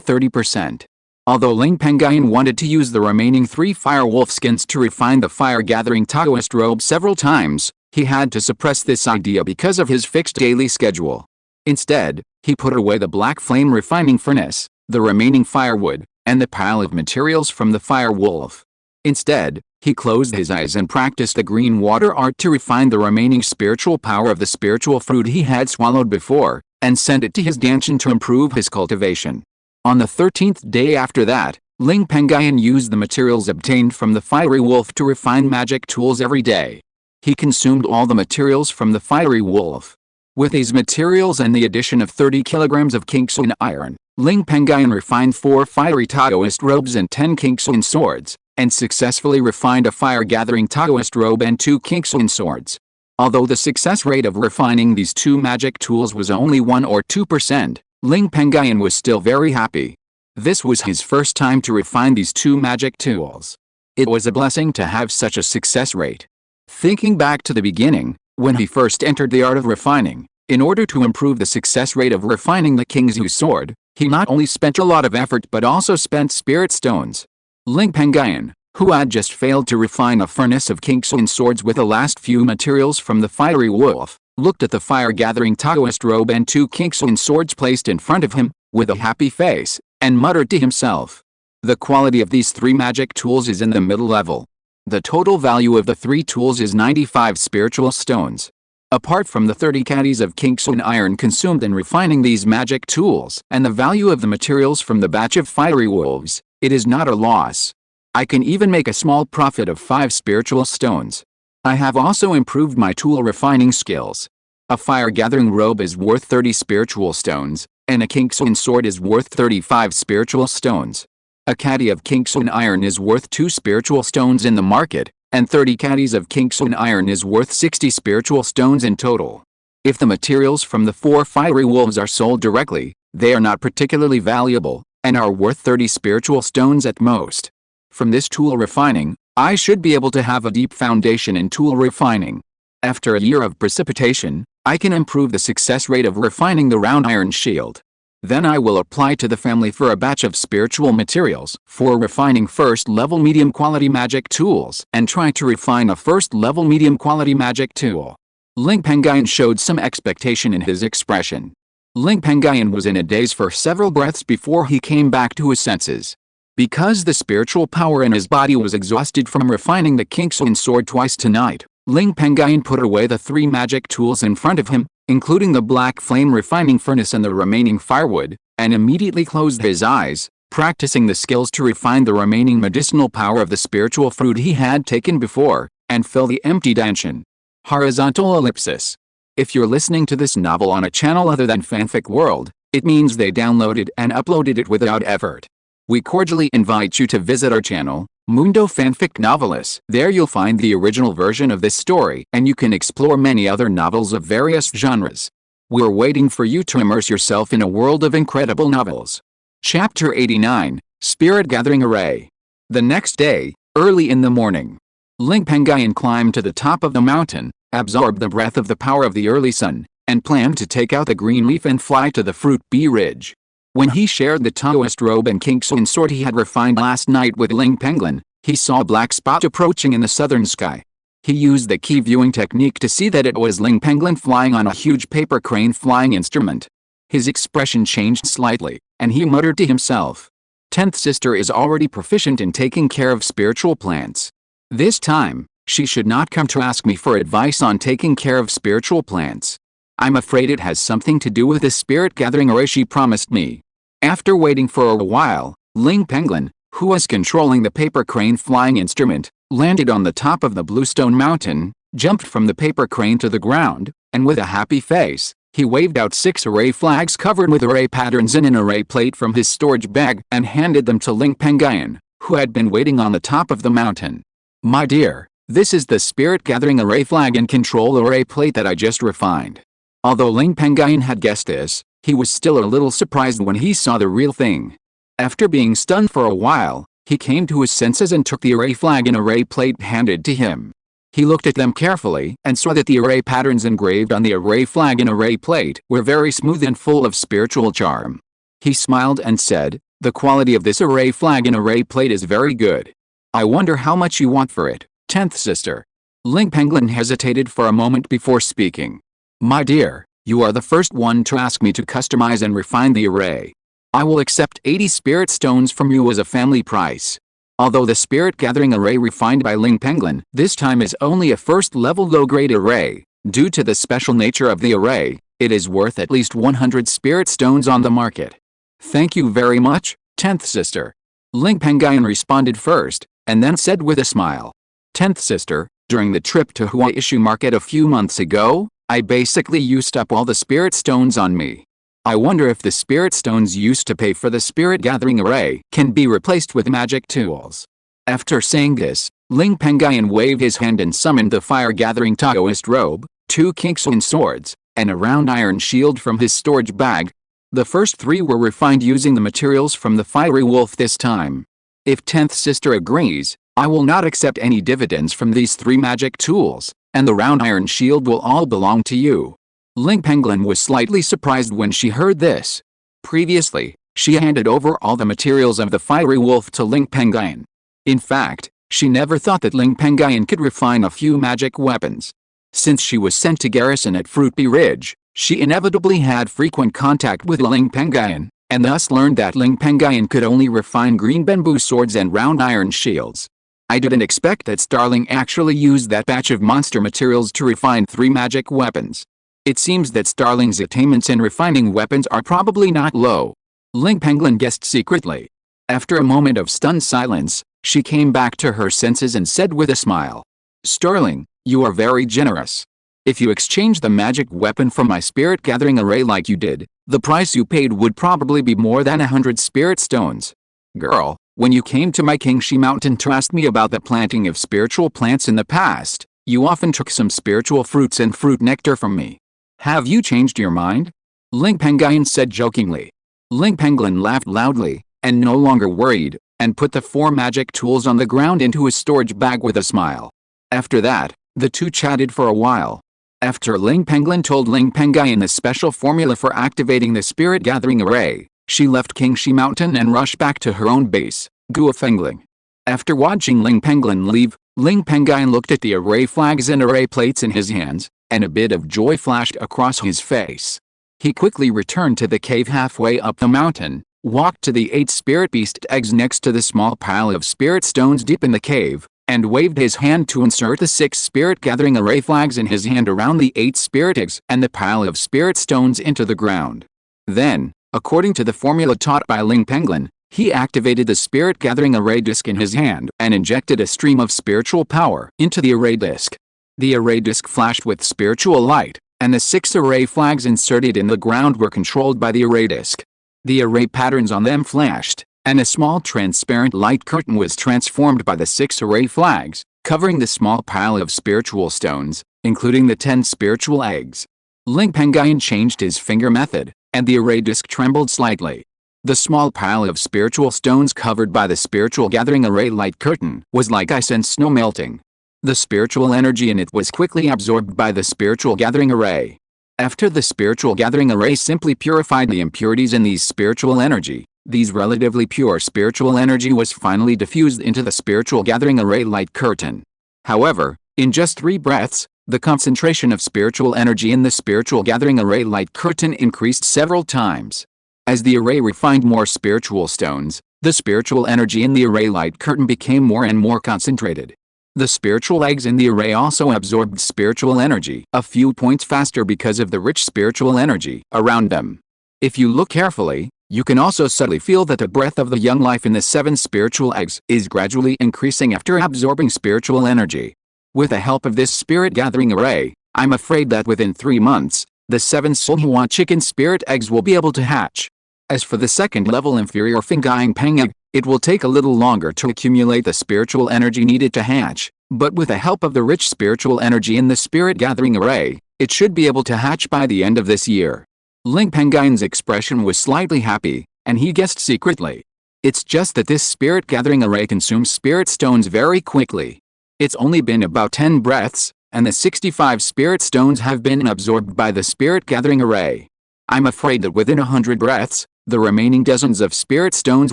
S1: 30%. Although Ling Pengyun wanted to use the remaining 3 fire wolf skins to refine the fire-gathering Taoist robe several times, he had to suppress this idea because of his fixed daily schedule. Instead, he put away the black flame refining furnace, the remaining firewood, and the pile of materials from the fire wolf. Instead, he closed his eyes and practiced the green water art to refine the remaining spiritual power of the spiritual fruit he had swallowed before, and sent it to his dantian to improve his cultivation. On the 13th day after that, Ling Pengyun used the materials obtained from the fiery wolf to refine magic tools every day. He consumed all the materials from the fiery wolf. With these materials and the addition of 30 kilograms of Qingshi iron, Ling Pengyun refined 4 fiery Taoist robes and 10 Qingshi swords, and successfully refined a fire-gathering Taoist robe and 2 Qingshi swords. Although the success rate of refining these 2 magic tools was only 1 or 2%, Ling Pengyun was still very happy. This was his first time to refine these 2 magic tools. It was a blessing to have such a success rate. Thinking back to the beginning, when he first entered the art of refining, in order to improve the success rate of refining the Qingshi sword, he not only spent a lot of effort but also spent spirit stones. Ling Pengyun, who had just failed to refine a furnace of Qingshi swords with the last few materials from the fiery wolf, looked at the fire-gathering Taoist robe and 2 Qingshi swords placed in front of him, with a happy face, and muttered to himself. The quality of these 3 magic tools is in the middle level. The total value of the 3 tools is 95 spiritual stones. Apart from the 30 caddies of Qingshi iron consumed in refining these magic tools and the value of the materials from the batch of fiery wolves, it is not a loss. I can even make a small profit of 5 spiritual stones. I have also improved my tool refining skills. A fire-gathering robe is worth 30 spiritual stones, and a Qingshi sword is worth 35 spiritual stones. A caddy of Qingshi iron is worth 2 spiritual stones in the market, and 30 caddies of Qingshi iron is worth 60 spiritual stones in total. If the materials from the 4 fiery wolves are sold directly, they are not particularly valuable, and are worth 30 spiritual stones at most. From this tool refining, I should be able to have a deep foundation in tool refining. After a year of precipitation, I can improve the success rate of refining the round iron shield. Then I will apply to the family for a batch of spiritual materials for refining first-level medium-quality magic tools and try to refine a first-level medium-quality magic tool. Ling Pengyun showed some expectation in his expression. Ling Pengyun was in a daze for several breaths before he came back to his senses. Because the spiritual power in his body was exhausted from refining the Qingshi sword twice tonight, Ling Pengyun put away the 3 magic tools in front of him, including the black flame refining furnace and the remaining firewood, and immediately closed his eyes, practicing the skills to refine the remaining medicinal power of the spiritual fruit he had taken before, and fill the empty dantian. Horizontal ellipsis. If you're listening to this novel on a channel other than Fanfic World, it means they downloaded and uploaded it without effort. We cordially invite you to visit our channel, Mundo Fanfic Novelis. There you'll find the original version of this story, and you can explore many other novels of various genres. We're waiting for you to immerse yourself in a world of incredible novels. Chapter 89, Spirit Gathering Array. The next day, early in the morning, Ling Pengyun climbed to the top of the mountain, absorbed the breath of the power of the early sun, and planned to take out the green leaf and fly to the Fruit Bee Ridge. When he shared the Taoist robe and Qingshi sword he had refined last night with Ling Pengyun, he saw a black spot approaching in the southern sky. He used the key viewing technique to see that it was Ling Pengyun flying on a huge paper crane flying instrument. His expression changed slightly, and he muttered to himself, "10th sister is already proficient in taking care of spiritual plants. This time, she should not come to ask me for advice on taking care of spiritual plants. I'm afraid it has something to do with the spirit gathering array she promised me." After waiting for a while, Ling Pengyun, who was controlling the paper crane flying instrument, landed on the top of the Bluestone Mountain, jumped from the paper crane to the ground, and with a happy face, he waved out 6 array flags covered with array patterns in an array plate from his storage bag and handed them to Ling Pengyun, who had been waiting on the top of the mountain. "My dear, this is the spirit gathering array flag and control array plate that I just refined." Although Ling Pengyun had guessed this, he was still a little surprised when he saw the real thing. After being stunned for a while, he came to his senses and took the array flag and array plate handed to him. He looked at them carefully and saw that the array patterns engraved on the array flag and array plate were very smooth and full of spiritual charm. He smiled and said, "The quality of this array flag and array plate is very good. I wonder how much you want for it, 10th sister." Ling Pengyun hesitated for a moment before speaking. "My dear, you are the first one to ask me to customize and refine the array. I will accept 80 spirit stones from you as a family price." Although the spirit gathering array refined by Ling Pengyun this time is only a first-level low-grade array, due to the special nature of the array, it is worth at least 100 spirit stones on the market. "Thank you very much, 10th sister." Ling Pengyun responded first, and then said with a smile, "10th sister, during the trip to Huaishu Market a few months ago, I basically used up all the spirit stones on me. I wonder if the spirit stones used to pay for the spirit gathering array can be replaced with magic tools." After saying this, Ling Pengyun waved his hand and summoned the fire-gathering Taoist robe, 2 Qingshi swords, and a round iron shield from his storage bag. The first 3 were refined using the materials from the fiery wolf this time. If 10th sister agrees, I will not accept any dividends from these 3 magic tools, and the round iron shield will all belong to you. Ling Pengyun was slightly surprised when she heard this. Previously, she handed over all the materials of the fiery wolf to Ling Pengyun. In fact, she never thought that Ling Pengyun could refine a few magic weapons. Since she was sent to garrison at Fruitby Ridge, she inevitably had frequent contact with Ling Pengyun, and thus learned that Ling Pengyun could only refine green bamboo swords and round iron shields. I didn't expect that Starling actually used that batch of monster materials to refine 3 magic weapons. It seems that Starling's attainments in refining weapons are probably not low. Ling Pengyun guessed secretly. After a moment of stunned silence, she came back to her senses and said with a smile. Starling, you are very generous. If you exchange the magic weapon for my spirit gathering array like you did, the price you paid would probably be more than 100 spirit stones. Girl, when you came to my Qingshi Mountain to ask me about the planting of spiritual plants in the past, you often took some spiritual fruits and fruit nectar from me. Have you changed your mind? Ling Pengyun said jokingly. Ling Pengyun laughed loudly, and no longer worried, and put the 4 magic tools on the ground into his storage bag with a smile. After that, the two chatted for a while. After Ling Pengyun told Ling Pengyun the special formula for activating the spirit gathering array, she left Qingshi Mountain and rushed back to her own base, Guofengling. After watching Ling Pengyun leave, Ling Pengyun looked at the array flags and array plates in his hands, and a bit of joy flashed across his face. He quickly returned to the cave halfway up the mountain, walked to the 8 spirit beast eggs next to the small pile of spirit stones deep in the cave, and waved his hand to insert the 6 spirit gathering array flags in his hand around the 8 spirit eggs and the pile of spirit stones into the ground. Then, according to the formula taught by Ling Pengyun, he activated the spirit gathering array disc in his hand and injected a stream of spiritual power into the array disc. The array disc flashed with spiritual light, and the 6 array flags inserted in the ground were controlled by the array disc. The array patterns on them flashed, and a small transparent light curtain was transformed by the 6 array flags, covering the small pile of spiritual stones, including the 10 spiritual eggs. Ling Pengyun changed his finger method, and the array disc trembled slightly. The small pile of spiritual stones covered by the spiritual gathering array light curtain was like ice and snow melting. The spiritual energy in it was quickly absorbed by the spiritual gathering array. After the spiritual gathering array simply purified the impurities in these spiritual energy, these relatively pure spiritual energy was finally diffused into the spiritual gathering array light curtain. However, in just 3 breaths, the concentration of spiritual energy in the spiritual gathering array light curtain increased several times. As the array refined more spiritual stones, the spiritual energy in the array light curtain became more and more concentrated. The spiritual eggs in the array also absorbed spiritual energy a few points faster because of the rich spiritual energy around them. If you look carefully, you can also subtly feel that the breath of the young life in the 7 spiritual eggs is gradually increasing after absorbing spiritual energy. With the help of this spirit gathering array, I'm afraid that within 3 months, the 7 Sulhua chicken spirit eggs will be able to hatch. As for the second level inferior Fenggying Peng egg, it will take a little longer to accumulate the spiritual energy needed to hatch, but with the help of the rich spiritual energy in the spirit gathering array, it should be able to hatch by the end of this year. Ling Pengyun's expression was slightly happy, and he guessed secretly. It's just that this spirit gathering array consumes spirit stones very quickly. It's only been about 10 breaths, and the 65 spirit stones have been absorbed by the spirit gathering array. I'm afraid that within 100 breaths, the remaining dozens of spirit stones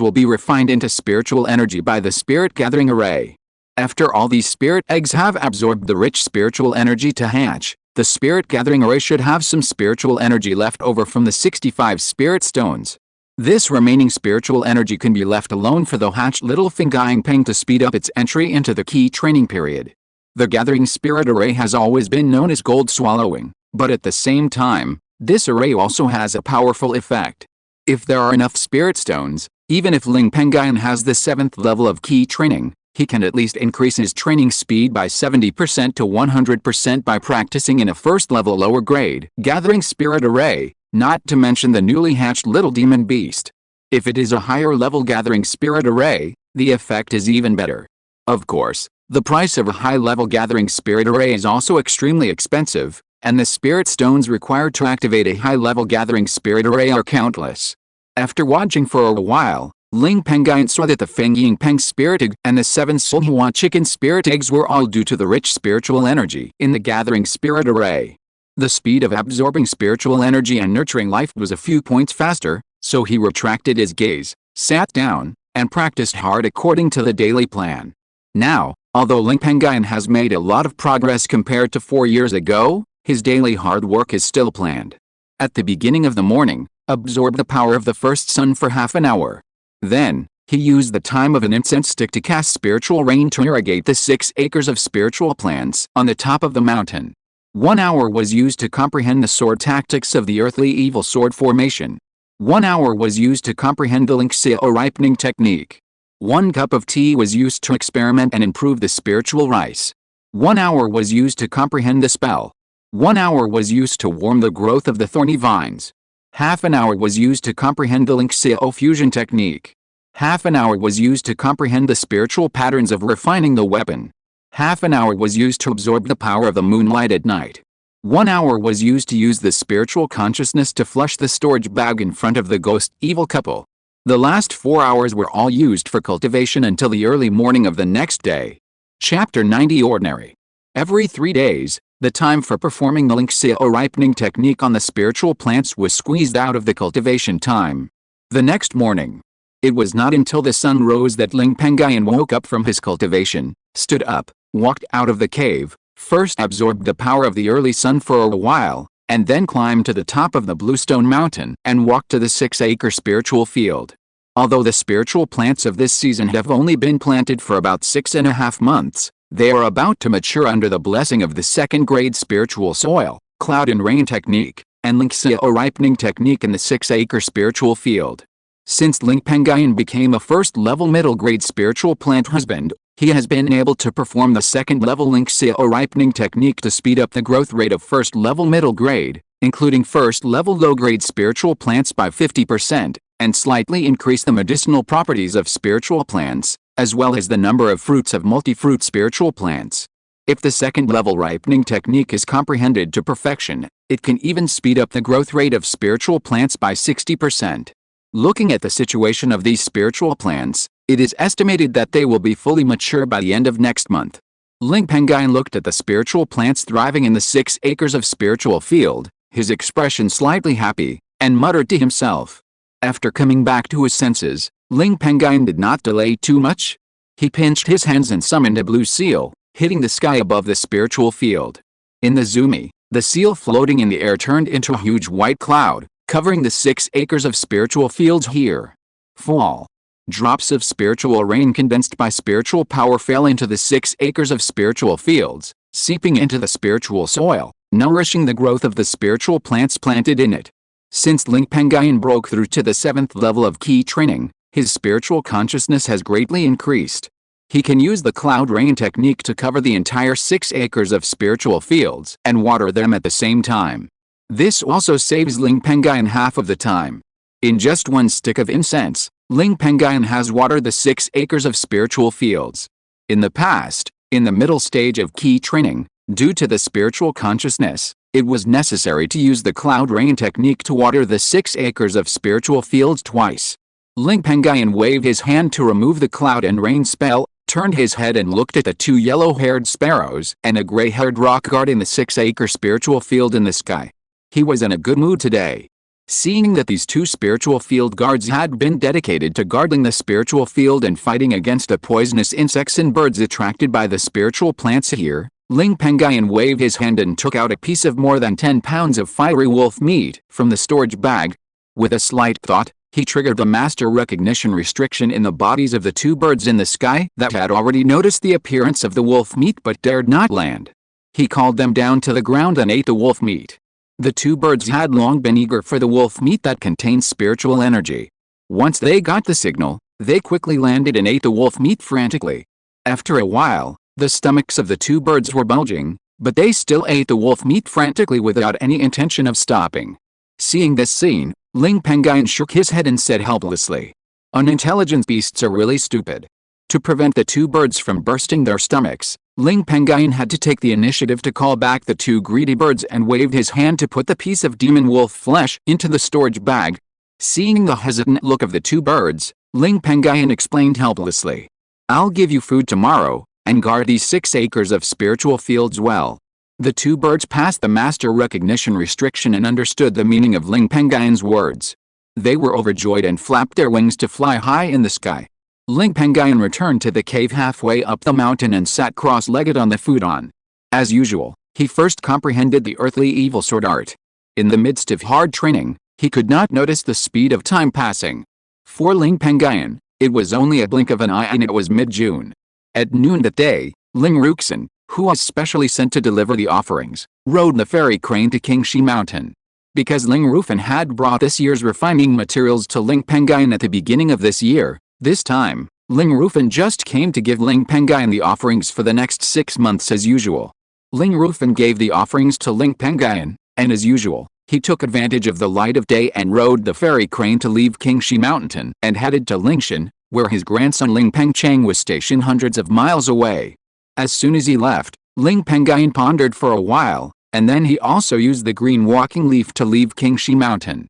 S1: will be refined into spiritual energy by the spirit gathering array. After all these spirit eggs have absorbed the rich spiritual energy to hatch, the spirit gathering array should have some spiritual energy left over from the 65 spirit stones. This remaining spiritual energy can be left alone for the hatched little Fenggying Peng to speed up its entry into the key training period. The gathering spirit array has always been known as gold swallowing, but at the same time, this array also has a powerful effect. If there are enough spirit stones, even if Ling Pengyun has the 7th level of key training, he can at least increase his training speed by 70% to 100% by practicing in a first-level lower grade gathering spirit array, not to mention the newly hatched little demon beast. If it is a higher-level gathering spirit array, the effect is even better. Of course, the price of a high-level gathering spirit array is also extremely expensive, and the spirit stones required to activate a high-level gathering spirit array are countless. After watching for a while, Ling Pengyun saw that the Fenggying Peng spirit egg and the 7 Sulhua chicken spirit eggs were all due to the rich spiritual energy in the gathering spirit array. The speed of absorbing spiritual energy and nurturing life was a few points faster, so he retracted his gaze, sat down, and practiced hard according to the daily plan. Now, although Ling Pengyun has made a lot of progress compared to 4 years ago, his daily hard work is still planned. At the beginning of the morning, absorb the power of the first sun for half an hour. Then, He used the time of an incense stick to cast spiritual rain to irrigate the 6 acres of spiritual plants on the top of the mountain. 1 hour was used to comprehend the sword tactics of the earthly evil sword formation. 1 hour was used to comprehend the Lingxiao ripening technique. 1 cup of tea was used to experiment and improve the spiritual rice. 1 hour was used to comprehend the spell. 1 hour was used to warm the growth of the thorny vines. Half an hour was used to comprehend the Lingxiao fusion technique. Half an hour was used to comprehend the spiritual patterns of refining the weapon. Half an hour was used to absorb the power of the moonlight at night. 1 hour was used to use the spiritual consciousness to flush the storage bag in front of the ghost evil couple. The last 4 hours were all used for cultivation until the early morning of the next day. Chapter 90 Ordinary. Every 3 days, the time for performing the Lingxiao ripening technique on the spiritual plants was squeezed out of the cultivation time. The next morning, it was not until the sun rose that Ling Pengyun woke up from his cultivation, stood up, walked out of the cave, first absorbed the power of the early sun for a while, and then climbed to the top of the Bluestone Mountain and walked to the 6-acre spiritual field. Although the spiritual plants of this season have only been planted for about 6.5 months, they are about to mature under the blessing of the 2nd-grade spiritual soil, cloud and rain technique, and Lingxiao ripening technique in the 6-acre spiritual field. Since Ling Pengyun became a first-level middle-grade spiritual plant husband, he has been able to perform the 2nd-level Lingxiao ripening technique to speed up the growth rate of first-level middle-grade, including first-level low-grade spiritual plants by 50%, and slightly increase the medicinal properties of spiritual plants, as well as the number of fruits of multi-fruit spiritual plants. If the 2nd-level ripening technique is comprehended to perfection, it can even speed up the growth rate of spiritual plants by 60%. Looking at the situation of these spiritual plants, it is estimated that they will be fully mature by the end of next month. Ling Pengyun looked at the spiritual plants thriving in the 6 acres of spiritual field, his expression slightly happy, and muttered to himself. After coming back to his senses, Ling Pengyun did not delay too much. He pinched his hands and summoned a blue seal, hitting the sky above the spiritual field. In the zumi, the seal floating in the air turned into a huge white cloud, covering the 6 acres of spiritual fields here. Fall. Drops of spiritual rain condensed by spiritual power fell into the 6 acres of spiritual fields, seeping into the spiritual soil, nourishing the growth of the spiritual plants planted in it. Since Ling Pengyun broke through to the 7th level of key training, his spiritual consciousness has greatly increased. He can use the cloud rain technique to cover the entire 6 acres of spiritual fields and water them at the same time. This also saves Ling Pengyun half of the time. In just 1 stick of incense, Ling Pengyun has watered the 6 acres of spiritual fields. In the past, in the middle stage of key training, due to the spiritual consciousness, it was necessary to use the cloud rain technique to water the 6 acres of spiritual fields twice. Ling Pengyun waved his hand to remove the cloud and rain spell, turned his head and looked at the 2 yellow-haired sparrows and a gray-haired rock guard in the 6-acre spiritual field in the sky. He was in a good mood today. Seeing that these 2 spiritual field guards had been dedicated to guarding the spiritual field and fighting against the poisonous insects and birds attracted by the spiritual plants here, Ling Pengyun waved his hand and took out a piece of more than 10 pounds of fiery wolf meat from the storage bag. With a slight thought, he triggered the master recognition restriction in the bodies of the 2 birds in the sky that had already noticed the appearance of the wolf meat but dared not land. He called them down to the ground and ate the wolf meat. The 2 birds had long been eager for the wolf meat that contains spiritual energy. Once they got the signal, they quickly landed and ate the wolf meat frantically. After a while, the stomachs of the 2 birds were bulging, but they still ate the wolf meat frantically without any intention of stopping. Seeing this scene, Ling Pengyun shook his head and said helplessly, "Unintelligent beasts are really stupid." To prevent the 2 birds from bursting their stomachs, Ling Pengyun had to take the initiative to call back the 2 greedy birds and waved his hand to put the piece of demon wolf flesh into the storage bag. Seeing the hesitant look of the 2 birds, Ling Pengyun explained helplessly, "I'll give you food tomorrow, and guard these 6 acres of spiritual fields well." The 2 birds passed the master recognition restriction and understood the meaning of Ling Pengyun's words. They were overjoyed and flapped their wings to fly high in the sky. Ling Pengyun returned to the cave halfway up the mountain and sat cross-legged on the futon. As usual, he first comprehended the earthly evil sword art. In the midst of hard training, he could not notice the speed of time passing. For Ling Pengyun, It was only a blink of an eye and it was mid-June. At noon that day, Ling Ruxin, who was specially sent to deliver the offerings, rode the fairy crane to Qingshi Mountain. Because Ling Rufin had brought this year's refining materials to Ling Pengyun at the beginning of this year, this time, Ling Rufin just came to give Ling Pengyun the offerings for the next 6 months as usual. Ling Rufin gave the offerings to Ling Pengyun, and as usual, he took advantage of the light of day and rode the fairy crane to leave Qingshi Mountain and headed to Lingshan, where his grandson Ling Pengchang was stationed hundreds of miles away. As soon as he left, Ling Pengyun pondered for a while, and then he also used the green walking leaf to leave Qingshi Mountain.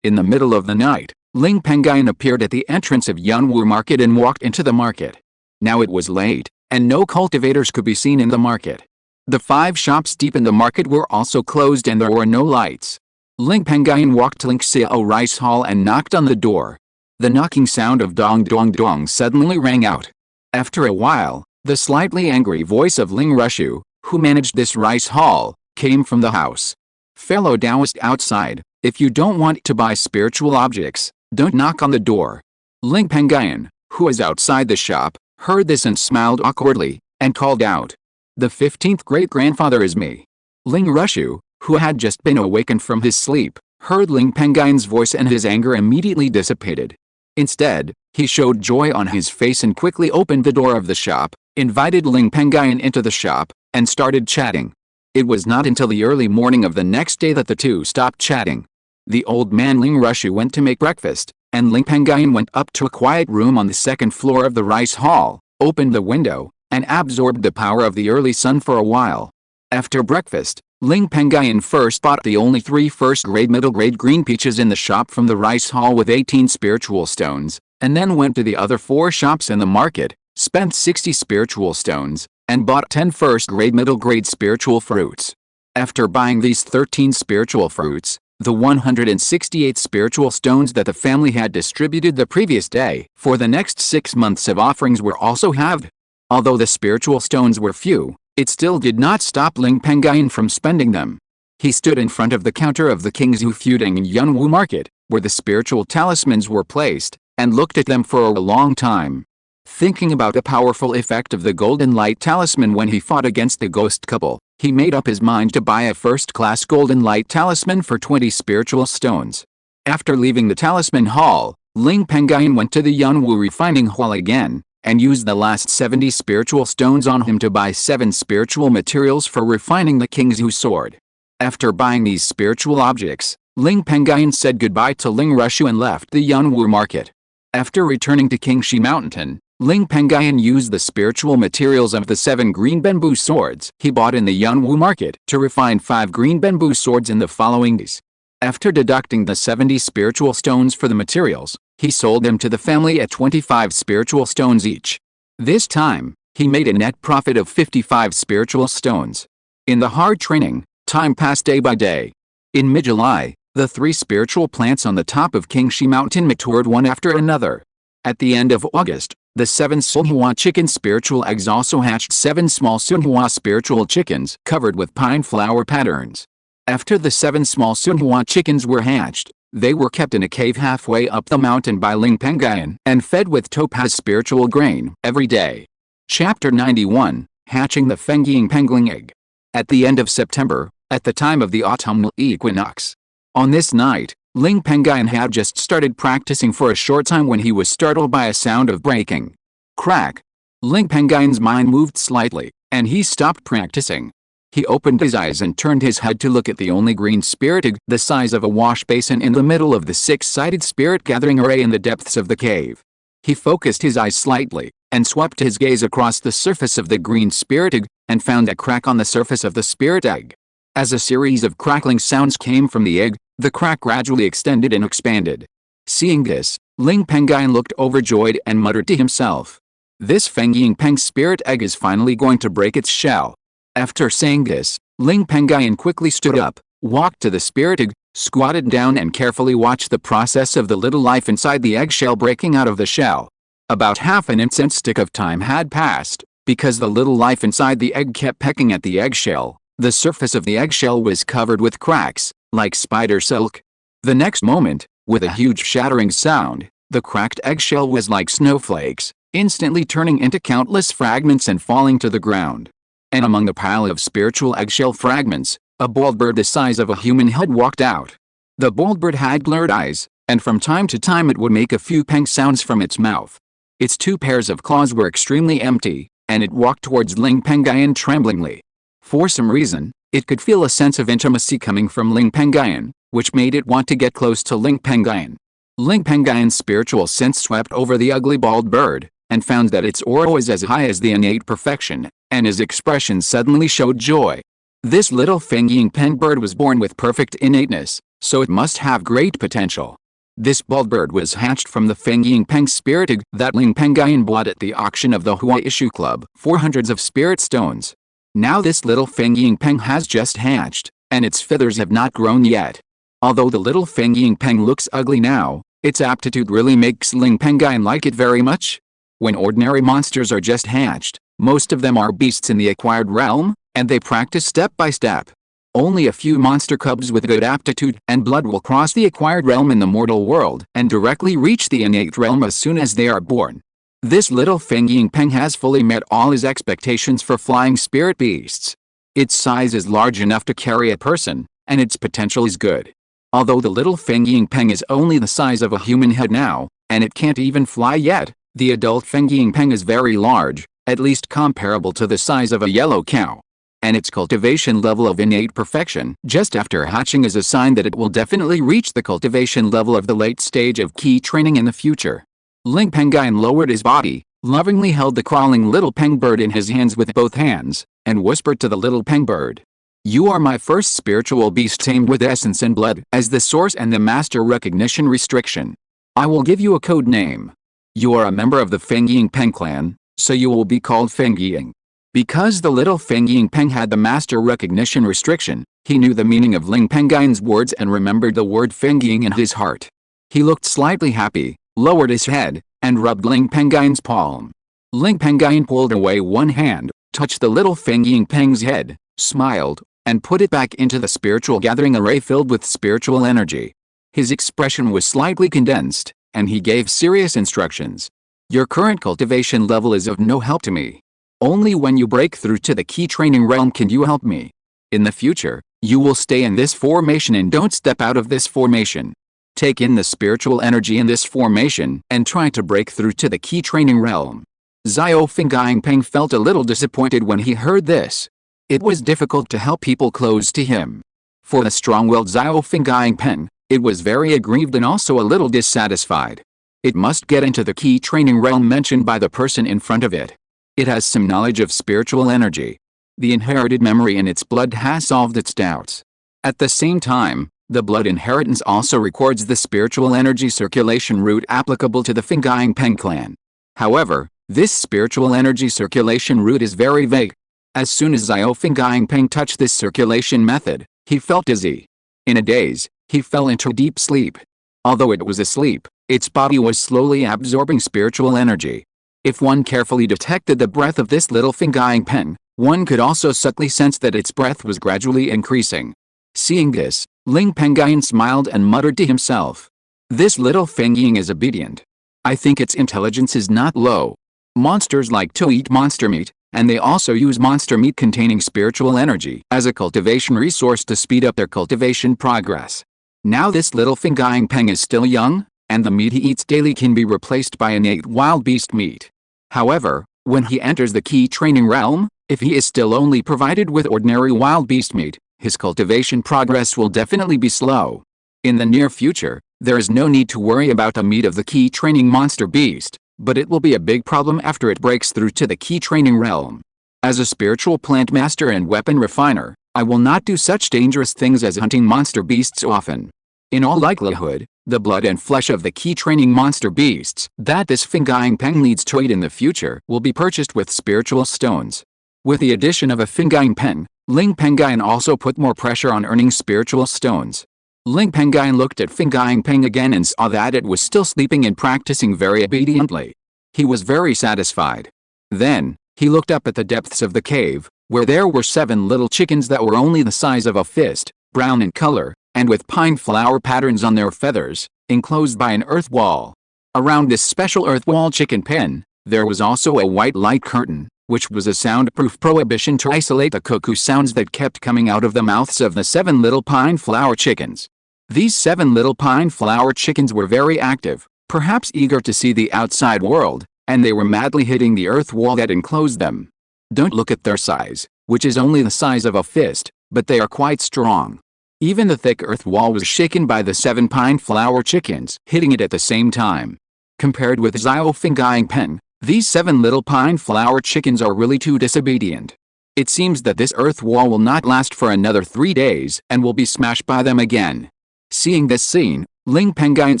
S1: In the middle of the night, Ling Pengyun appeared at the entrance of Yunwu Market and walked into the market. Now it was late, and no cultivators could be seen in the market. The 5 shops deep in the market were also closed and there were no lights. Ling Pengyun walked to Lingxiao Rice Hall and knocked on the door. The knocking sound of dong dong dong suddenly rang out. After a while, the slightly angry voice of Ling Rushu, who managed this rice hall, came from the house. Fellow Taoist outside, if you don't want to buy spiritual objects, don't knock on the door. Ling Pengyun, who was outside the shop, heard this and smiled awkwardly, and called out, "The 15th great-grandfather is me." Ling Rushu, who had just been awakened from his sleep, heard Ling Pengyun's voice and his anger immediately dissipated. Instead, he showed joy on his face and quickly opened the door of the shop, invited Ling Pengyun into the shop, and started chatting. It was not until the early morning of the next day that the two stopped chatting. The old man Ling Rushu went to make breakfast, and Ling Pengyun went up to a quiet room on the second floor of the rice hall, opened the window, and absorbed the power of the early sun for a while. After breakfast, Ling Pengyun first bought the only 3 first-grade middle-grade green peaches in the shop from the rice hall with 18 spiritual stones, and then went to the other 4 shops in the market, spent 60 spiritual stones, and bought 10 first-grade middle-grade spiritual fruits. After buying these 13 spiritual fruits, the 168 spiritual stones that the family had distributed the previous day for the next 6 months of offerings were also halved. Although the spiritual stones were few, it still did not stop Ling Pengyun from spending them. He stood in front of the counter of the Kingzhu Feuding Yunwu Market, where the spiritual talismans were placed, and looked at them for a long time. Thinking about the powerful effect of the golden light talisman when he fought against the ghost couple, he made up his mind to buy a first-class golden light talisman for 20 spiritual stones. After leaving the talisman hall, Ling Pengyun went to the Yunwu refining hall again, and used the last 70 spiritual stones on him to buy 7 spiritual materials for refining the Kingzhu sword. After buying these spiritual objects, Ling Pengyun said goodbye to Ling Rushu and left the Yunwu market. After returning to Qingshi Mountain, Ling Pengyun used the spiritual materials of the 7 green bamboo swords he bought in the Yunwu market to refine 5 green bamboo swords in the following days. After deducting the 70 spiritual stones for the materials, he sold them to the family at 25 spiritual stones each. This time, he made a net profit of 55 spiritual stones. In the hard training, time passed day by day. In mid-July, the 3 spiritual plants on the top of Qingshi Mountain matured one after another. At the end of August, the 7 Sunhua chicken spiritual eggs also hatched 7 small Sunhua spiritual chickens covered with pine flower patterns. After the 7 small Sunhua chickens were hatched, they were kept in a cave halfway up the mountain by Ling Pengyun and fed with topaz spiritual grain every day. Chapter 91, Hatching the Fengying Pengling Egg. At the end of September, at the time of the autumnal equinox. On this night, Ling Pengyun had just started practicing for a short time when he was startled by a sound of breaking. Crack! Ling Pengyun's mind moved slightly, and he stopped practicing. He opened his eyes and turned his head to look at the only green spirit egg the size of a wash basin in the middle of the 6-sided spirit gathering array in the depths of the cave. He focused his eyes slightly, and swept his gaze across the surface of the green spirit egg, and found a crack on the surface of the spirit egg. As a series of crackling sounds came from the egg, the crack gradually extended and expanded. Seeing this, Ling Pengyun looked overjoyed and muttered to himself, "This Fengying Peng spirit egg is finally going to break its shell." After saying this, Ling Pengyun quickly stood up, walked to the spirit egg, squatted down and carefully watched the process of the little life inside the eggshell breaking out of the shell. About half an incense stick of time had passed, because the little life inside the egg kept pecking at the eggshell. The surface of the eggshell was covered with cracks, like spider silk. The next moment, with a huge shattering sound, The cracked eggshell was like snowflakes, instantly turning into countless fragments and falling to the ground. And among the pile of spiritual eggshell fragments, a bald bird the size of a human head walked out. The bald bird had blurred eyes, and from time to time it would make a few peng sounds from its mouth. Its 2 pairs of claws were extremely empty, and it walked towards Ling Pengyun tremblingly. For some reason, it could feel a sense of intimacy coming from Ling Pengyun, which made it want to get close to Ling Pengyun. Ling Pengyun's spiritual sense swept over the ugly bald bird, and found that its aura was as high as the innate perfection, and his expression suddenly showed joy. This little Fengying Peng bird was born with perfect innateness, so it must have great potential. This bald bird was hatched from the Fengying Peng spirit egg that Ling Pengyun bought at the auction of the Huaishu Club for hundreds of spirit stones. Now this little Fengying Peng has just hatched, and its feathers have not grown yet. Although the little Fengying Peng looks ugly now, its aptitude really makes Ling Pengyun like it very much. When ordinary monsters are just hatched, most of them are beasts in the acquired realm, and they practice step by step. Only a few monster cubs with good aptitude and blood will cross the acquired realm in the mortal world and directly reach the innate realm as soon as they are born. This little Fengying Peng has fully met all his expectations for flying spirit beasts. Its size is large enough to carry a person, and its potential is good. Although the little Fengying Peng is only the size of a human head now, and it can't even fly yet, the adult Fengying Peng is very large, at least comparable to the size of a yellow cow. And its cultivation level of innate perfection just after hatching is a sign that it will definitely reach the cultivation level of the late stage of key training in the future. Ling Pengyun lowered his body, lovingly held the crawling little peng bird in his hands with both hands, and whispered to the little peng bird, "You are my first spiritual beast tamed with essence and blood as the source and the master recognition restriction. I will give you a code name. You are a member of the Fengying Peng clan, so you will be called Fengying." Because the little Fengying Peng had the master recognition restriction, he knew the meaning of Ling Pengyun's words and remembered the word Fengying in his heart. He looked slightly happy, lowered his head, and rubbed Ling Pengyun's palm. Ling Pengyun pulled away one hand, touched the little Fengying Peng's head, smiled, and put it back into the spiritual gathering array filled with spiritual energy. His expression was slightly condensed, and he gave serious instructions. "Your current cultivation level is of no help to me. Only when you break through to the key training realm can you help me. In the future, you will stay in this formation and don't step out of this formation. Take in the spiritual energy in this formation and try to break through to the key training realm." Xiao Fengying Peng felt a little disappointed when he heard this. It was difficult to help people close to him. For the strong-willed Xiao Fengying Peng, it was very aggrieved and also a little dissatisfied. It must get into the key training realm mentioned by the person in front of it. It has some knowledge of spiritual energy. The inherited memory in its blood has solved its doubts. At the same time, the blood inheritance also records the spiritual energy circulation route applicable to the Fengying Peng clan. However, this spiritual energy circulation route is very vague. As soon as Xiao Fengying Peng touched this circulation method, he felt dizzy. In a daze, he fell into deep sleep. Although it was asleep, its body was slowly absorbing spiritual energy. If one carefully detected the breath of this little Fengying Peng, one could also subtly sense that its breath was gradually increasing. Seeing this, Ling Pengyun smiled and muttered to himself, "This little Fengying is obedient. I think its intelligence is not low. Monsters like to eat monster meat, and they also use monster meat containing spiritual energy as a cultivation resource to speed up their cultivation progress. Now this little Fengying Peng is still young, and the meat he eats daily can be replaced by innate wild beast meat. However, when he enters the key training realm, if he is still only provided with ordinary wild beast meat, his cultivation progress will definitely be slow. In the near future, there is no need to worry about the meat of the key training monster beast, but it will be a big problem after it breaks through to the key training realm. As a spiritual plant master and weapon refiner, I will not do such dangerous things as hunting monster beasts often. In all likelihood, the blood and flesh of the key training monster beasts that this Fengying Peng needs to eat in the future will be purchased with spiritual stones." With the addition of a Fengying Peng, Ling Pengyun also put more pressure on earning spiritual stones. Ling Pengyun looked at Fengying Peng again and saw that it was still sleeping and practicing very obediently. He was very satisfied. Then, he looked up at the depths of the cave, where there were 7 little chickens that were only the size of a fist, brown in color, and with pine flower patterns on their feathers, enclosed by an earth wall. Around this special earth wall chicken pen, there was also a white light curtain, which was a soundproof prohibition to isolate the cuckoo sounds that kept coming out of the mouths of the 7 little pine flower chickens. These 7 little pine flower chickens were very active, perhaps eager to see the outside world, and they were madly hitting the earth wall that enclosed them. Don't look at their size, which is only the size of a fist, but they are quite strong. Even the thick earth wall was shaken by the 7 pine flower chickens hitting it at the same time. Compared with Xiao Fenggying Pen, these 7 little pine flower chickens are really too disobedient. It seems that this earth wall will not last for another 3 days and will be smashed by them again. Seeing this scene, Ling Pengyun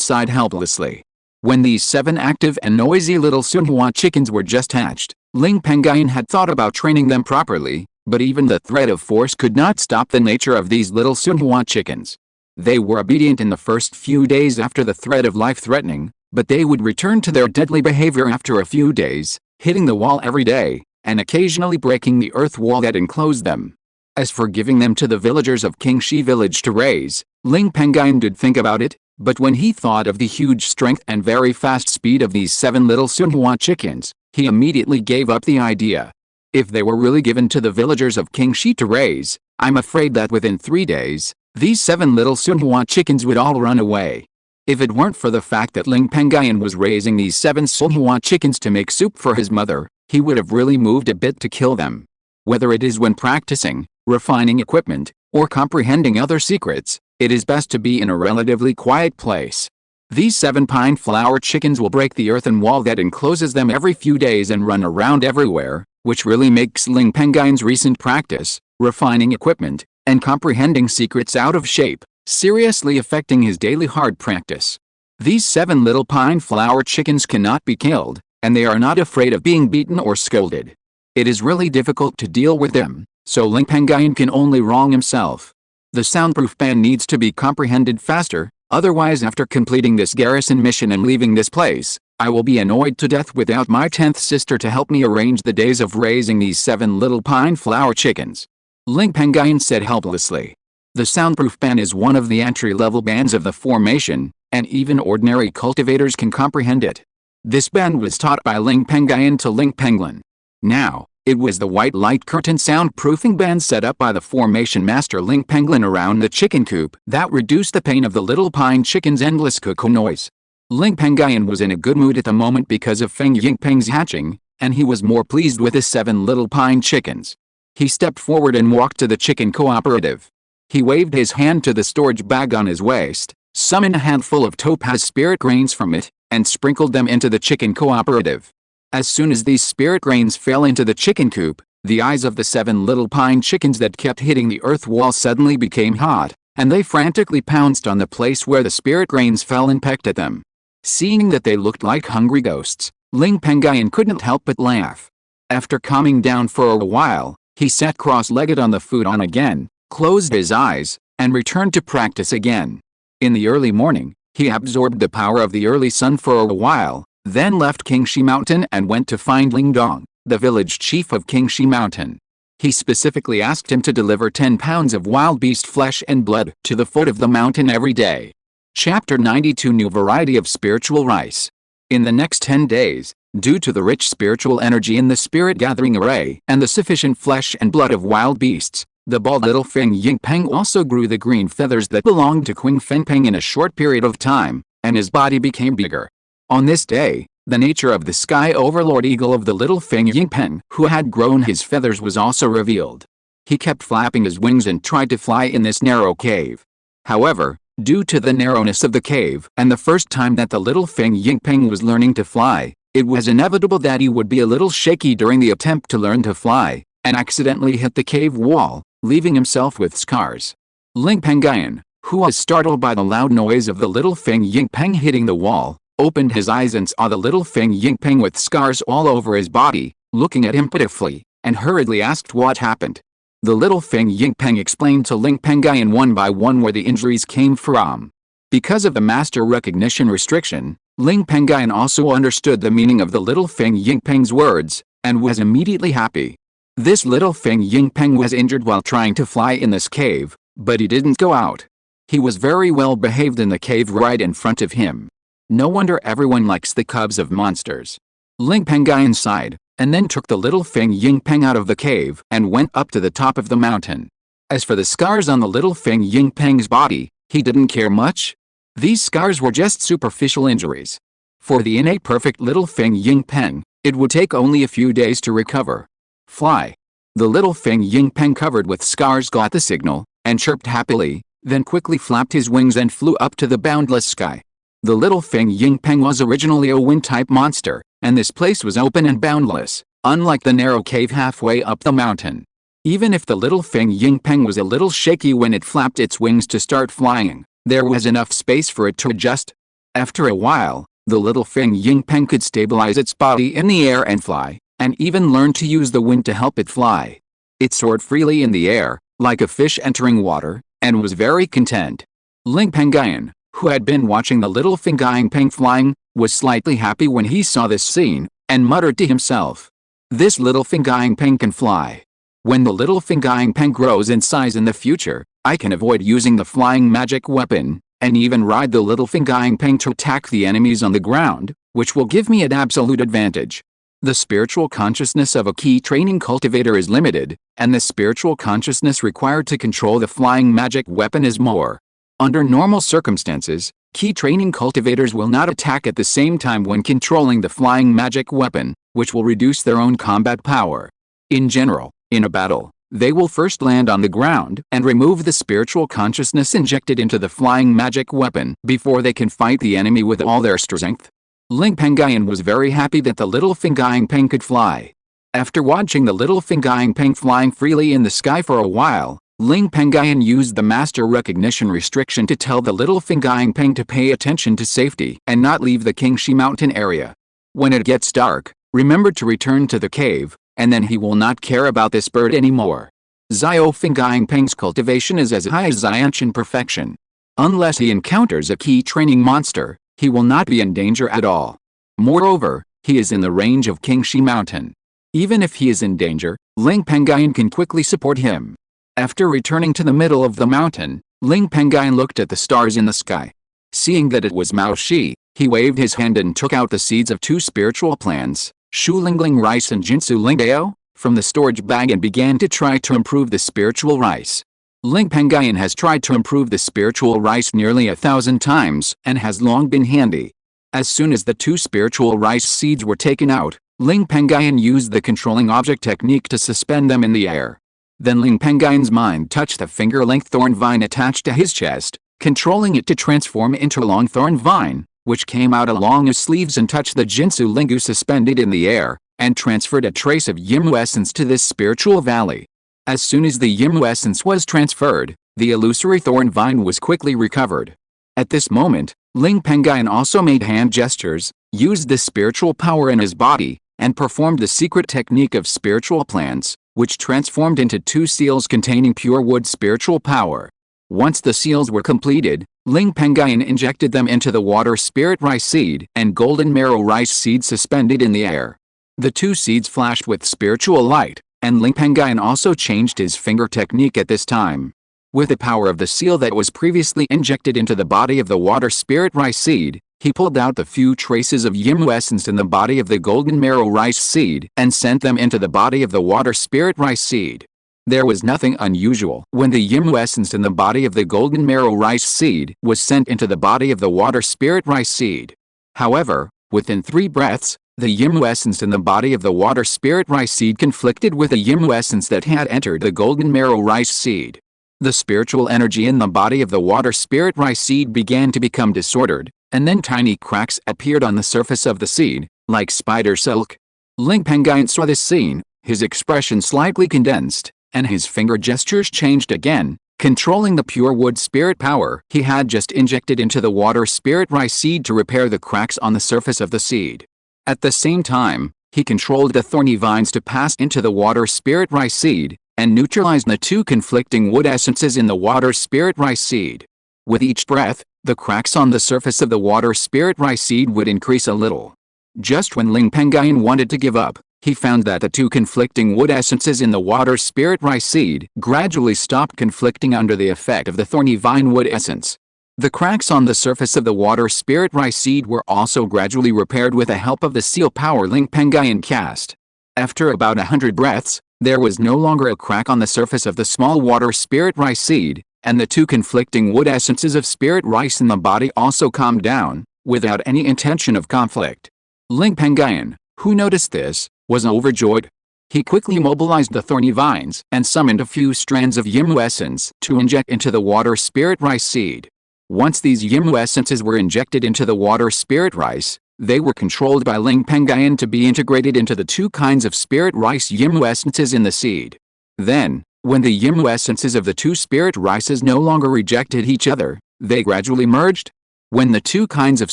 S1: sighed helplessly. When these 7 active and noisy little Sunhua chickens were just hatched, Ling Pengyun had thought about training them properly, but even the threat of force could not stop the nature of these little Sunhua chickens. They were obedient in the first few days after the threat of life threatening, but they would return to their deadly behavior after a few days, hitting the wall every day, and occasionally breaking the earth wall that enclosed them. As for giving them to the villagers of Qingshi village to raise, Ling Pengyun did think about it, but when he thought of the huge strength and very fast speed of these 7 little Sunhua chickens, he immediately gave up the idea. If they were really given to the villagers of Qingshi to raise, I'm afraid that within 3 days, these 7 little Sunhua chickens would all run away. If it weren't for the fact that Ling Pengyun was raising these 7 Sunhua chickens to make soup for his mother, he would have really moved a bit to kill them. Whether it is when practicing, refining equipment, or comprehending other secrets, it is best to be in a relatively quiet place. These 7 pine flower chickens will break the earthen wall that encloses them every few days and run around everywhere, which really makes Ling Pengyun's recent practice, refining equipment, and comprehending secrets out of shape, seriously affecting his daily hard practice. These 7 little pine flower chickens cannot be killed, and they are not afraid of being beaten or scolded. It is really difficult to deal with them, so Ling Pengyun can only wrong himself. The soundproof ban needs to be comprehended faster, otherwise after completing this garrison mission and leaving this place, I will be annoyed to death without my 10th sister to help me arrange the days of raising these 7 little pine flower chickens. Ling Pengyun said helplessly. The soundproof ban is one of the entry-level bans of the formation, and even ordinary cultivators can comprehend it. This ban was taught by Ling Pengyun to Ling Pengyun. Now, it was the white light curtain soundproofing ban set up by the formation master Ling Pengyun around the chicken coop that reduced the pain of the little pine chicken's endless cuckoo noise. Ling Pengyun was in a good mood at the moment because of Feng Yingpeng's hatching, and he was more pleased with his 7 little pine chickens. He stepped forward and walked to the chicken cooperative. He waved his hand to the storage bag on his waist, summoned a handful of topaz spirit grains from it, and sprinkled them into the chicken cooperative. As soon as these spirit grains fell into the chicken coop, the eyes of the 7 little pine chickens that kept hitting the earth wall suddenly became hot, and they frantically pounced on the place where the spirit grains fell and pecked at them. Seeing that they looked like hungry ghosts, Ling Pengyun couldn't help but laugh. After calming down for a while, he sat cross-legged on the futon again, closed his eyes, and returned to practice again. In the early morning, he absorbed the power of the early sun for a while, then left Qingshi Mountain and went to find Ling Dong, the village chief of Qingshi Mountain. He specifically asked him to deliver 10 pounds of wild beast flesh and blood to the foot of the mountain every day. Chapter 92 New Variety of Spiritual Rice. In the next 10 days, due to the rich spiritual energy in the spirit gathering array and the sufficient flesh and blood of wild beasts, the bald little Feng Yingpeng also grew the green feathers that belonged to Queen Fengpeng in a short period of time, and his body became bigger. On this day, the nature of the sky overlord eagle of the little Feng Yingpeng, who had grown his feathers, was also revealed. He kept flapping his wings and tried to fly in this narrow cave. However, due to the narrowness of the cave and the first time that the little Feng Yingpeng was learning to fly, it was inevitable that he would be a little shaky during the attempt to learn to fly, and accidentally hit the cave wall, leaving himself with scars. Ling Pengyun, who was startled by the loud noise of the little Feng Yingpeng hitting the wall, opened his eyes and saw the little Feng Yingpeng with scars all over his body, looking at him pitifully, and hurriedly asked what happened. The little Feng Yingpeng explained to Ling Pengyun one by one where the injuries came from. Because of the master recognition restriction, Ling Pengyun also understood the meaning of the little Feng Yingpeng's words, and was immediately happy. This little Feng Yingpeng was injured while trying to fly in this cave, but he didn't go out. He was very well behaved in the cave right in front of him. No wonder everyone likes the cubs of monsters. Ling Pengyun sighed, and then took the little Feng Yingpeng out of the cave and went up to the top of the mountain. As for the scars on the little Feng Yingpeng's body, he didn't care much. These scars were just superficial injuries. For the innate perfect little Feng Yingpeng, it would take only a few days to recover. Fly. The little Feng Yingpeng covered with scars got the signal, and chirped happily, then quickly flapped his wings and flew up to the boundless sky. The little Feng Yingpeng was originally a wind-type monster, and this place was open and boundless, unlike the narrow cave halfway up the mountain. Even if the little Feng Yingpeng was a little shaky when it flapped its wings to start flying, there was enough space for it to adjust. After a while, the little Feng Yingpeng could stabilize its body in the air and fly, and even learn to use the wind to help it fly. It soared freely in the air, like a fish entering water, and was very content. Ling Pengyun, who had been watching the little Feng Yingpeng flying, was slightly happy when he saw this scene, and muttered to himself, "This little Feng Yingpeng can fly. When the little Feng Yingpeng grows in size in the future, I can avoid using the flying magic weapon, and even ride the little Feng Yingpeng to attack the enemies on the ground, which will give me an absolute advantage." The spiritual consciousness of a key training cultivator is limited, and the spiritual consciousness required to control the flying magic weapon is more. Under normal circumstances, key training cultivators will not attack at the same time when controlling the flying magic weapon, which will reduce their own combat power. In general, in a battle, they will first land on the ground and remove the spiritual consciousness injected into the flying magic weapon before they can fight the enemy with all their strength. Ling Pengyun was very happy that the little Feng Yingpeng could fly. After watching the little Feng Yingpeng flying freely in the sky for a while, Ling Pengyun used the master recognition restriction to tell the little Feng Yingpeng to pay attention to safety and not leave the Qingshi Mountain area. When it gets dark, remember to return to the cave, and then he will not care about this bird anymore. Xiao Feng Yingpeng's cultivation is as high as Xiantian perfection. Unless he encounters a key training monster, he will not be in danger at all. Moreover, he is in the range of Qingshi Mountain. Even if he is in danger, Ling Pengyun can quickly support him. After returning to the middle of the mountain, Ling Pengyun looked at the stars in the sky. Seeing that it was Mao Shi, he waved his hand and took out the seeds of 2 spiritual plants, Shulingling rice and Jinsu Lingxiao, from the storage bag and began to try to improve the spiritual rice. Ling Pengyun has tried to improve the spiritual rice nearly 1,000 times and has long been handy. As soon as the 2 spiritual rice seeds were taken out, Ling Pengyun used the controlling object technique to suspend them in the air. Then Ling Pengyun's mind touched the finger-length thorn vine attached to his chest, controlling it to transform into a long thorn vine, which came out along his sleeves and touched the Jinsu Lingu suspended in the air, and transferred a trace of Yimu essence to this spiritual valley. As soon as the Yimu essence was transferred, the illusory thorn vine was quickly recovered. At this moment, Ling Pengyun also made hand gestures, used the spiritual power in his body, and performed the secret technique of spiritual plants, which transformed into 2 seals containing pure wood spiritual power. Once the seals were completed, Ling Pengyun injected them into the water spirit rice seed and golden marrow rice seed suspended in the air. The 2 seeds flashed with spiritual light, and Ling Pengyun also changed his finger technique at this time. With the power of the seal that was previously injected into the body of the water spirit rice seed, he pulled out the few traces of Yimu essence in the body of the golden marrow rice seed and sent them into the body of the water spirit rice seed. There was nothing unusual when the Yimu essence in the body of the golden marrow rice seed was sent into the body of the water spirit rice seed. However, within 3 breaths, the Yimu essence in the body of the water spirit rice seed conflicted with the Yimu essence that had entered the golden marrow rice seed. The spiritual energy in the body of the water spirit rice seed began to become disordered, and then tiny cracks appeared on the surface of the seed, like spider silk. Ling Pengyun saw this scene, his expression slightly condensed, and his finger gestures changed again, controlling the pure wood spirit power he had just injected into the water spirit rice seed to repair the cracks on the surface of the seed. At the same time, he controlled the thorny vines to pass into the water spirit rice seed, and neutralized the 2 conflicting wood essences in the water spirit rice seed. With each breath, the cracks on the surface of the water spirit rice seed would increase a little. Just when Ling Pengyun wanted to give up, he found that the 2 conflicting wood essences in the water spirit rice seed gradually stopped conflicting under the effect of the thorny vine wood essence. The cracks on the surface of the water spirit rice seed were also gradually repaired with the help of the seal power Ling Pengyun cast. After about 100 breaths, there was no longer a crack on the surface of the small water spirit rice seed, and the two conflicting wood essences of spirit rice in the body also calmed down, without any intention of conflict. Ling Pengyun, who noticed this, was overjoyed. He quickly mobilized the thorny vines and summoned a few strands of Yimu essence to inject into the water spirit rice seed. Once these Yimu essences were injected into the water spirit rice, they were controlled by Ling Pengyun to be integrated into the two kinds of spirit rice Yimu essences in the seed. Then, when the Yimu essences of the two spirit rices no longer rejected each other, they gradually merged. When the two kinds of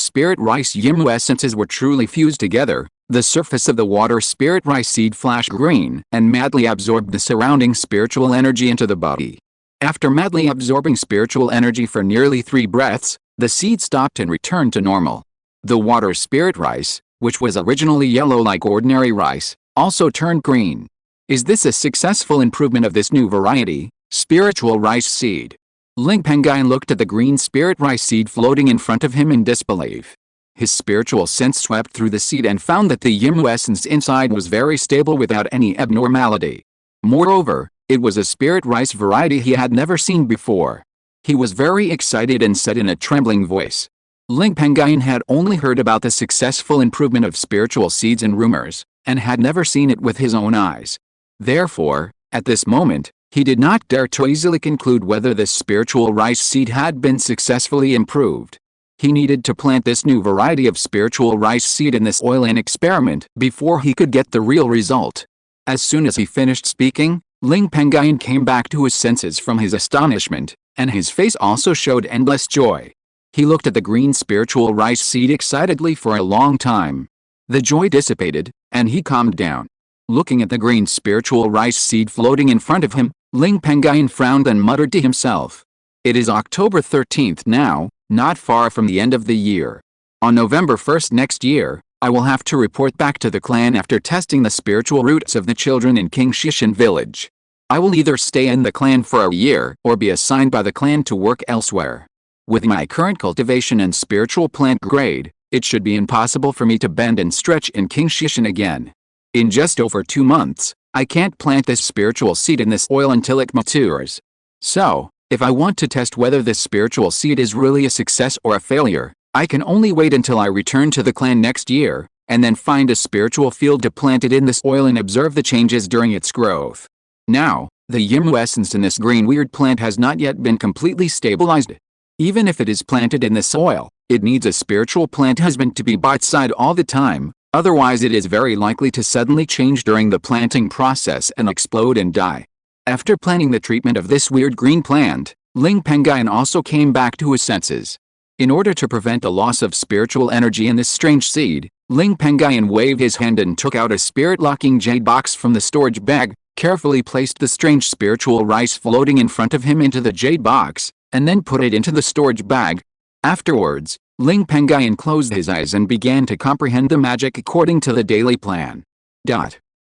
S1: spirit rice Yimu essences were truly fused together, the surface of the water spirit rice seed flashed green and madly absorbed the surrounding spiritual energy into the body. After madly absorbing spiritual energy for nearly 3 breaths, the seed stopped and returned to normal. The water spirit rice, which was originally yellow like ordinary rice, also turned green. Is this a successful improvement of this new variety, spiritual rice seed? Ling Pengyun looked at the green spirit rice seed floating in front of him in disbelief. His spiritual sense swept through the seed and found that the Yimu essence inside was very stable without any abnormality. Moreover, it was a spirit rice variety he had never seen before. He was very excited and said in a trembling voice. Ling Pengyun had only heard about the successful improvement of spiritual seeds in rumors, and had never seen it with his own eyes. Therefore, at this moment, he did not dare to easily conclude whether this spiritual rice seed had been successfully improved. He needed to plant this new variety of spiritual rice seed in this oil and experiment before he could get the real result. As soon as he finished speaking, Ling Pengyun came back to his senses from his astonishment, and his face also showed endless joy. He looked at the green spiritual rice seed excitedly for a long time. The joy dissipated, and he calmed down. Looking at the green spiritual rice seed floating in front of him, Ling Pengyun frowned and muttered to himself. It is October 13th now, not far from the end of the year. On November 1st next year, I will have to report back to the clan after testing the spiritual roots of the children in Qingshi village. I will either stay in the clan for a year or be assigned by the clan to work elsewhere. With my current cultivation and spiritual plant grade, it should be impossible for me to bend and stretch in Qingshi again. In just over 2 months, I can't plant this spiritual seed in this oil until it matures. So, if I want to test whether this spiritual seed is really a success or a failure, I can only wait until I return to the clan next year, and then find a spiritual field to plant it in this oil and observe the changes during its growth. Now, the Yimu essence in this green weird plant has not yet been completely stabilized. Even if it is planted in the soil, it needs a spiritual plant husband to be by its side all the time, otherwise it is very likely to suddenly change during the planting process and explode and die. After planning the treatment of this weird green plant, Ling Pengyun also came back to his senses. In order to prevent the loss of spiritual energy in this strange seed, Ling Pengyun waved his hand and took out a spirit-locking jade box from the storage bag, carefully placed the strange spiritual rice floating in front of him into the jade box, and then put it into the storage bag. Afterwards, Ling Pengyun closed his eyes and began to comprehend the magic according to the daily plan.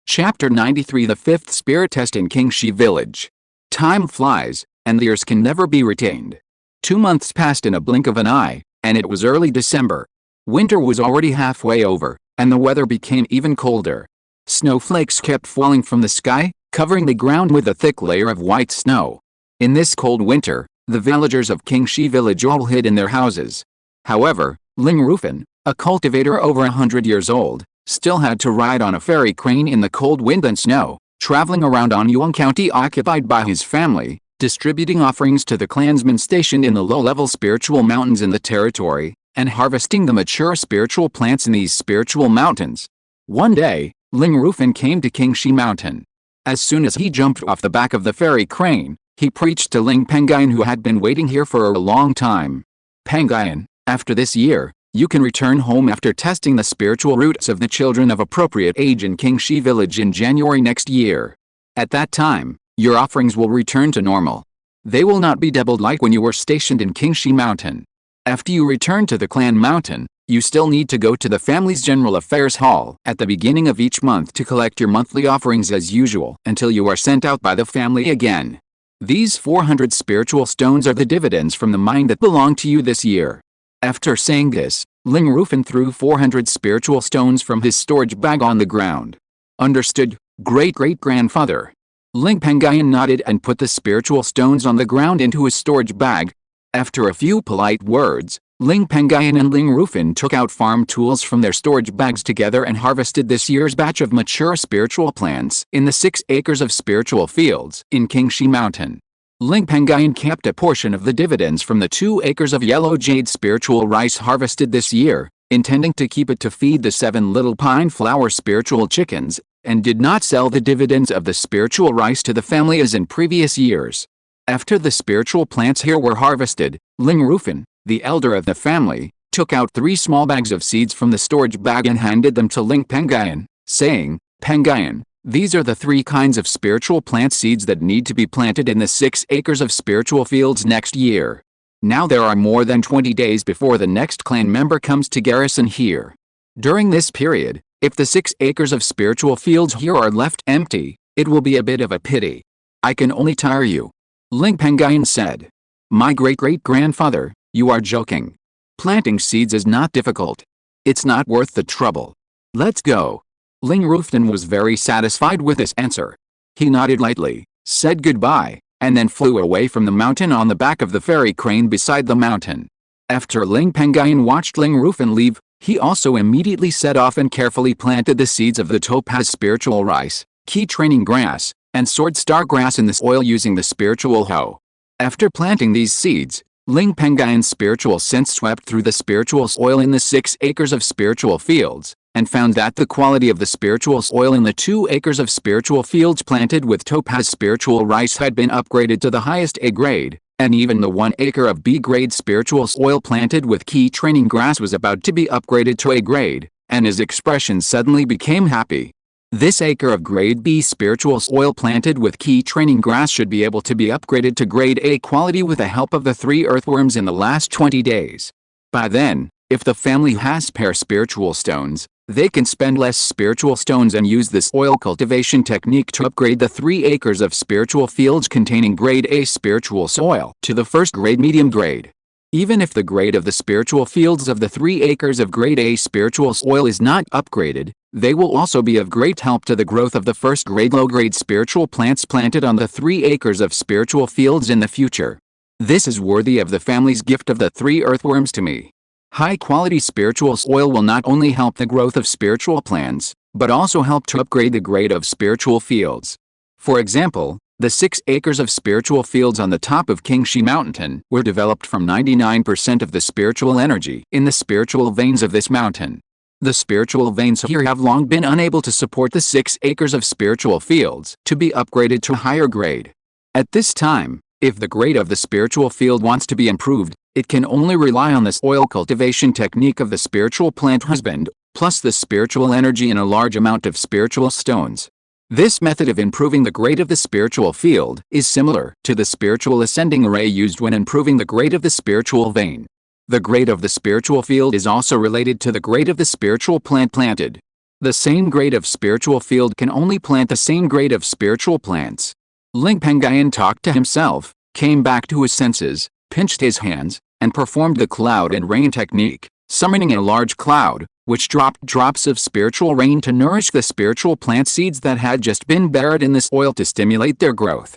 S1: Chapter 93 The Fifth Spirit Test in Qingshi Village. Time flies, and the years can never be retained. 2 months passed in a blink of an eye, and it was early December. Winter was already halfway over, and the weather became even colder. Snowflakes kept falling from the sky, covering the ground with a thick layer of white snow. In this cold winter, the villagers of Qingshi village all hid in their houses. However, Ling Rufan, a cultivator over 100 years old, still had to ride on a fairy crane in the cold wind and snow, traveling around Anyuan County occupied by his family, distributing offerings to the clansmen stationed in the low-level spiritual mountains in the territory, and harvesting the mature spiritual plants in these spiritual mountains. One day, Ling Rufan came to Qingshi Mountain. As soon as he jumped off the back of the fairy crane, he preached to Ling Pengyun, who had been waiting here for a long time. Pengyun, after this year, you can return home after testing the spiritual roots of the children of appropriate age in Qingshi village in January next year. At that time, your offerings will return to normal. They will not be doubled like when you were stationed in Qingshi Mountain. After you return to the clan mountain, you still need to go to the family's general affairs hall at the beginning of each month to collect your monthly offerings as usual until you are sent out by the family again. These 400 spiritual stones are the dividends from the mine that belong to you this year. After saying this, Ling Rufin threw 400 spiritual stones from his storage bag on the ground. Understood, great-great-grandfather. Ling Pengyun nodded and put the spiritual stones on the ground into his storage bag. After a few polite words, Ling Pengyun and Ling Rufin took out farm tools from their storage bags together and harvested this year's batch of mature spiritual plants in the 6 acres of spiritual fields in Qingshi Mountain. Ling Pengyun kept a portion of the dividends from the 2 acres of yellow jade spiritual rice harvested this year, intending to keep it to feed the 7 little pine flower spiritual chickens, and did not sell the dividends of the spiritual rice to the family as in previous years. After the spiritual plants here were harvested, Ling Rufin, the elder of the family, took out 3 small bags of seeds from the storage bag and handed them to Ling Pengyun, saying, "Pengyun, these are the 3 kinds of spiritual plant seeds that need to be planted in the 6 acres of spiritual fields next year. Now there are more than 20 days before the next clan member comes to garrison here. During this period, if the 6 acres of spiritual fields here are left empty, it will be a bit of a pity. I can only tire you." Ling Pengyun said. "My great-great-grandfather, you are joking. Planting seeds is not difficult. It's not worth the trouble. Let's go." Ling Rufin was very satisfied with this answer. He nodded lightly, said goodbye, and then flew away from the mountain on the back of the fairy crane beside the mountain. After Ling Pengyun watched Ling Rufin leave, he also immediately set off and carefully planted the seeds of the topaz spiritual rice, key training grass, and sword star grass in the soil using the spiritual hoe. After planting these seeds, Ling Pengyun's spiritual sense swept through the spiritual soil in the 6 acres of spiritual fields, and found that the quality of the spiritual soil in the 2 acres of spiritual fields planted with topaz spiritual rice had been upgraded to the highest A grade, and even the 1 acre of B grade spiritual soil planted with key training grass was about to be upgraded to A grade, and his expression suddenly became happy. This acre of grade B spiritual soil planted with key training grass should be able to be upgraded to grade A quality with the help of the 3 earthworms in the last 20 days. By then, if the family has spare spiritual stones, they can spend less spiritual stones and use this soil cultivation technique to upgrade the 3 acres of spiritual fields containing grade A spiritual soil to the 1st grade medium grade. Even if the grade of the spiritual fields of the 3 acres of grade A spiritual soil is not upgraded, they will also be of great help to the growth of the 1st grade low grade spiritual plants planted on the 3 acres of spiritual fields in the future. This is worthy of the family's gift of the 3 earthworms to me. High-quality spiritual soil will not only help the growth of spiritual plants, but also help to upgrade the grade of spiritual fields. For example, the 6 acres of spiritual fields on the top of Qingshi Mountain were developed from 99% of the spiritual energy in the spiritual veins of this mountain. The spiritual veins here have long been unable to support the 6 acres of spiritual fields to be upgraded to a higher grade. At this time, if the grade of the spiritual field wants to be improved, it can only rely on the soil cultivation technique of the spiritual plant husband, plus the spiritual energy in a large amount of spiritual stones. This method of improving the grade of the spiritual field is similar to the spiritual ascending array used when improving the grade of the spiritual vein. The grade of the spiritual field is also related to the grade of the spiritual plant planted. The same grade of spiritual field can only plant the same grade of spiritual plants. Ling Pengyun talked to himself, came back to his senses, pinched his hands, and performed the cloud and rain technique, summoning a large cloud, which dropped drops of spiritual rain to nourish the spiritual plant seeds that had just been buried in the soil to stimulate their growth.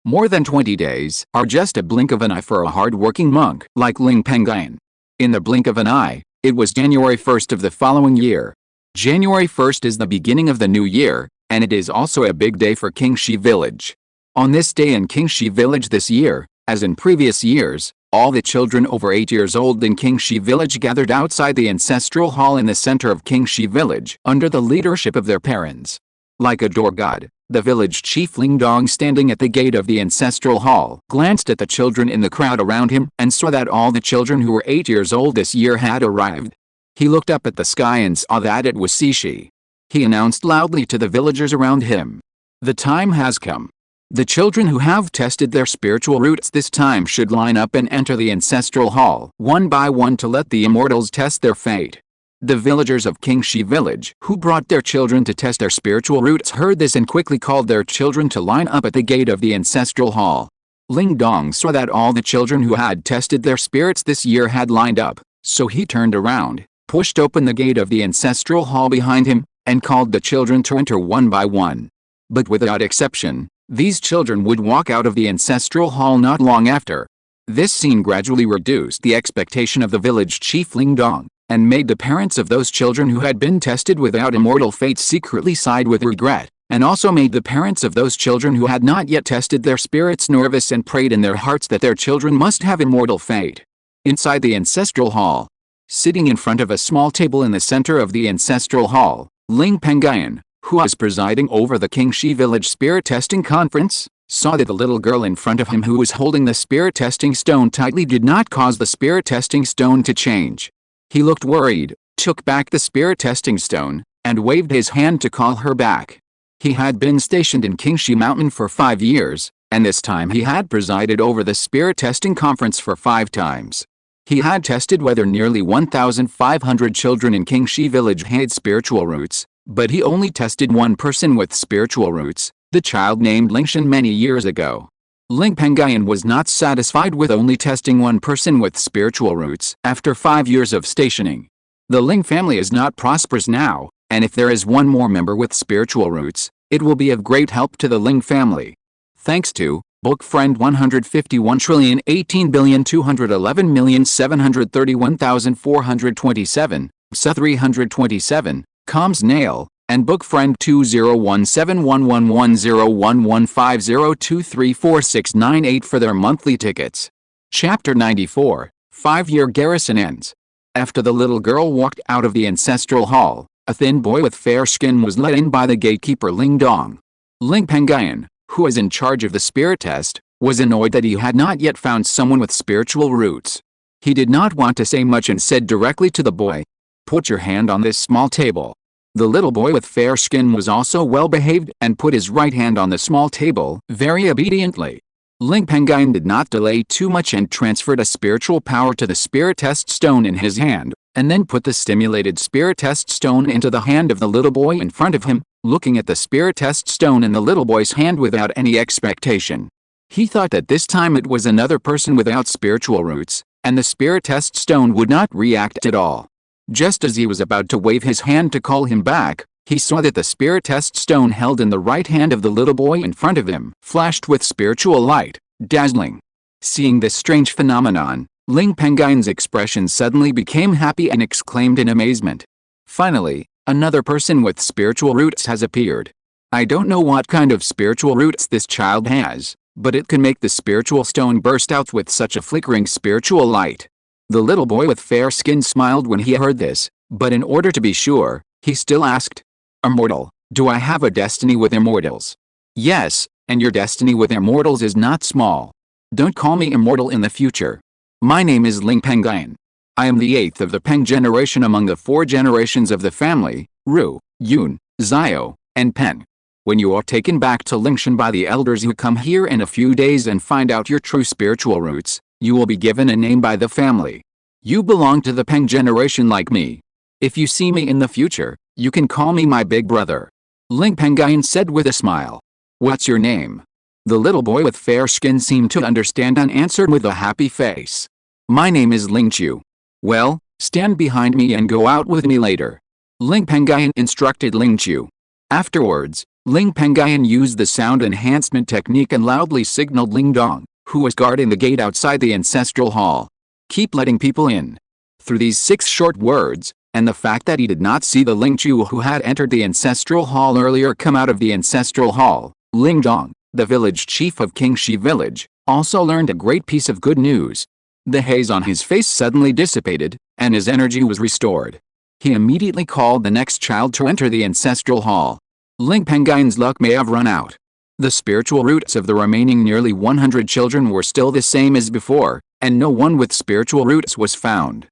S1: More than 20 days are just a blink of an eye for a hard-working monk like Ling Pengyun. In the blink of an eye, it was January 1st of the following year. January 1st is the beginning of the new year, and it is also a big day for Qingshi village. On this day in Qingshi village this year, as in previous years, all the children over 8 years old in Qingshi village gathered outside the ancestral hall in the center of Qingshi village under the leadership of their parents. Like a door god, the village chief Ling Dong, standing at the gate of the ancestral hall, glanced at the children in the crowd around him and saw that all the children who were 8 years old this year had arrived. He looked up at the sky and saw that it was Cixi. He announced loudly to the villagers around him, "The time has come. The children who have tested their spiritual roots this time should line up and enter the ancestral hall one by one to let the immortals test their fate." The villagers of Qingshi village, who brought their children to test their spiritual roots, heard this and quickly called their children to line up at the gate of the ancestral hall. Ling Dong saw that all the children who had tested their spirits this year had lined up, so he turned around, pushed open the gate of the ancestral hall behind him, and called the children to enter one by one. But without exception, these children would walk out of the ancestral hall not long after. This scene gradually reduced the expectation of the village chief Ling Dong, and made the parents of those children who had been tested without immortal fate secretly sigh with regret, and also made the parents of those children who had not yet tested their spirits nervous and prayed in their hearts that their children must have immortal fate. Inside the ancestral hall, sitting in front of a small table in the center of the ancestral hall, Ling Pengyun, who was presiding over the Qingshi village spirit testing conference, saw that the little girl in front of him who was holding the spirit testing stone tightly did not cause the spirit testing stone to change. He looked worried, took back the spirit testing stone, and waved his hand to call her back. He had been stationed in Qingshi Mountain for 5 years, and this time he had presided over the spirit testing conference for 5 times. He had tested whether nearly 1,500 children in Qingshi village had spiritual roots, but he only tested one person with spiritual roots, the child named Lingshan many years ago. Ling Pengyun was not satisfied with only testing one person with spiritual roots after 5 years of stationing. The Ling family is not prosperous now, and if there is one more member with spiritual roots, it will be of great help to the Ling family. Thanks to Book Friend 151,211,731,427, SA 327, Coms Nail, and Book Friend 20171110115023469 for their monthly tickets. Chapter 94, 5-Year Garrison Ends. After the little girl walked out of the ancestral hall, a thin boy with fair skin was let in by the gatekeeper Ling Dong. Ling Pengyun, who was in charge of the spirit test, was annoyed that he had not yet found someone with spiritual roots. He did not want to say much and said directly to the boy, "Put your hand on this small table." The little boy with fair skin was also well behaved and put his right hand on the small table very obediently. Ling Pengyun did not delay too much and transferred a spiritual power to the spirit test stone in his hand, and then put the stimulated spirit test stone into the hand of the little boy in front of him, looking at the spirit test stone in the little boy's hand without any expectation. He thought that this time it was another person without spiritual roots, and the spirit test stone would not react at all. Just as he was about to wave his hand to call him back, he saw that the spirit test stone held in the right hand of the little boy in front of him flashed with spiritual light, dazzling. Seeing this strange phenomenon, Ling Pengyun's expression suddenly became happy and exclaimed in amazement. Finally, another person with spiritual roots has appeared. I don't know what kind of spiritual roots this child has, but it can make the spiritual stone burst out with such a flickering spiritual light. The little boy with fair skin smiled when he heard this, but in order to be sure, he still asked, "Immortal, do I have a destiny with immortals?" "Yes, and your destiny with immortals is not small. Don't call me immortal in the future. My name is Ling Pengyun. I am the 8th of the Peng generation among the 4 generations of the family, Ru, Yun, Zio, and Pen. When you are taken back to Lingshan by the elders who come here in a few days and find out your true spiritual roots, you will be given a name by the family. You belong to the Peng generation like me. If you see me in the future, you can call me my big brother." Ling Pengyun said with a smile. "What's your name?" The little boy with fair skin seemed to understand and answered with a happy face. "My name is Lingxiao." "Well, stand behind me and go out with me later." Ling Pengyun instructed Lingxiao. Afterwards, Ling Pengyun used the sound enhancement technique and loudly signaled Ling Dong, who was guarding the gate outside the ancestral hall. "Keep letting people in." Through these 6 short words, and the fact that he did not see the Lingxiao who had entered the ancestral hall earlier come out of the ancestral hall, Ling Dong, the village chief of Qingshi village, also learned a great piece of good news. The haze on his face suddenly dissipated, and his energy was restored. He immediately called the next child to enter the ancestral hall. Ling Pengyun's luck may have run out. The spiritual roots of the remaining nearly 100 children were still the same as before, and no one with spiritual roots was found.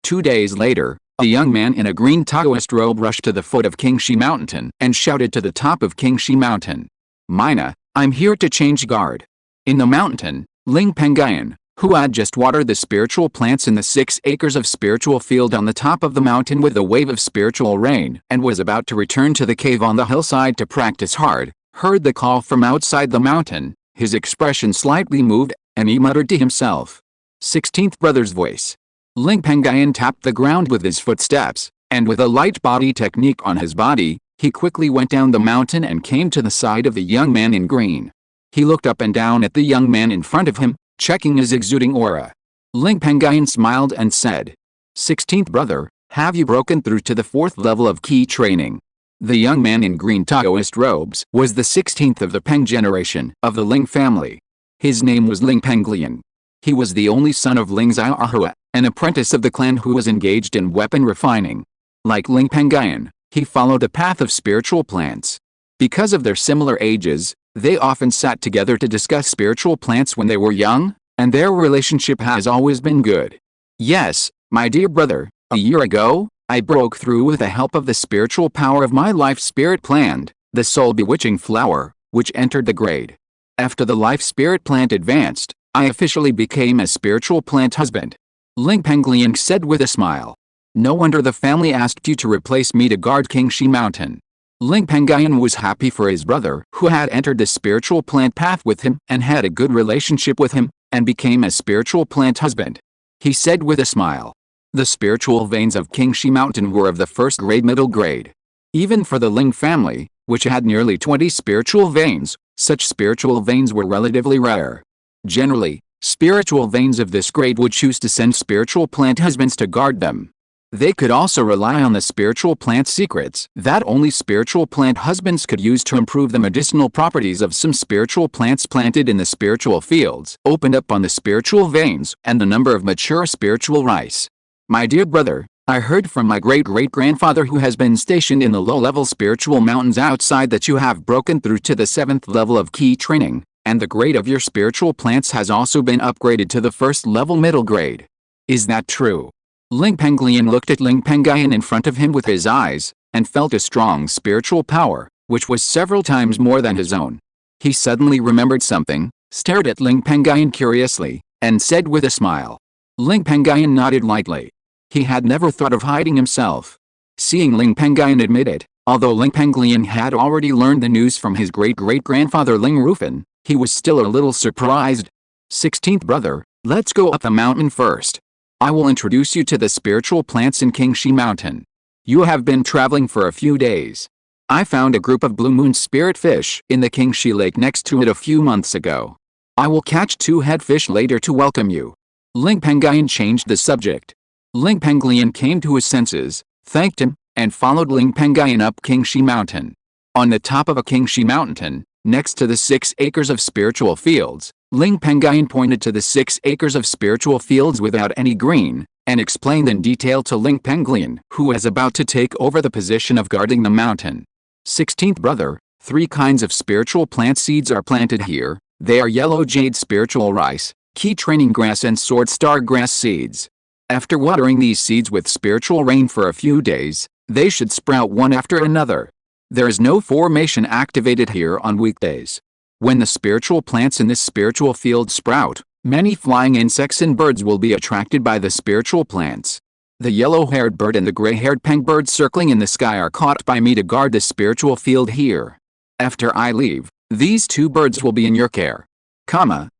S1: 2 days later, a young man in a green Taoist robe rushed to the foot of Qingshi Mountain and shouted to the top of Qingshi Mountain, "Mina, I'm here to change guard." In the mountain, Ling Pengyun, who had just watered the spiritual plants in the 6 acres of spiritual field on the top of the mountain with a wave of spiritual rain, and was about to return to the cave on the hillside to practice hard, heard the call from outside the mountain. His expression slightly moved, and he muttered to himself. 16th brother's voice. Ling Pengyun tapped the ground with his footsteps, and with a light body technique on his body, he quickly went down the mountain and came to the side of the young man in green. He looked up and down at the young man in front of him, checking his exuding aura. Ling Pengyun smiled and said, 16th brother, have you broken through to the 4th level of key training? The young man in green Taoist robes was the 16th of the Peng generation of the Ling family. His name was Ling Pengyun. He was the only son of Lingxiao, an apprentice of the clan who was engaged in weapon refining. Like Ling Pengyun, he followed a path of spiritual plants. Because of their similar ages, they often sat together to discuss spiritual plants when they were young, and their relationship has always been good. Yes, my dear brother, a year ago, I broke through with the help of the spiritual power of my life spirit plant, the soul bewitching flower, which entered the grade. After the life spirit plant advanced, I officially became a spiritual plant husband. Ling Pengyun said with a smile. No wonder the family asked you to replace me to guard Qingshi Mountain. Ling Pengyun was happy for his brother who had entered the spiritual plant path with him and had a good relationship with him, and became a spiritual plant husband. He said with a smile. The spiritual veins of Qingshi Mountain were of the 1st grade middle grade. Even for the Ling family, which had nearly 20 spiritual veins, such spiritual veins were relatively rare. Generally, spiritual veins of this grade would choose to send spiritual plant husbands to guard them. They could also rely on the spiritual plant secrets that only spiritual plant husbands could use to improve the medicinal properties of some spiritual plants planted in the spiritual fields, opened up on the spiritual veins, and the number of mature spiritual rice. My dear brother, I heard from my great-great-grandfather who has been stationed in the low-level spiritual mountains outside that you have broken through to the 7th level of key training, and the grade of your spiritual plants has also been upgraded to the 1st level middle grade. Is that true? Ling Pengyun looked at Ling Pengyun in front of him with his eyes, and felt a strong spiritual power, which was several times more than his own. He suddenly remembered something, stared at Ling Pengyun curiously, and said with a smile. Ling Pengyun nodded lightly. He had never thought of hiding himself. Seeing Ling Pengyun admit it, although Ling Pengyun had already learned the news from his great-great-grandfather Ling Rufan, he was still a little surprised. 16th brother, let's go up the mountain first. I will introduce you to the spiritual plants in Qingshi Mountain. You have been traveling for a few days. I found a group of blue moon spirit fish in the Qingshi lake next to it a few months ago. I will catch 2 head fish later to welcome you. Ling Pengyun changed the subject. Ling Pengyun came to his senses, thanked him, and followed Ling Pengyun up Qingshi Mountain. On the top of a Qingshi Mountain, next to the 6 acres of spiritual fields, Ling Pengyun pointed to the 6 acres of spiritual fields without any green, and explained in detail to Ling Pengyun, who was about to take over the position of guarding the mountain. 16th brother, 3 kinds of spiritual plant seeds are planted here. They are yellow jade spiritual rice, key training grass and sword star grass seeds. After watering these seeds with spiritual rain for a few days, they should sprout one after another. There is no formation activated here on weekdays. When the spiritual plants in this spiritual field sprout, many flying insects and birds will be attracted by the spiritual plants. The yellow-haired bird and the gray-haired peng bird circling in the sky are caught by me to guard the spiritual field here. After I leave, these 2 birds will be in your care.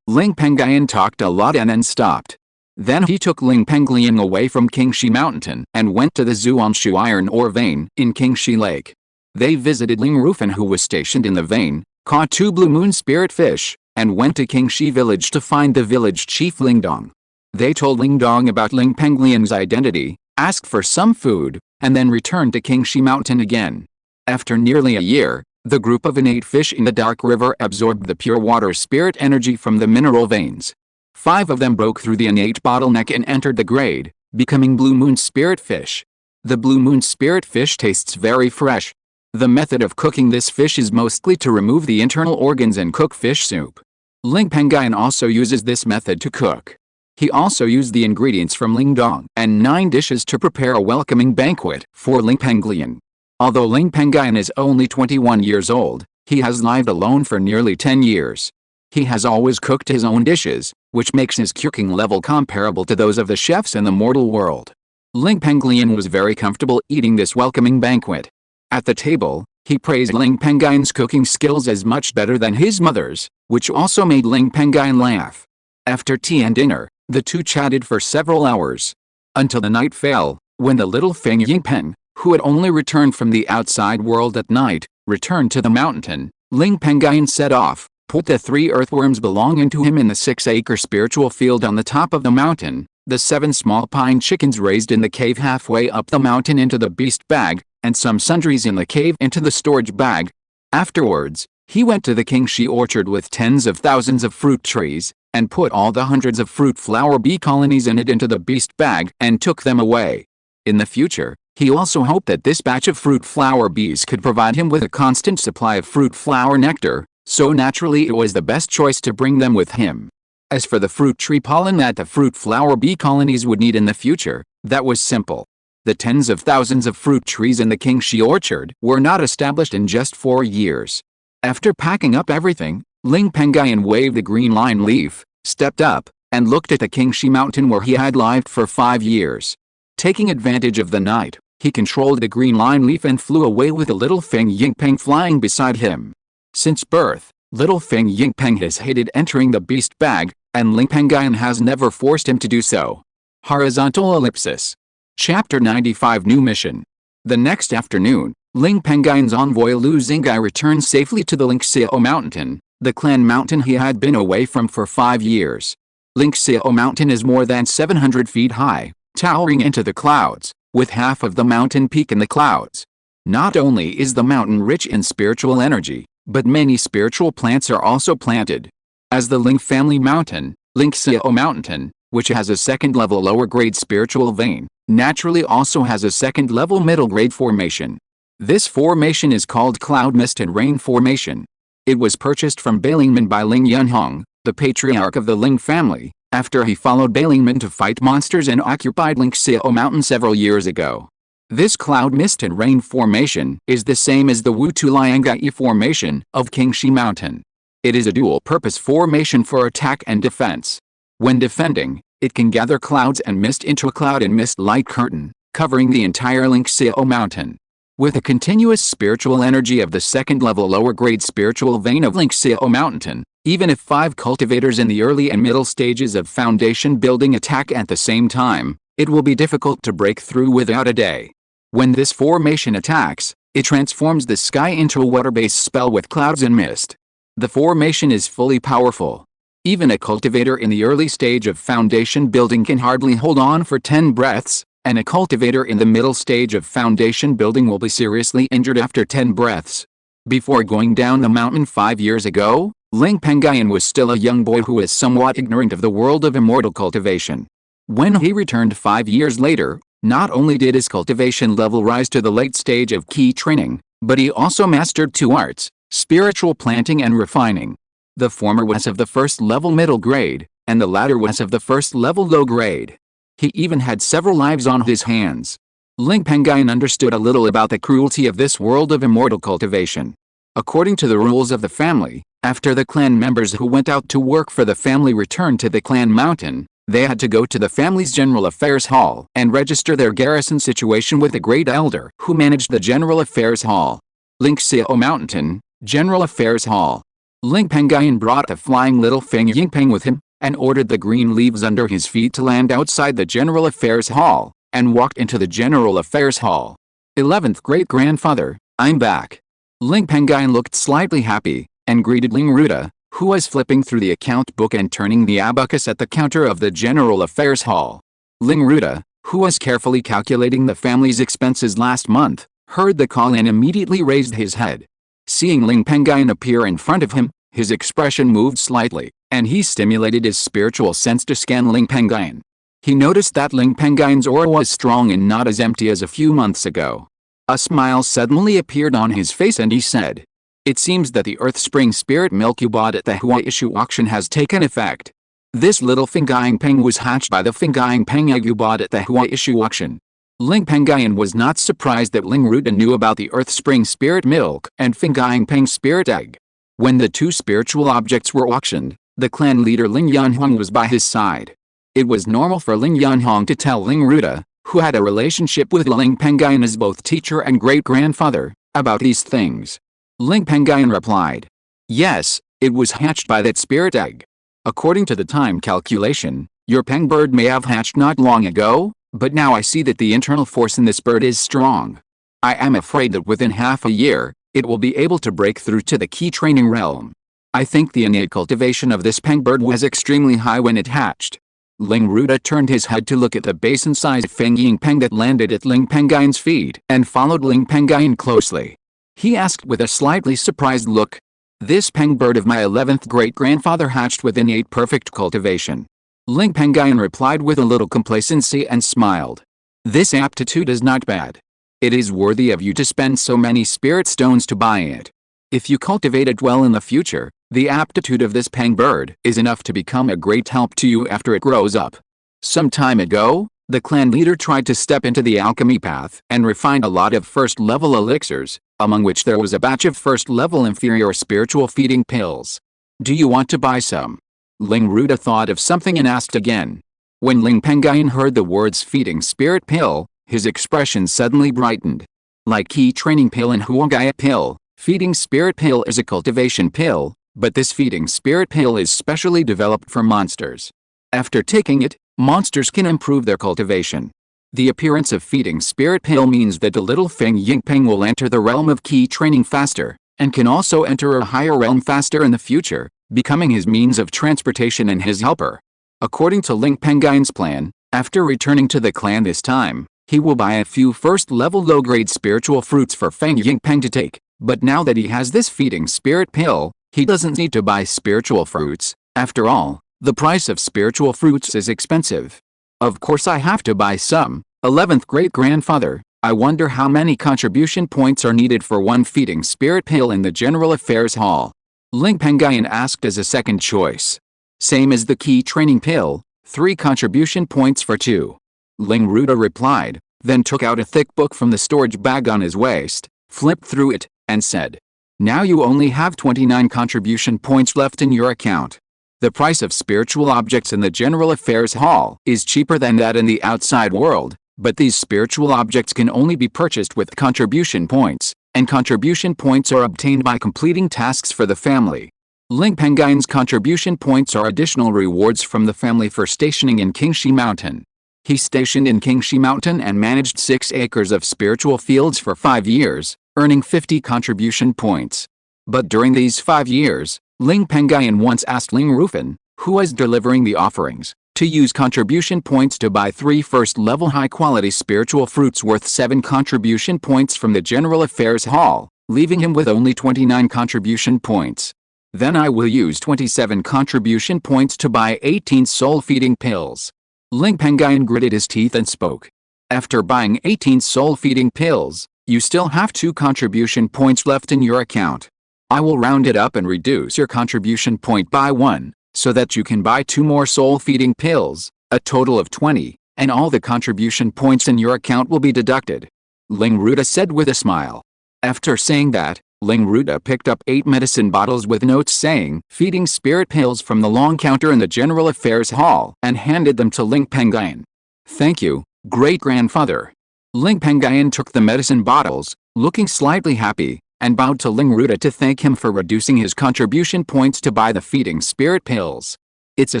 S1: Ling Pengyun talked a lot and then stopped. Then he took Ling Pengyun away from Qingshi Mountain and went to the Zhuanshu iron ore vein in Qingshi Lake. They visited Ling Rufan who was stationed in the vein, caught 2 blue moon spirit fish, and went to Qingshi village to find the village chief Lingdong. They told Lingdong about Ling Pengyun's identity, asked for some food, and then returned to Qingshi Mountain again. After nearly a year, the group of innate fish in the dark river absorbed the pure water spirit energy from the mineral veins. 5 of them broke through the innate bottleneck and entered the grade, becoming blue moon spirit fish. The blue moon spirit fish tastes very fresh. The method of cooking this fish is mostly to remove the internal organs and cook fish soup. Ling Pengyun also uses this method to cook. He also used the ingredients from Lingdong and 9 dishes to prepare a welcoming banquet for Ling Pengyun. Although Ling Pengyun is only 21 years old, he has lived alone for nearly 10 years. He has always cooked his own dishes, which makes his cooking level comparable to those of the chefs in the mortal world. Ling Pengyun was very comfortable eating this welcoming banquet. At the table, he praised Ling Pengyun's cooking skills as much better than his mother's, which also made Ling Pengyun laugh. After tea and dinner, the two chatted for several hours. Until the night fell, when the little Feng Yingpeng, who had only returned from the outside world at night, returned to the mountain, Ling Pengyun set off, put the 3 earthworms belonging to him in the 6-acre spiritual field on the top of the mountain, the 7 small pine chickens raised in the cave halfway up the mountain into the beast bag, and some sundries in the cave into the storage bag. Afterwards, he went to the Qingshi orchard with tens of thousands of fruit trees, and put all the hundreds of fruit flower bee colonies in it into the beast bag and took them away. In the future, he also hoped that this batch of fruit flower bees could provide him with a constant supply of fruit flower nectar, so naturally it was the best choice to bring them with him. As for the fruit tree pollen that the fruit flower bee colonies would need in the future, that was simple. The tens of thousands of fruit trees in the Qingshi orchard were not established in just 4 years. After packing up everything, Ling Pengyun waved the green line leaf, stepped up, and looked at the Qingshi Mountain where he had lived for 5 years. Taking advantage of the night, he controlled the green line leaf and flew away with the little Feng Yingpeng flying beside him. Since birth, little Feng Yingpeng has hated entering the beast bag, and Ling Pengyun has never forced him to do so. Horizontal ellipsis. Chapter 95 New Mission. The next afternoon, Ling Pengyun's envoy Lu Xinggai returned safely to the Lingxiao Mountain, the clan mountain he had been away from for 5 years. Lingxiao Mountain is more than 700 feet high, towering into the clouds, with half of the mountain peak in the clouds. Not only is the mountain rich in spiritual energy, but many spiritual plants are also planted. As the Ling family mountain, Lingxiao Mountain, which has a 2nd-level lower-grade spiritual vein, naturally also has a 2nd-level middle-grade formation. This formation is called Cloud Mist and Rain Formation. It was purchased from Bailingman by Ling Yunhong, the patriarch of the Ling family, after he followed Bailingman to fight monsters and occupied Lingxiao Mountain several years ago. This Cloud Mist and Rain Formation is the same as the Wutu Liangai Formation of Qingshi Mountain. It is a dual-purpose formation for attack and defense. When defending, it can gather clouds and mist into a cloud and mist light curtain, covering the entire Lingxiao Mountain. With a continuous spiritual energy of the 2nd-level lower-grade spiritual vein of Lingxiao Mountain, even if 5 cultivators in the early and middle stages of foundation building attack at the same time, it will be difficult to break through without a day. When this formation attacks, it transforms the sky into a water-based spell with clouds and mist. The formation is fully powerful. Even a cultivator in the early stage of foundation building can hardly hold on for 10 breaths, and a cultivator in the middle stage of foundation building will be seriously injured after 10 breaths. Before going down the mountain 5 years ago, Ling Pengyun was still a young boy who was somewhat ignorant of the world of immortal cultivation. When he returned 5 years later, not only did his cultivation level rise to the late stage of key training, but he also mastered 2 arts, spiritual planting and refining. The former was of the 1st-level middle grade, and the latter was of the 1st-level low grade. He even had several lives on his hands. Ling Pengyun understood a little about the cruelty of this world of immortal cultivation. According to the rules of the family, after the clan members who went out to work for the family returned to the clan mountain, they had to go to the family's general affairs hall and register their garrison situation with the great elder who managed the general affairs hall. Lingxiao Mountain, General Affairs Hall. Ling Pengyun brought the flying little Feng Yingpeng with him, and ordered the green leaves under his feet to land outside the General Affairs Hall, and walked into the General Affairs Hall. 11th great-grandfather, I'm back. Ling Pengyun looked slightly happy, and greeted Ling Ruda, who was flipping through the account book and turning the abacus at the counter of the General Affairs Hall. Ling Ruda, who was carefully calculating the family's expenses last month, heard the call and immediately raised his head. Seeing Ling Pengyun appear in front of him, his expression moved slightly, and he stimulated his spiritual sense to scan Ling Pengyun. He noticed that Ling Pengyun's aura was strong and not as empty as a few months ago. A smile suddenly appeared on his face and he said, "It seems that the Earth Spring Spirit milk you bought at the Huaishu auction has taken effect. This little Fenggying Peng was hatched by the Fenggying Peng egg you bought at the Huaishu auction." Ling Pengyun was not surprised that Ling Ruda knew about the Earth Spring Spirit milk and Fenggying Peng Spirit egg. When the two spiritual objects were auctioned, the clan leader Ling Yanhong was by his side. It was normal for Ling Yanhong to tell Ling Ruda, who had a relationship with Ling Pengyun as both teacher and great-grandfather, about these things. Ling Pengyun replied, "Yes, it was hatched by that spirit egg. According to the time calculation, your Peng bird may have hatched not long ago, but now I see that the internal force in this bird is strong. I am afraid that within half a year, it will be able to break through to the key training realm. I think the innate cultivation of this Peng bird was extremely high when it hatched." Ling Ruda turned his head to look at the basin-sized Feng Ying Peng that landed at Ling Pengyun's feet and followed Ling Pengyun closely. He asked with a slightly surprised look, "This Peng bird of my 11th great-grandfather hatched with innate perfect cultivation?" Ling Pengyun replied with a little complacency and smiled. "This aptitude is not bad. It is worthy of you to spend so many spirit stones to buy it. If you cultivate it well in the future, the aptitude of this Peng bird is enough to become a great help to you after it grows up." Some time ago, the clan leader tried to step into the alchemy path and refine a lot of first-level elixirs, among which there was a batch of first-level inferior spiritual feeding pills. "Do you want to buy some?" Ling Ruda thought of something and asked again. When Ling Pengyun heard the words feeding spirit pill, his expression suddenly brightened. Like key training pill and huogaya pill, feeding spirit pill is a cultivation pill, but this feeding spirit pill is specially developed for monsters. After taking it, monsters can improve their cultivation. The appearance of feeding spirit pill means that the little Feng Ying Peng will enter the realm of key training faster, and can also enter a higher realm faster in the future, becoming his means of transportation and his helper. According to Ling Pengyun's plan, after returning to the clan this time, he will buy a few first-level low-grade spiritual fruits for Feng Ying Peng to take, but now that he has this feeding spirit pill, he doesn't need to buy spiritual fruits. After all, the price of spiritual fruits is expensive. Of course I have to buy some. 11th great-grandfather, I wonder how many contribution points are needed for one feeding spirit pill in the General Affairs Hall. Ling Pengyun asked as a second choice. Same as the key training pill, 3 contribution points for 2. Ling Ruda replied, then took out a thick book from the storage bag on his waist, flipped through it, and said, "Now you only have 29 contribution points left in your account. The price of spiritual objects in the General Affairs Hall is cheaper than that in the outside world, but these spiritual objects can only be purchased with contribution points, and contribution points are obtained by completing tasks for the family. Ling Pengyun's contribution points are additional rewards from the family for stationing in Qingshi Mountain. He stationed in Qingshi Mountain and managed 6 acres of spiritual fields for 5 years, earning 50 contribution points. But during these 5 years, Ling Pengyun once asked Ling Rufan, who was delivering the offerings, to use contribution points to buy 3 first-level high-quality spiritual fruits worth 7 contribution points from the General Affairs Hall, leaving him with only 29 contribution points. Then I will use 27 contribution points to buy 18 soul-feeding pills. Ling Pengyun gritted his teeth and spoke. After buying 18 soul-feeding pills, you still have 2 contribution points left in your account. I will round it up and reduce your contribution point by 1, so that you can buy 2 more soul-feeding pills, a total of 20, and all the contribution points in your account will be deducted," Ling Ruda said with a smile. After saying that, Ling Ruda picked up 8 medicine bottles with notes saying "feeding spirit pills" from the long counter in the General Affairs Hall and handed them to Ling Pengyun. "Thank you, great-grandfather." Ling Pengyun took the medicine bottles, looking slightly happy, and bowed to Ling Ruda to thank him for reducing his contribution points to buy the feeding spirit pills. "It's a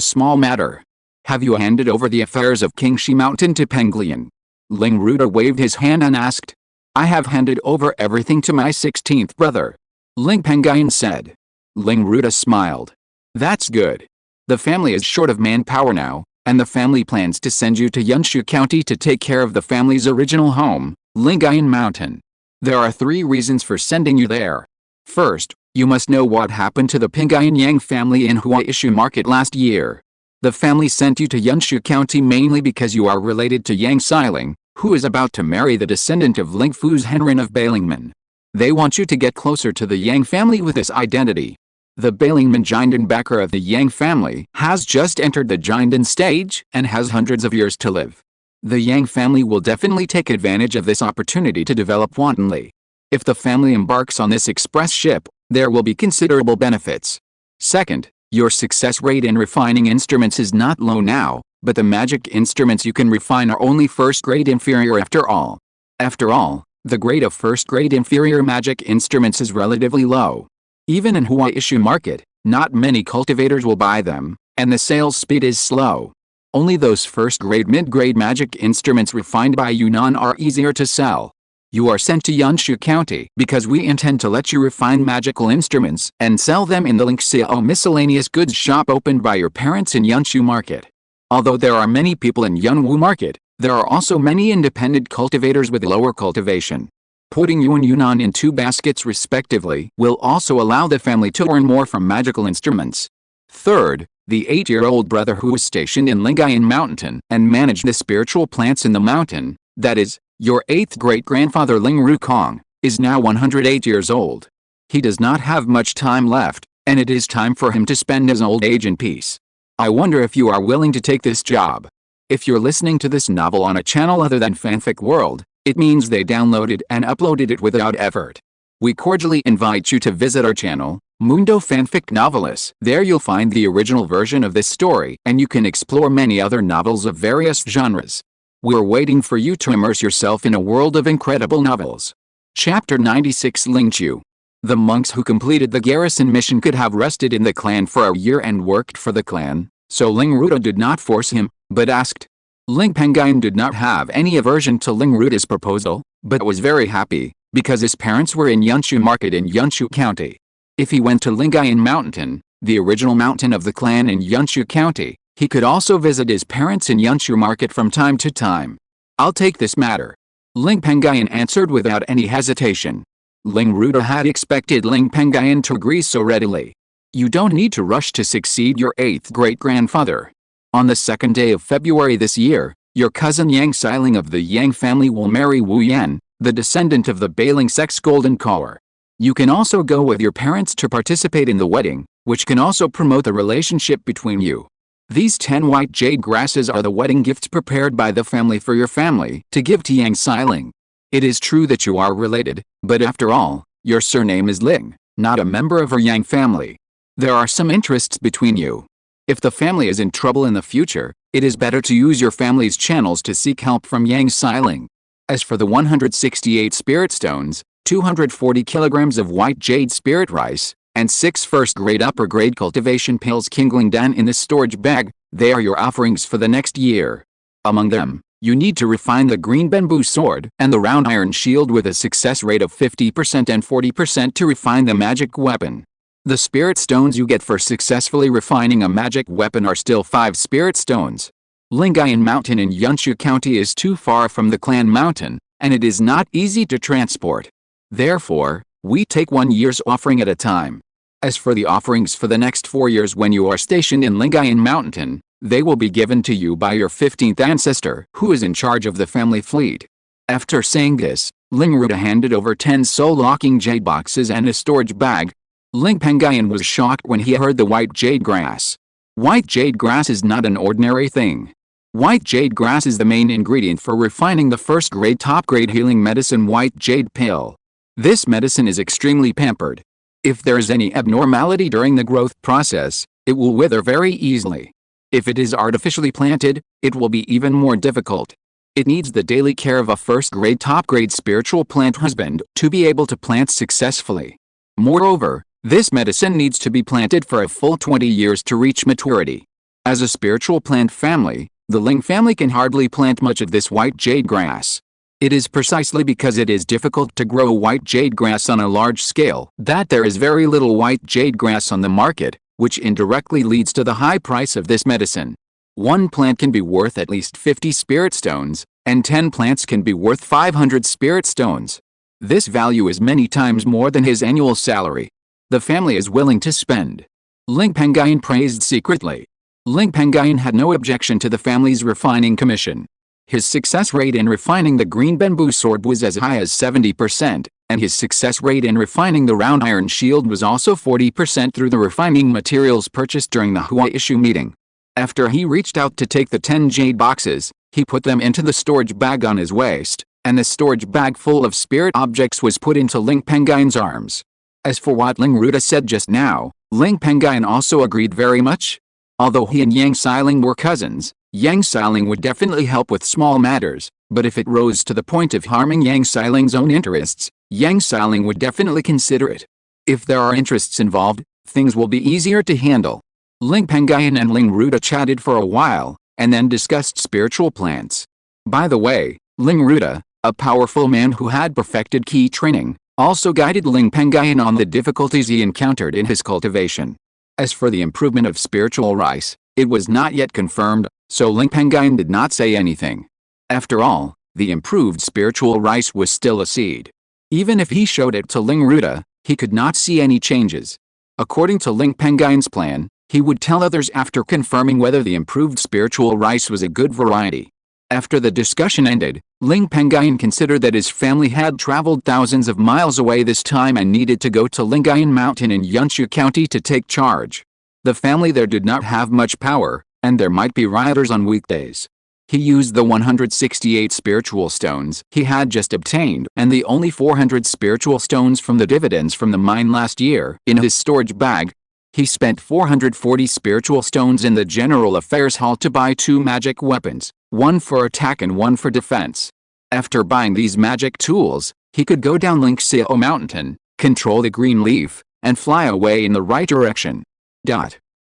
S1: small matter. Have you handed over the affairs of Qingshi Mountain to Pengyun?" Ling Ruda waved his hand and asked. "I have handed over everything to my 16th brother," Ling Pengyun said. Ling Ruda smiled. "That's good. The family is short of manpower now, and the family plans to send you to Yunshu County to take care of the family's original home, Lingxiao Mountain. There are 3 reasons for sending you there. First, you must know what happened to the Pengyun Yang family in Huaishu Market last year. The family sent you to Yunshu County mainly because you are related to Yang Xiling, who is about to marry the descendant of Ling Fu's Henrin of Bailingman. They want you to get closer to the Yang family with this identity. The Bailingman Jindan backer of the Yang family has just entered the Jindan stage and has hundreds of years to live. The Yang family will definitely take advantage of this opportunity to develop wantonly. If the family embarks on this express ship, There will be considerable benefits. Second, your success rate in refining instruments is not low now, but the magic instruments you can refine are only first grade inferior after all. After all, the grade of first grade inferior magic instruments is relatively low. Even in Huaishu market, not many cultivators will buy them, and the sales speed is slow. Only those first-grade mid-grade magic instruments refined by Yunnan are easier to sell. You are sent to Yanshu County because we intend to let you refine magical instruments and sell them in the Lingxiao miscellaneous goods shop opened by your parents in Yanshu Market. Although there are many people in Yunwu Market, there are also many independent cultivators with lower cultivation. Putting you and Yunnan in 2 baskets respectively will also allow the family to earn more from magical instruments. Third, the 8-year-old brother who was stationed in Lingxiao Mountain and managed the spiritual plants in the mountain, that is, your 8th great-grandfather Ling Rukong, is now 108 years old. He does not have much time left, and it is time for him to spend his old age in peace. I wonder if you are willing to take this job. If you're listening to this novel on a channel other than Fanfic World, it means they downloaded and uploaded it without effort. We cordially invite you to visit our channel, Mundo Fanfic Novelis. There you'll find the original version of this story, and you can explore many other novels of various genres. We're waiting for you to immerse yourself in a world of incredible novels. Chapter 96 Lingqiu. The monks who completed the garrison mission could have rested in the clan for a year and worked for the clan, so Ling Ruda did not force him, but asked. Ling Pengyun did not have any aversion to Ling Ruda's proposal, but was very happy, because his parents were in Yanshu Market in Yanshu County. If he went to Lingxiao Mountain, the original mountain of the clan in Yanshu County, he could also visit his parents in Yanshu Market from time to time. I'll take this matter. Ling Pengyun answered without any hesitation. Ling Ruda had expected Ling Pengyun to agree so readily. You don't need to rush to succeed your 8th great-grandfather. On the 2nd day of February this year, your cousin Yang Xiling of the Yang family will marry Wu Yan, the descendant of the Bailing Sex Golden Caller. You can also go with your parents to participate in the wedding, which can also promote the relationship between you. These 10 white jade grasses are the wedding gifts prepared by the family for your family to give to Yang Xiling. It is true that you are related, but after all, your surname is Ling, not a member of her Yang family. There are some interests between you. If the family is in trouble in the future, it is better to use your family's channels to seek help from Yang Xiling. As for the 168 spirit stones, 240 kilograms of white jade spirit rice, and 6 first-grade upper-grade cultivation pills Kingling Dan in this storage bag, they are your offerings for the next year. Among them, you need to refine the green bamboo sword and the round iron shield with a success rate of 50% and 40% to refine the magic weapon. The spirit stones you get for successfully refining a magic weapon are still 5 spirit stones. Lingxiao Mountain in Yanshu County is too far from the clan mountain, and it is not easy to transport. Therefore, we take 1 year's offering at a time. As for the offerings for the next 4 years when you are stationed in Lingxiao Mountain, they will be given to you by your 15th ancestor, who is in charge of the family fleet. After saying this, Ling Ruda handed over 10 soul-locking jade boxes and a storage bag. Ling Pengyun was shocked when he heard the white jade grass. White jade grass is not an ordinary thing. White jade grass is the main ingredient for refining the first-grade top-grade healing medicine white jade pill. This medicine is extremely pampered. If there is any abnormality during the growth process, it will wither very easily. If it is artificially planted, it will be even more difficult. It needs the daily care of a first-grade top-grade spiritual plant husband to be able to plant successfully. Moreover, this medicine needs to be planted for a full 20 years to reach maturity. As a spiritual plant family, the Ling family can hardly plant much of this white jade grass. It is precisely because it is difficult to grow white jade grass on a large scale that there is very little white jade grass on the market, which indirectly leads to the high price of this medicine. One plant can be worth at least 50 spirit stones, and 10 plants can be worth 500 spirit stones. This value is many times more than his annual salary. The family is willing to spend. Ling Pengyun praised secretly. Ling Pengyun had no objection to the family's refining commission. His success rate in refining the green bamboo sword was as high as 70%, and his success rate in refining the round iron shield was also 40% through the refining materials purchased during the Huaishu meeting. After he reached out to take the 10 jade boxes, he put them into the storage bag on his waist, and the storage bag full of spirit objects was put into Ling Pengyun's arms. As for what Ling Ruda said just now, Ling Pengyun also agreed very much. Although he and Yang Xiling were cousins, Yang Xiling would definitely help with small matters, but if it rose to the point of harming Yang Xiling's own interests, Yang Xiling would definitely consider it. If there are interests involved, things will be easier to handle. Ling Pengyun and Ling Ruda chatted for a while, and then discussed spiritual plans. By the way, Ling Ruda, a powerful man who had perfected key training, also guided Ling Pengyun on the difficulties he encountered in his cultivation. As for the improvement of spiritual rice, it was not yet confirmed, so Ling Pengyun did not say anything. After all, the improved spiritual rice was still a seed. Even if he showed it to Ling Ruda, he could not see any changes. According to Ling Pengyun's plan, he would tell others after confirming whether the improved spiritual rice was a good variety. After the discussion ended, Ling Pengyun considered that his family had traveled thousands of miles away this time and needed to go to Lingxiao Mountain in Yunshi County to take charge. The family there did not have much power, and there might be rioters on weekdays. He used the 168 spiritual stones he had just obtained and the only 400 spiritual stones from the dividends from the mine last year in his storage bag. He spent 440 spiritual stones in the General Affairs Hall to buy 2 magic weapons, one for attack and one for defense. After buying these magic tools, he could go down Lingxiao Mountain, control the green leaf, and fly away in the right direction.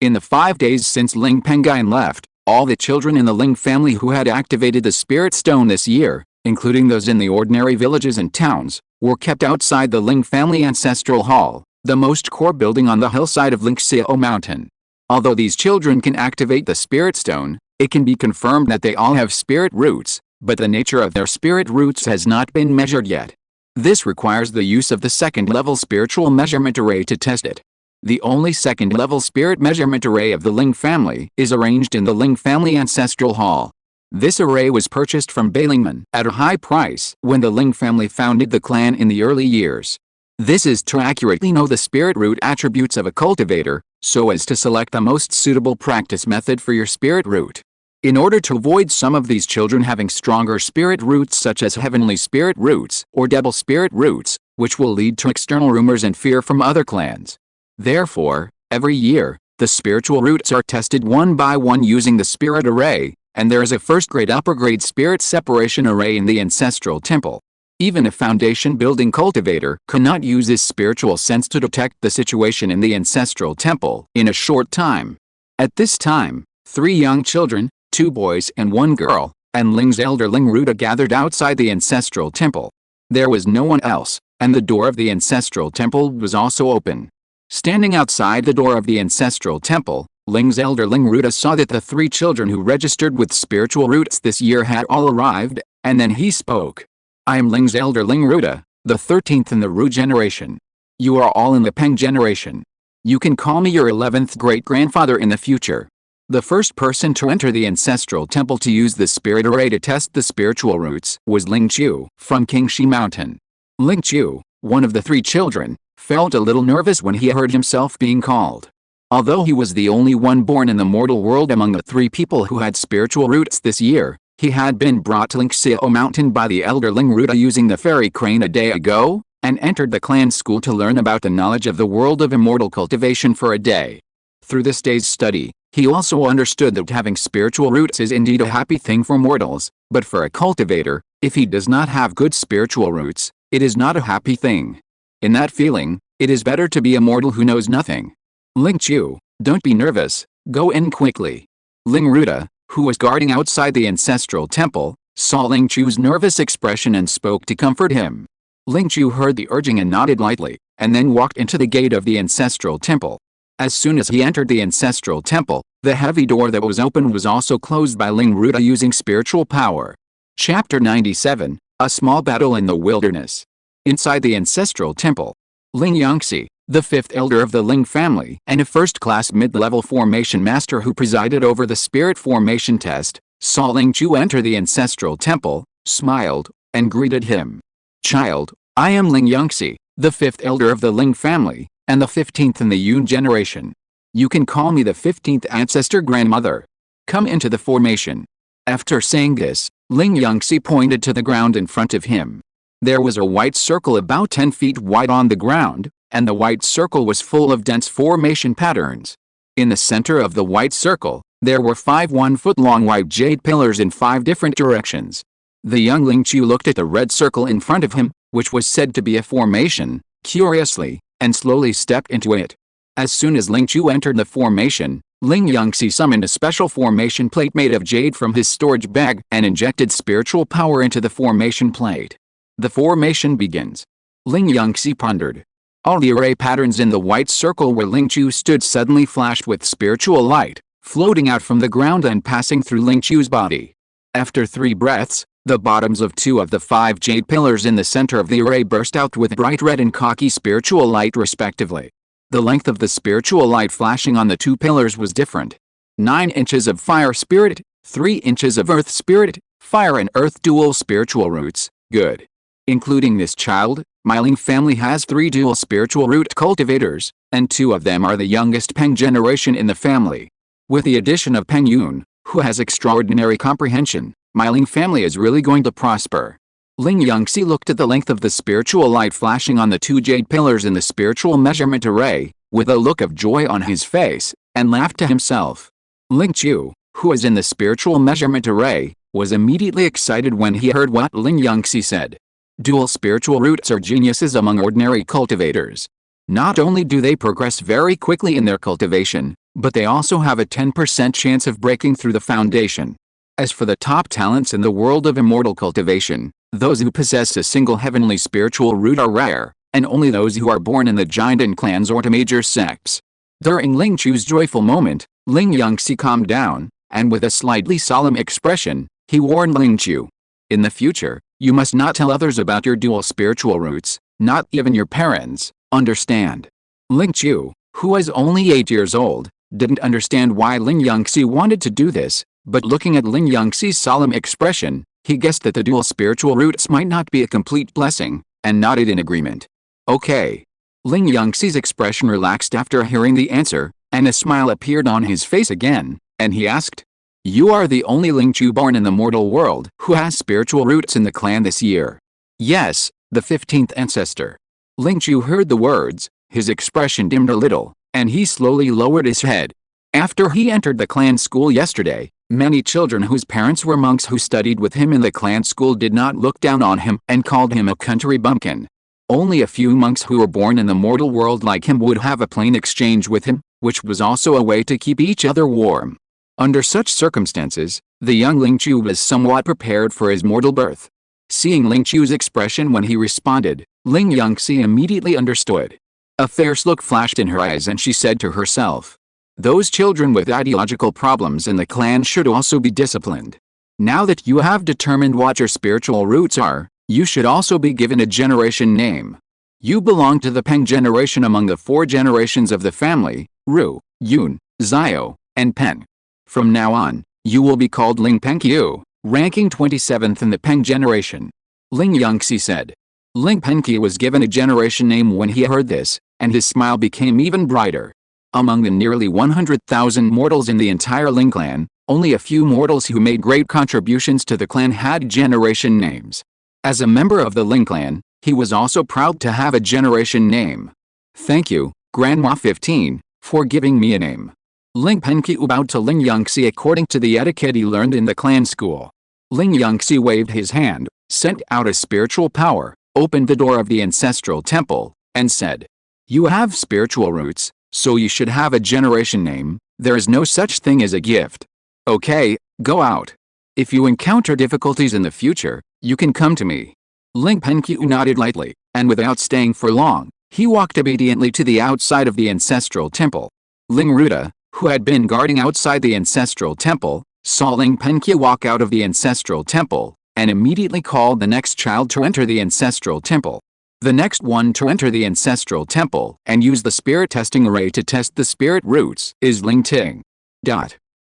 S1: In the 5 days since Ling Pengyun left, all the children in the Ling family who had activated the spirit stone this year, including those in the ordinary villages and towns, were kept outside the Ling family ancestral hall, the most core building on the hillside of Lingxiao Mountain. Although these children can activate the spirit stone, it can be confirmed that they all have spirit roots, but the nature of their spirit roots has not been measured yet. This requires the use of the second-level spiritual measurement array to test it. The only second-level spirit measurement array of the Ling family is arranged in the Ling family ancestral hall. This array was purchased from Bailingman at a high price when the Ling family founded the clan in the early years. This is to accurately know the spirit root attributes of a cultivator, so as to select the most suitable practice method for your spirit root. In order to avoid some of these children having stronger spirit roots such as heavenly spirit roots or devil spirit roots, which will lead to external rumors and fear from other clans. Therefore, every year, the spiritual roots are tested one by one using the spirit array, and there is a first-grade upper-grade spirit separation array in the ancestral temple. Even a foundation-building cultivator cannot use his spiritual sense to detect the situation in the ancestral temple in a short time. At this time, 3 young children, 2 boys and 1 girl, and Ling's elder Ling Ruda gathered outside the ancestral temple. There was no one else, and the door of the ancestral temple was also open. Standing outside the door of the ancestral temple, Ling's elder Ling Ruda saw that the 3 children who registered with spiritual roots this year had all arrived, and then he spoke. I am Ling's elder Ling Ruda, the 13th in the Ru generation. You are all in the Peng generation. You can call me your 11th great-grandfather in the future. The first person to enter the ancestral temple to use the spirit array to test the spiritual roots was Lingxiao from Qingshi Mountain. Lingxiao, one of the 3 children, felt a little nervous when he heard himself being called. Although he was the only one born in the mortal world among the 3 people who had spiritual roots this year, he had been brought to Lingxiao Mountain by the elder Ling Ruda using the fairy crane a day ago, and entered the clan school to learn about the knowledge of the world of immortal cultivation for a day. Through this day's study, he also understood that having spiritual roots is indeed a happy thing for mortals, but for a cultivator, if he does not have good spiritual roots, it is not a happy thing. In that feeling, it is better to be a mortal who knows nothing. Lingxiao, don't be nervous, go in quickly. Ling Ruda, who was guarding outside the ancestral temple, saw Lingxiao's nervous expression and spoke to comfort him. Lingxiao heard the urging and nodded lightly, and then walked into the gate of the ancestral temple. As soon as he entered the ancestral temple, the heavy door that was open was also closed by Ling Ruda using spiritual power. Chapter 97, A Small Battle in the Wilderness. Inside the ancestral temple, Ling Yangxi, the 5th elder of the Ling family and a first-class mid-level formation master who presided over the spirit formation test, saw Lingxiao enter the ancestral temple, smiled, and greeted him. Child, I am Ling Yangxi, the 5th elder of the Ling family, and the 15th in the Yun generation. You can call me the 15th ancestor grandmother. Come into the formation. After saying this, Ling Yangxi pointed to the ground in front of him. There was a white circle about 10 feet wide on the ground, and the white circle was full of dense formation patterns. In the center of the white circle, there were 5 1-foot-long white jade pillars in 5 different directions. The young Lingqiu looked at the red circle in front of him, which was said to be a formation, curiously, and slowly stepped into it. As soon as Lingqiu entered the formation, Ling Yangxi summoned a special formation plate made of jade from his storage bag and injected spiritual power into the formation plate. The formation begins. Ling Yangxi pondered. All the array patterns in the white circle where Lingqiu stood suddenly flashed with spiritual light, floating out from the ground and passing through Lingqiu's body. After 3 breaths, the bottoms of 2 of the 5 jade pillars in the center of the array burst out with bright red and khaki spiritual light respectively. The length of the spiritual light flashing on the 2 pillars was different. 9 inches of fire spirit, 3 inches of earth spirit, fire and earth dual spiritual roots, good. Including this child, my Ling family has 3 dual spiritual root cultivators, and 2 of them are the youngest Peng generation in the family. With the addition of Pengyun, who has extraordinary comprehension, my Ling family is really going to prosper. Ling Yangxi looked at the length of the spiritual light flashing on the 2 jade pillars in the spiritual measurement array, with a look of joy on his face, and laughed to himself. Lingqiu, who is in the spiritual measurement array, was immediately excited when he heard what Ling Yangxi said. Dual spiritual roots are geniuses among ordinary cultivators. Not only do they progress very quickly in their cultivation, but they also have a 10% chance of breaking through the foundation. As for the top talents in the world of immortal cultivation, those who possess a single heavenly spiritual root are rare, and only those who are born in the giant clans or to major sects. During Lingqiu's joyful moment, Ling Yangxi calmed down, and with a slightly solemn expression, he warned Lingqiu. In the future, you must not tell others about your dual spiritual roots, not even your parents, understand? Lingqiu, who was only 8 years old, didn't understand why Ling Yangxi wanted to do this, but looking at Ling Yangxi's solemn expression, he guessed that the dual spiritual roots might not be a complete blessing, and nodded in agreement. Okay. Ling Yangxi's expression relaxed after hearing the answer, and a smile appeared on his face again, and he asked, "You are the only Lingqiu born in the mortal world who has spiritual roots in the clan this year?" "Yes, the 15th ancestor." Lingqiu heard the words, his expression dimmed a little, and he slowly lowered his head. After he entered the clan school yesterday, many children whose parents were monks who studied with him in the clan school did not look down on him and called him a country bumpkin. Only a few monks who were born in the mortal world like him would have a plain exchange with him, which was also a way to keep each other warm. Under such circumstances, the young Lingqiu was somewhat prepared for his mortal birth. Seeing Lingqiu's expression when he responded, Ling Yangxi immediately understood. A fierce look flashed in her eyes and she said to herself, "Those children with ideological problems in the clan should also be disciplined. Now that you have determined what your spiritual roots are, you should also be given a generation name. You belong to the Peng generation among the 4 generations of the family, Ru, Yun, Zio, and Peng. From now on, you will be called Ling Pengyun, ranking 27th in the Peng generation." Ling Yangxi said. Ling Pengyun was given a generation name when he heard this, and his smile became even brighter. Among the nearly 100,000 mortals in the entire Ling clan, only a few mortals who made great contributions to the clan had generation names. As a member of the Ling clan, he was also proud to have a generation name. "Thank you, Grandma 15, for giving me a name." Ling Pengyun bowed to Ling Yangxi according to the etiquette he learned in the clan school. Ling Yangxi waved his hand, sent out a spiritual power, opened the door of the ancestral temple, and said, "You have spiritual roots, so you should have a generation name. There is no such thing as a gift. Okay, go out. If you encounter difficulties in the future, you can come to me." Ling Pengyun nodded lightly, and without staying for long, he walked obediently to the outside of the ancestral temple. Ling Ruda, who had been guarding outside the ancestral temple, saw Ling Pengyun walk out of the ancestral temple, and immediately called the next child to enter the ancestral temple. The next one to enter the ancestral temple and use the spirit testing array to test the spirit roots is Ling Ting.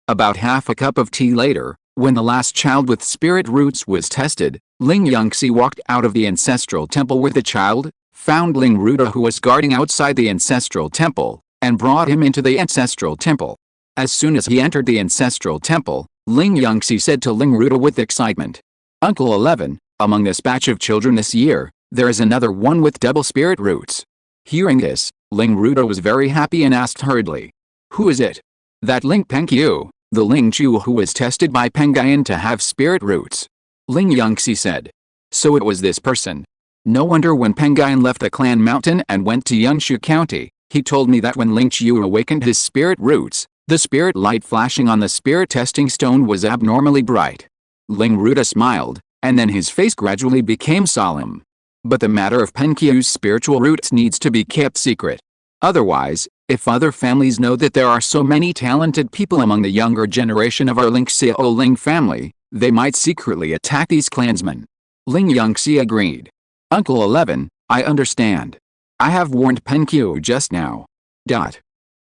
S1: About half a cup of tea later, when the last child with spirit roots was tested, Ling Yangxi walked out of the ancestral temple with the child, found Ling Ruda who was guarding outside the ancestral temple, and brought him into the ancestral temple. As soon as he entered the ancestral temple, Ling Yangxi said to Ling Ruda with excitement, "Uncle 11, among this batch of children this year, there is another one with double spirit roots. Hearing this, Ling Ruda was very happy and asked hurriedly, "Who is it?" "That Ling Pengyun, the Ling Chu who was tested by Pengyun to have spirit roots." Ling Yangxi said. So it was this person. No wonder when Pengyun left the clan mountain and went to Yunshu County, he told me that when Ling Chu awakened his spirit roots, the spirit light flashing on the spirit testing stone was abnormally bright. Ling Ruda smiled, and then his face gradually became solemn. But the matter of Pengyun's spiritual roots needs to be kept secret. Otherwise, if other families know that there are so many talented people among the younger generation of our Lingxiao Ling family, they might secretly attack these clansmen. Ling Yangxi agreed. Uncle 11, I understand. I have warned Pengyun just now.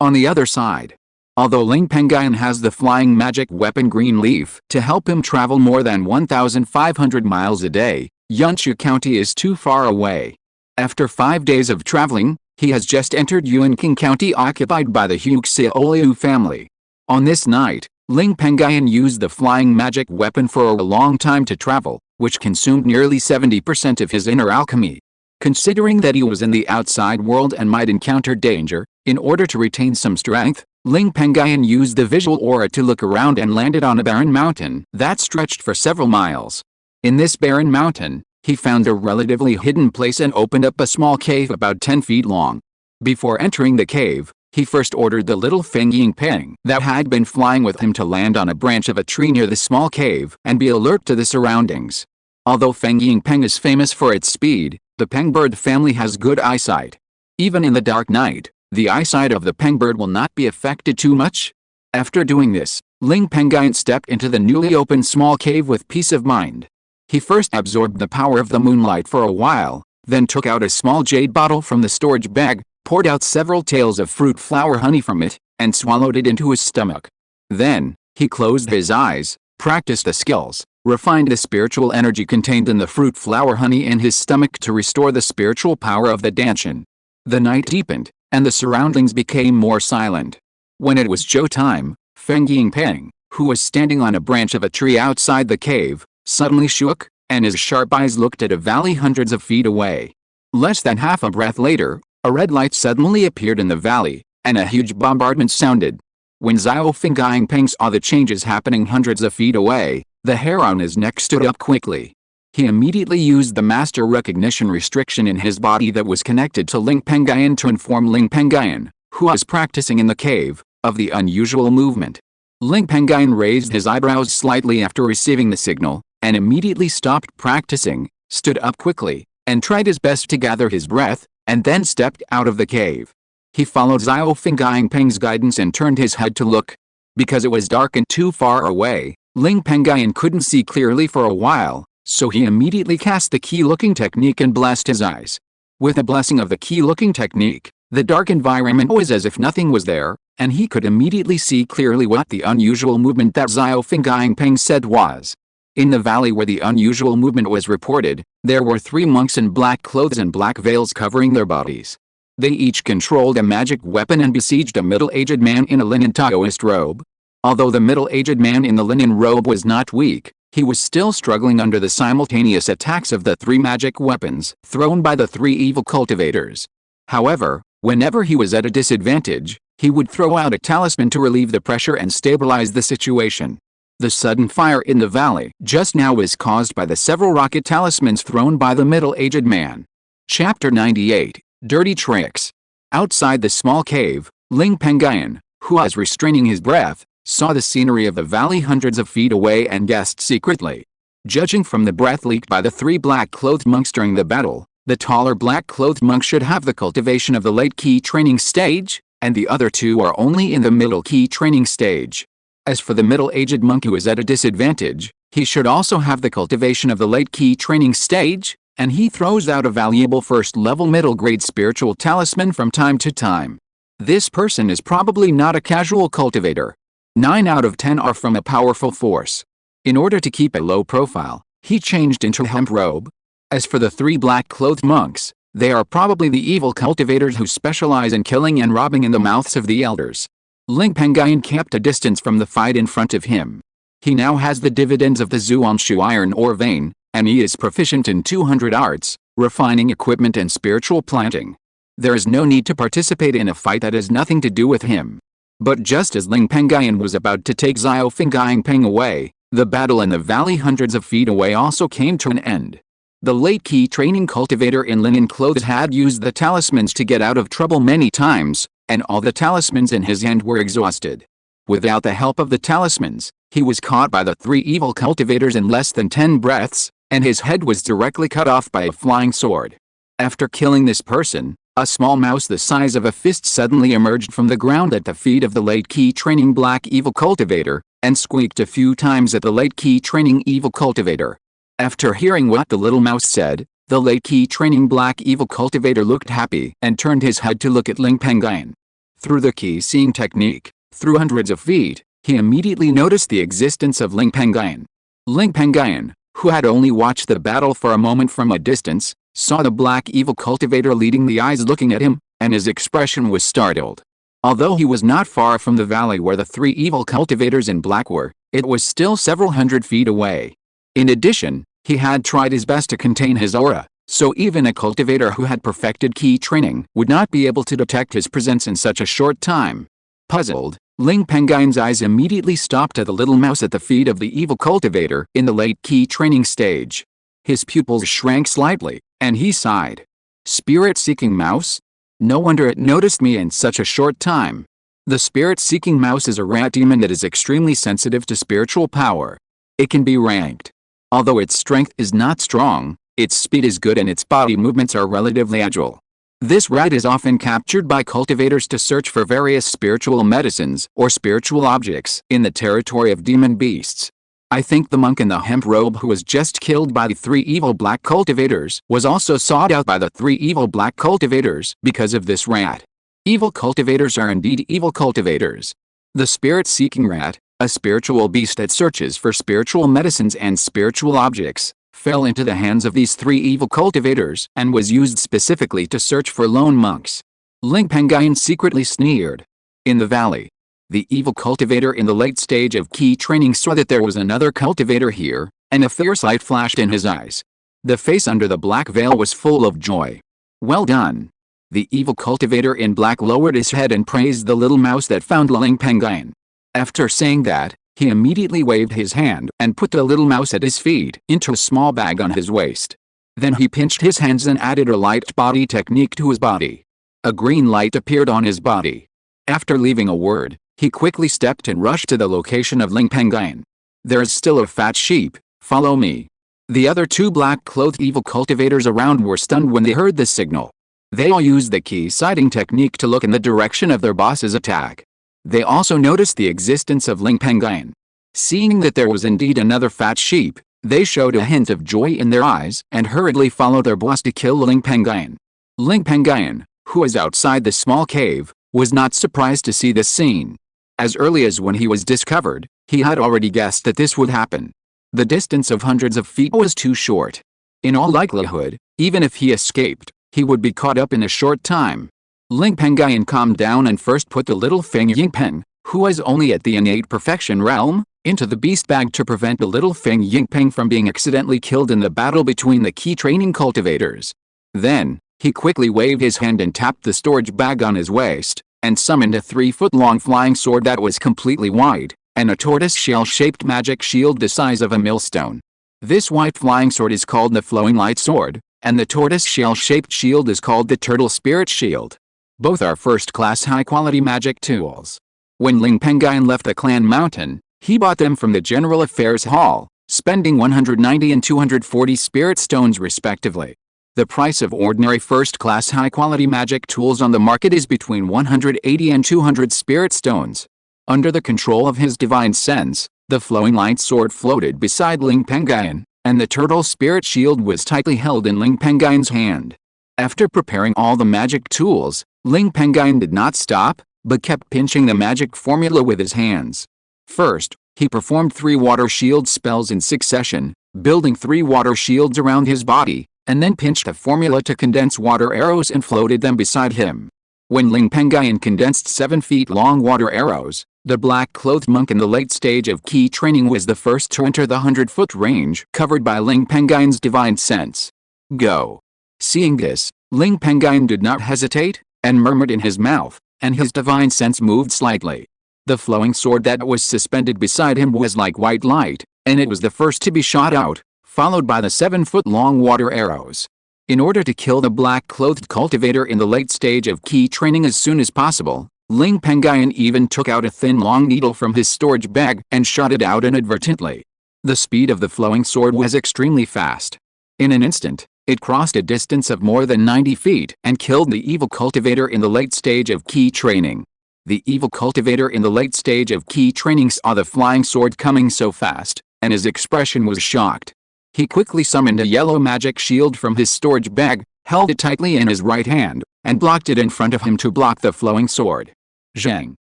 S1: On the other side, although Ling Pengyun has the flying magic weapon Green Leaf to help him travel more than 1,500 miles a day, Yunshu County is too far away. After 5 days of traveling, he has just entered Yuanqing County occupied by the Huxiaoliu family. On this night, Ling Pengyun used the flying magic weapon for a long time to travel, which consumed nearly 70% of his inner alchemy. Considering that he was in the outside world and might encounter danger, in order to retain some strength, Ling Pengyun used the visual aura to look around and landed on a barren mountain that stretched for several miles. In this barren mountain, he found a relatively hidden place and opened up a small cave about 10 feet long. Before entering the cave, he first ordered the little Feng Yingpeng that had been flying with him to land on a branch of a tree near the small cave and be alert to the surroundings. Although Feng Yingpeng is famous for its speed, the Pengbird family has good eyesight. Even in the dark night, the eyesight of the Pengbird will not be affected too much. After doing this, Ling Pengyun stepped into the newly opened small cave with peace of mind. He first absorbed the power of the moonlight for a while, then took out a small jade bottle from the storage bag, poured out several tails of fruit flower honey from it, and swallowed it into his stomach. Then, he closed his eyes, practiced the skills, refined the spiritual energy contained in the fruit flower honey in his stomach to restore the spiritual power of the dantian. The night deepened, and the surroundings became more silent. When it was Zhou time, Feng Yingpeng, who was standing on a branch of a tree outside the cave, suddenly shook, and his sharp eyes looked at a valley hundreds of feet away. Less than half a breath later, a red light suddenly appeared in the valley, and a huge bombardment sounded. When Xiao Feng saw the changes happening hundreds of feet away, the hair on his neck stood up quickly. He immediately used the master recognition restriction in his body that was connected to Ling Pengyun to inform Ling Pengyun, who was practicing in the cave, of the unusual movement. Ling Pengyun raised his eyebrows slightly after receiving the signal, and immediately stopped practicing, stood up quickly, and tried his best to gather his breath, and then stepped out of the cave. He followed Xiao Feng's guidance and turned his head to look. Because it was dark and too far away, Ling Pengyun couldn't see clearly for a while, so he immediately cast the key-looking technique and blessed his eyes. With the blessing of the key-looking technique, the dark environment was as if nothing was there, and he could immediately see clearly what the unusual movement that Xiao Feng said was. In the valley where the unusual movement was reported, there were 3 monks in black clothes and black veils covering their bodies. They each controlled a magic weapon and besieged a middle-aged man in a linen Taoist robe. Although the middle-aged man in the linen robe was not weak, he was still struggling under the simultaneous attacks of the 3 magic weapons thrown by the 3 evil cultivators. However, whenever he was at a disadvantage, he would throw out a talisman to relieve the pressure and stabilize the situation. The sudden fire in the valley just now was caused by the several rocket talismans thrown by the middle-aged man. Chapter 98, Dirty Tricks. Outside the small cave, Ling Pengyun, who was restraining his breath, saw the scenery of the valley hundreds of feet away and guessed secretly. Judging from the breath leaked by the 3 black-clothed monks during the battle, the taller black-clothed monk should have the cultivation of the late key training stage, and the other 2 are only in the middle key training stage. As for the middle-aged monk who is at a disadvantage, he should also have the cultivation of the late key training stage, and he throws out a valuable first-level middle-grade spiritual talisman from time to time. This person is probably not a casual cultivator. 9 out of 10 are from a powerful force. In order to keep a low profile, he changed into a hemp robe. As for the 3 black-clothed monks, they are probably the evil cultivators who specialize in killing and robbing in the mouths of the elders. Ling Pengyun kept a distance from the fight in front of him. He now has the dividends of the Zuanshu iron ore vein, and he is proficient in 200 arts, refining equipment and spiritual planting. There is no need to participate in a fight that has nothing to do with him. But just as Ling Pengyun was about to take Xiao Fengpeng away, the battle in the valley hundreds of feet away also came to an end. The late key training cultivator in linen clothes had used the talismans to get out of trouble many times, and all the talismans in his hand were exhausted. Without the help of the talismans, he was caught by the three evil cultivators in less than 10 breaths, and his head was directly cut off by a flying sword. After killing this person, a small mouse the size of a fist suddenly emerged from the ground at the feet of the late key training black evil cultivator, and squeaked a few times at the late key training evil cultivator. After hearing what the little mouse said, the late key training black evil cultivator looked happy and turned his head to look at Ling Pengyun. Through the key seeing technique, through hundreds of feet, he immediately noticed the existence of Ling Pengyun. Ling Pengyun, who had only watched the battle for a moment from a distance, saw the black evil cultivator leading the eyes looking at him, and his expression was startled. Although he was not far from the valley where the three evil cultivators in black were, it was still several hundred feet away. In addition, he had tried his best to contain his aura, so even a cultivator who had perfected key training would not be able to detect his presence in such a short time. Puzzled, Ling Pengyun's eyes immediately stopped at the little mouse at the feet of the evil cultivator in the late key training stage. His pupils shrank slightly, and he sighed. Spirit-seeking mouse? No wonder it noticed me in such a short time. The spirit-seeking mouse is a rat demon that is extremely sensitive to spiritual power. It can be ranked. Although its strength is not strong, its speed is good and its body movements are relatively agile. This rat is often captured by cultivators to search for various spiritual medicines or spiritual objects in the territory of demon beasts. I think the monk in the hemp robe who was just killed by the three evil black cultivators was also sought out by the three evil black cultivators because of this rat. Evil cultivators are indeed evil cultivators. The spirit-seeking rat, a spiritual beast that searches for spiritual medicines and spiritual objects, fell into the hands of these three evil cultivators and was used specifically to search for lone monks. Ling Pengyun secretly sneered. In the valley, the evil cultivator in the late stage of key training saw that there was another cultivator here, and a fierce light flashed in his eyes. The face under the black veil was full of joy. Well done. The evil cultivator in black lowered his head and praised the little mouse that found Ling Pengyun. After saying that, he immediately waved his hand and put the little mouse at his feet into a small bag on his waist. Then he pinched his hands and added a light body technique to his body. A green light appeared on his body. After leaving a word, he quickly stepped and rushed to the location of Ling Pengyun. There is still a fat sheep, follow me. The other two black-clothed evil cultivators around were stunned when they heard this signal. They all used the key sighting technique to look in the direction of their boss's attack. They also noticed the existence of Ling Pengyun. Seeing that there was indeed another fat sheep, they showed a hint of joy in their eyes and hurriedly followed their boss to kill Ling Pengyun. Ling Pengyun, who was outside the small cave, was not surprised to see this scene. As early as when he was discovered, he had already guessed that this would happen. The distance of hundreds of feet was too short. In all likelihood, even if he escaped, he would be caught up in a short time. Ling Pengyun calmed down and first put the little Feng Yingpeng, who was only at the innate perfection realm, into the beast bag to prevent the little Feng Yingpeng from being accidentally killed in the battle between the key training cultivators. Then, he quickly waved his hand and tapped the storage bag on his waist, and summoned a 3-foot-long flying sword that was completely white, and a tortoise-shell-shaped magic shield the size of a millstone. This white flying sword is called the Flowing Light Sword, and the tortoise-shell-shaped shield is called the Turtle Spirit Shield. Both are first-class high-quality magic tools. When Ling Pengyun left the clan mountain, he bought them from the General Affairs Hall, spending 190 and 240 spirit stones respectively. The price of ordinary first-class high-quality magic tools on the market is between 180 and 200 spirit stones. Under the control of his divine sense, the flowing light sword floated beside Ling Pengyun, and the turtle spirit shield was tightly held in Ling Pengyun's hand. After preparing all the magic tools, Ling Pengyun did not stop, but kept pinching the magic formula with his hands. First, he performed 3 water shield spells in succession, building 3 water shields around his body, and then pinched the formula to condense water arrows and floated them beside him. When Ling Pengyun condensed 7-feet-long water arrows, the black-clothed monk in the late stage of key training was the first to enter the 100-foot range covered by Ling Pengyun's divine sense. Go. Seeing this, Ling Pengyun did not hesitate, and murmured in his mouth, and his divine sense moved slightly. The flowing sword that was suspended beside him was like white light, and it was the first to be shot out, followed by the 7-foot-long water arrows. In order to kill the black-clothed cultivator in the late stage of key training as soon as possible, Ling Pengyun even took out a thin long needle from his storage bag and shot it out inadvertently. The speed of the flowing sword was extremely fast. In an instant, it crossed a distance of more than 90 feet and killed the evil cultivator in the late stage of key training. The evil cultivator in the late stage of key training saw the flying sword coming so fast, and his expression was shocked. He quickly summoned a yellow magic shield from his storage bag, held it tightly in his right hand, and blocked it in front of him to block the flowing sword. Zhang.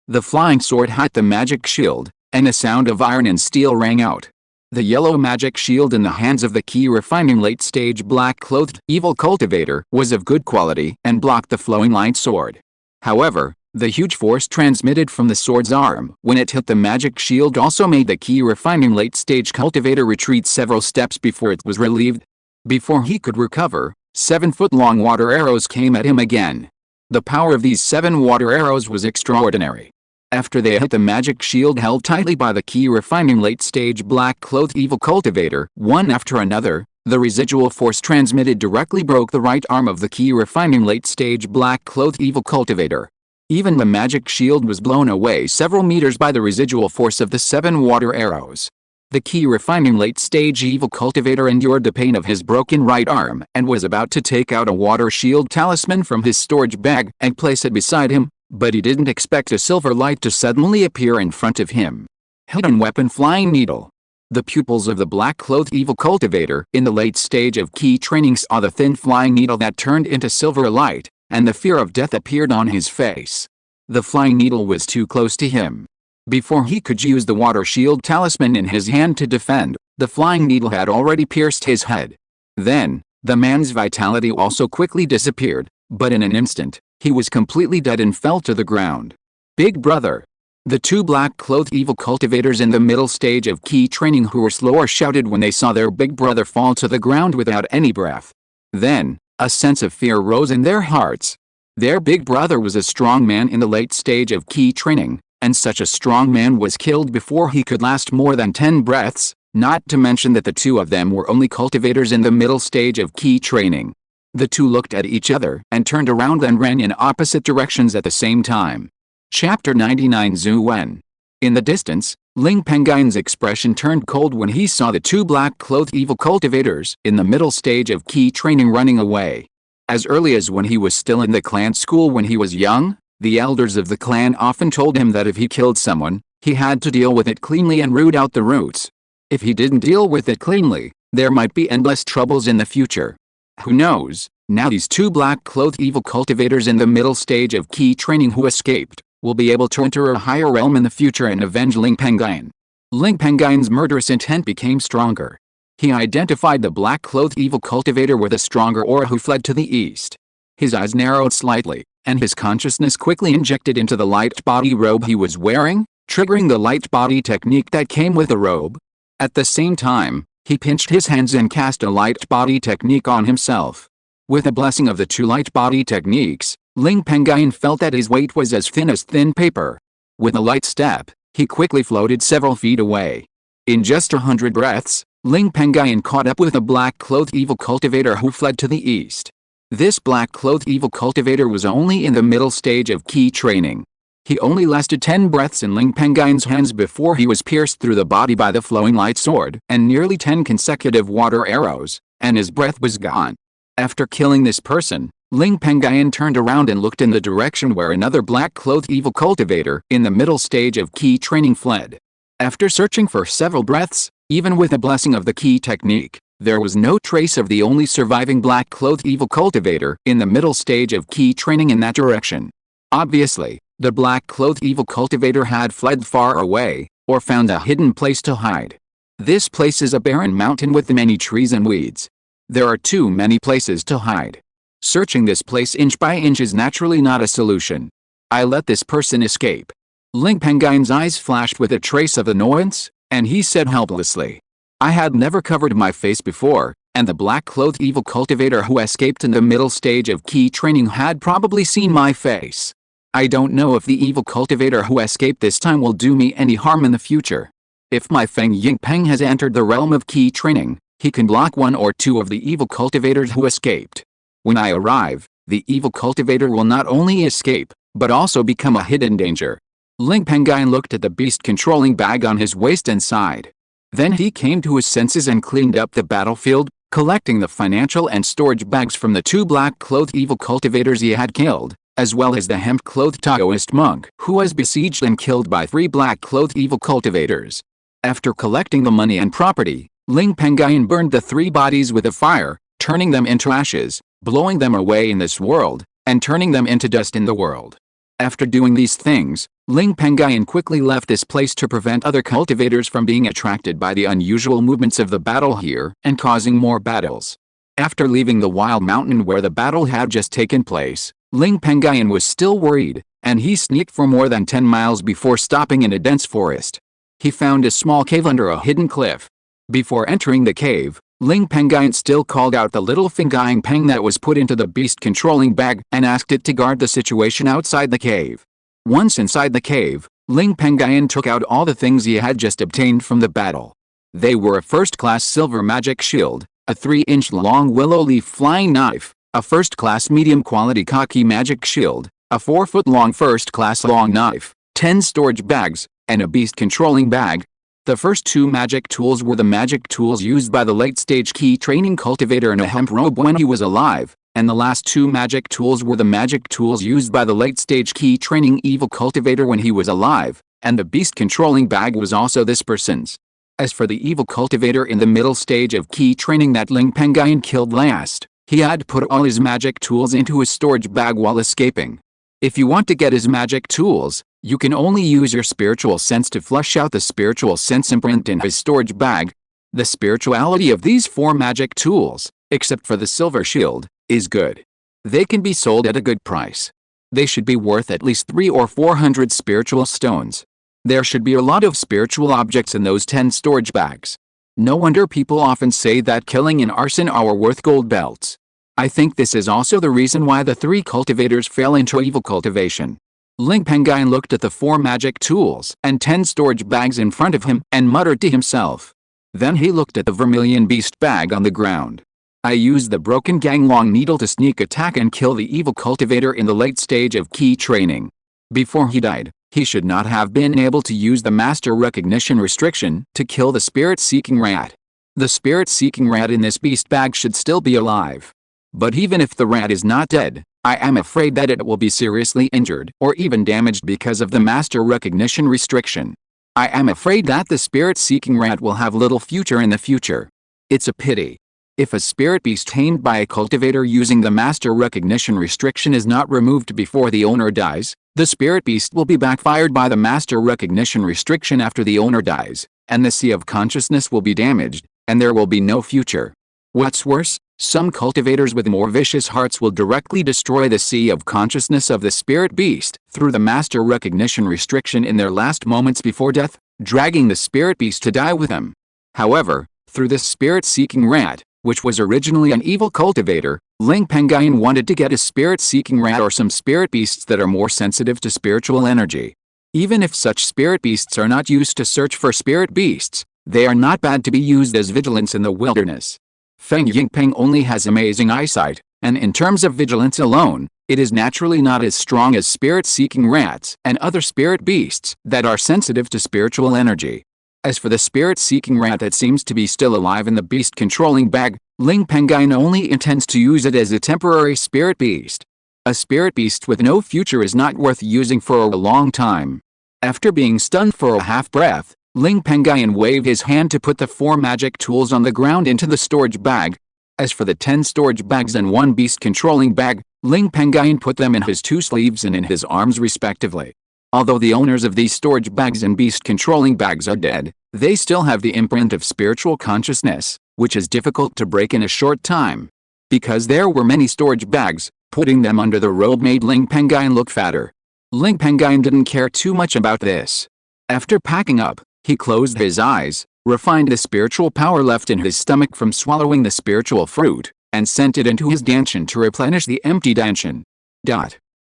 S1: The flying sword hit the magic shield, and a sound of iron and steel rang out. The yellow magic shield in the hands of the key refining late-stage black-clothed evil cultivator was of good quality and blocked the flowing light sword. However, the huge force transmitted from the sword's arm when it hit the magic shield also made the key refining late-stage cultivator retreat several steps before it was relieved. Before he could recover, 7-foot-long water arrows came at him again. The power of these 7 water arrows was extraordinary. After they hit the magic shield held tightly by the key refining late-stage black-clothed evil cultivator, one after another, the residual force transmitted directly broke the right arm of the key refining late-stage black-clothed evil cultivator. Even the magic shield was blown away several meters by the residual force of the 7 water arrows. The key refining late-stage evil cultivator endured the pain of his broken right arm and was about to take out a water shield talisman from his storage bag and place it beside him, but he didn't expect a silver light to suddenly appear in front of him. Hidden weapon flying needle. The pupils of the black-clothed evil cultivator in the late stage of key training saw the thin flying needle that turned into silver light, and the fear of death appeared on his face. The flying needle was too close to him. Before he could use the water shield talisman in his hand to defend, the flying needle had already pierced his head. Then, the man's vitality also quickly disappeared, but in an instant, he was completely dead and fell to the ground. Big brother. The 2 black-clothed evil cultivators in the middle stage of key training who were slower shouted when they saw their big brother fall to the ground without any breath. Then, a sense of fear rose in their hearts. Their big brother was a strong man in the late stage of key training, and such a strong man was killed before he could last more than 10 breaths, not to mention that the 2 of them were only cultivators in the middle stage of key training. The 2 looked at each other and turned around and ran in opposite directions at the same time. Chapter 99 Zhu Wen. In the distance, Ling Pengyun's expression turned cold when he saw the 2 black-clothed evil cultivators in the middle stage of key training running away. As early as when he was still in the clan school when he was young, the elders of the clan often told him that if he killed someone, he had to deal with it cleanly and root out the roots. If he didn't deal with it cleanly, there might be endless troubles in the future. Who knows, now these 2 black-clothed evil cultivators in the middle stage of key training who escaped will be able to enter a higher realm in the future and avenge Ling Pengyun. Ling Pengyun's murderous intent became stronger. He identified the black-clothed evil cultivator with a stronger aura who fled to the east. His eyes narrowed slightly, and his consciousness quickly injected into the light body robe he was wearing, triggering the light body technique that came with the robe. At the same time, he pinched his hands and cast a light body technique on himself. With the blessing of the 2 light body techniques, Ling Pengyun felt that his weight was as thin paper. With a light step, he quickly floated several feet away. In just 100 breaths, Ling Pengyun caught up with a black-clothed evil cultivator who fled to the east. This black-clothed evil cultivator was only in the middle stage of key training. He only lasted 10 breaths in Ling Pengyun's hands before he was pierced through the body by the flowing light sword and nearly 10 consecutive water arrows, and his breath was gone. After killing this person, Ling Pengyun turned around and looked in the direction where another black-clothed evil cultivator in the middle stage of key training fled. After searching for several breaths, even with the blessing of the key technique, there was no trace of the only surviving black-clothed evil cultivator in the middle stage of key training in that direction. Obviously, the black-clothed evil cultivator had fled far away, or found a hidden place to hide. This place is a barren mountain with many trees and weeds. There are too many places to hide. Searching this place inch by inch is naturally not a solution. I let this person escape. Ling Pengyun's eyes flashed with a trace of annoyance, and he said helplessly. I had never covered my face before, and the black-clothed evil cultivator who escaped in the middle stage of key training had probably seen my face. I don't know if the evil cultivator who escaped this time will do me any harm in the future. If my Feng Yingpeng has entered the realm of key training, he can block one or two of the evil cultivators who escaped. When I arrive, the evil cultivator will not only escape, but also become a hidden danger. Ling Pengyun looked at the beast-controlling bag on his waist and sighed. Then he came to his senses and cleaned up the battlefield, collecting the financial and storage bags from the 2 black-clothed evil cultivators he had killed, as well as the hemp-clothed Taoist monk who was besieged and killed by 3 black-clothed evil cultivators. After collecting the money and property, Ling Pengyun burned the 3 bodies with a fire, turning them into ashes, blowing them away in this world, and turning them into dust in the world. After doing these things, Ling Pengyun quickly left this place to prevent other cultivators from being attracted by the unusual movements of the battle here and causing more battles. After leaving the wild mountain where the battle had just taken place, Ling Pengyun was still worried, and he sneaked for more than 10 miles before stopping in a dense forest. He found a small cave under a hidden cliff. Before entering the cave, Ling Pengyun still called out the little Feng Peng that was put into the beast-controlling bag and asked it to guard the situation outside the cave. Once inside the cave, Ling Pengyun took out all the things he had just obtained from the battle. They were a first-class silver magic shield, a 3-inch long willow leaf flying knife, a first-class medium-quality khaki magic shield, a 4-foot-long first-class long knife, 10 storage bags, and a beast-controlling bag. The first 2 magic tools were the magic tools used by the late-stage key training cultivator in a hemp robe when he was alive, and the last 2 magic tools were the magic tools used by the late-stage key training evil cultivator when he was alive, and the beast-controlling bag was also this person's. As for the evil cultivator in the middle stage of key training that Ling Pengyun killed last, he had put all his magic tools into his storage bag while escaping. If you want to get his magic tools, you can only use your spiritual sense to flush out the spiritual sense imprint in his storage bag. The spirituality of these 4 magic tools, except for the silver shield, is good. They can be sold at a good price. They should be worth at least 300 or 400 spiritual stones. There should be a lot of spiritual objects in those 10 storage bags. No wonder people often say that killing and arson are worth gold belts. I think this is also the reason why the 3 cultivators fell into evil cultivation. Ling Pengyun looked at the 4 magic tools and 10 storage bags in front of him and muttered to himself. Then he looked at the vermilion beast bag on the ground. I used the broken ganglong needle to sneak attack and kill the evil cultivator in the late stage of key training. Before he died, he should not have been able to use the master recognition restriction to kill the spirit-seeking rat. The spirit-seeking rat in this beast bag should still be alive. But even if the rat is not dead, I am afraid that it will be seriously injured or even damaged because of the master recognition restriction. I am afraid that the spirit-seeking rat will have little future in the future. It's a pity. If a spirit beast tamed by a cultivator using the master recognition restriction is not removed before the owner dies, the spirit beast will be backfired by the master recognition restriction after the owner dies, and the sea of consciousness will be damaged, and there will be no future. What's worse, some cultivators with more vicious hearts will directly destroy the sea of consciousness of the spirit beast through the master recognition restriction in their last moments before death, dragging the spirit beast to die with them. However, through this spirit-seeking rat, which was originally an evil cultivator, Ling Pengyun wanted to get a spirit-seeking rat or some spirit beasts that are more sensitive to spiritual energy. Even if such spirit beasts are not used to search for spirit beasts, they are not bad to be used as vigilance in the wilderness. Feng Yingpeng only has amazing eyesight, and in terms of vigilance alone, it is naturally not as strong as spirit-seeking rats and other spirit beasts that are sensitive to spiritual energy. As for the spirit-seeking rat that seems to be still alive in the beast-controlling bag, Ling Pengyun only intends to use it as a temporary spirit beast. A spirit beast with no future is not worth using for a long time. After being stunned for a half-breath, Ling Pengyun waved his hand to put the 4 magic tools on the ground into the storage bag. As for the 10 storage bags and 1 beast-controlling bag, Ling Pengyun put them in his 2 sleeves and in his arms respectively. Although the owners of these storage bags and beast-controlling bags are dead, they still have the imprint of spiritual consciousness, which is difficult to break in a short time. Because there were many storage bags, putting them under the robe made Ling Pengyun look fatter. Ling Pengyun didn't care too much about this. After packing up, he closed his eyes, refined the spiritual power left in his stomach from swallowing the spiritual fruit, and sent it into his dantian to replenish the empty dantian.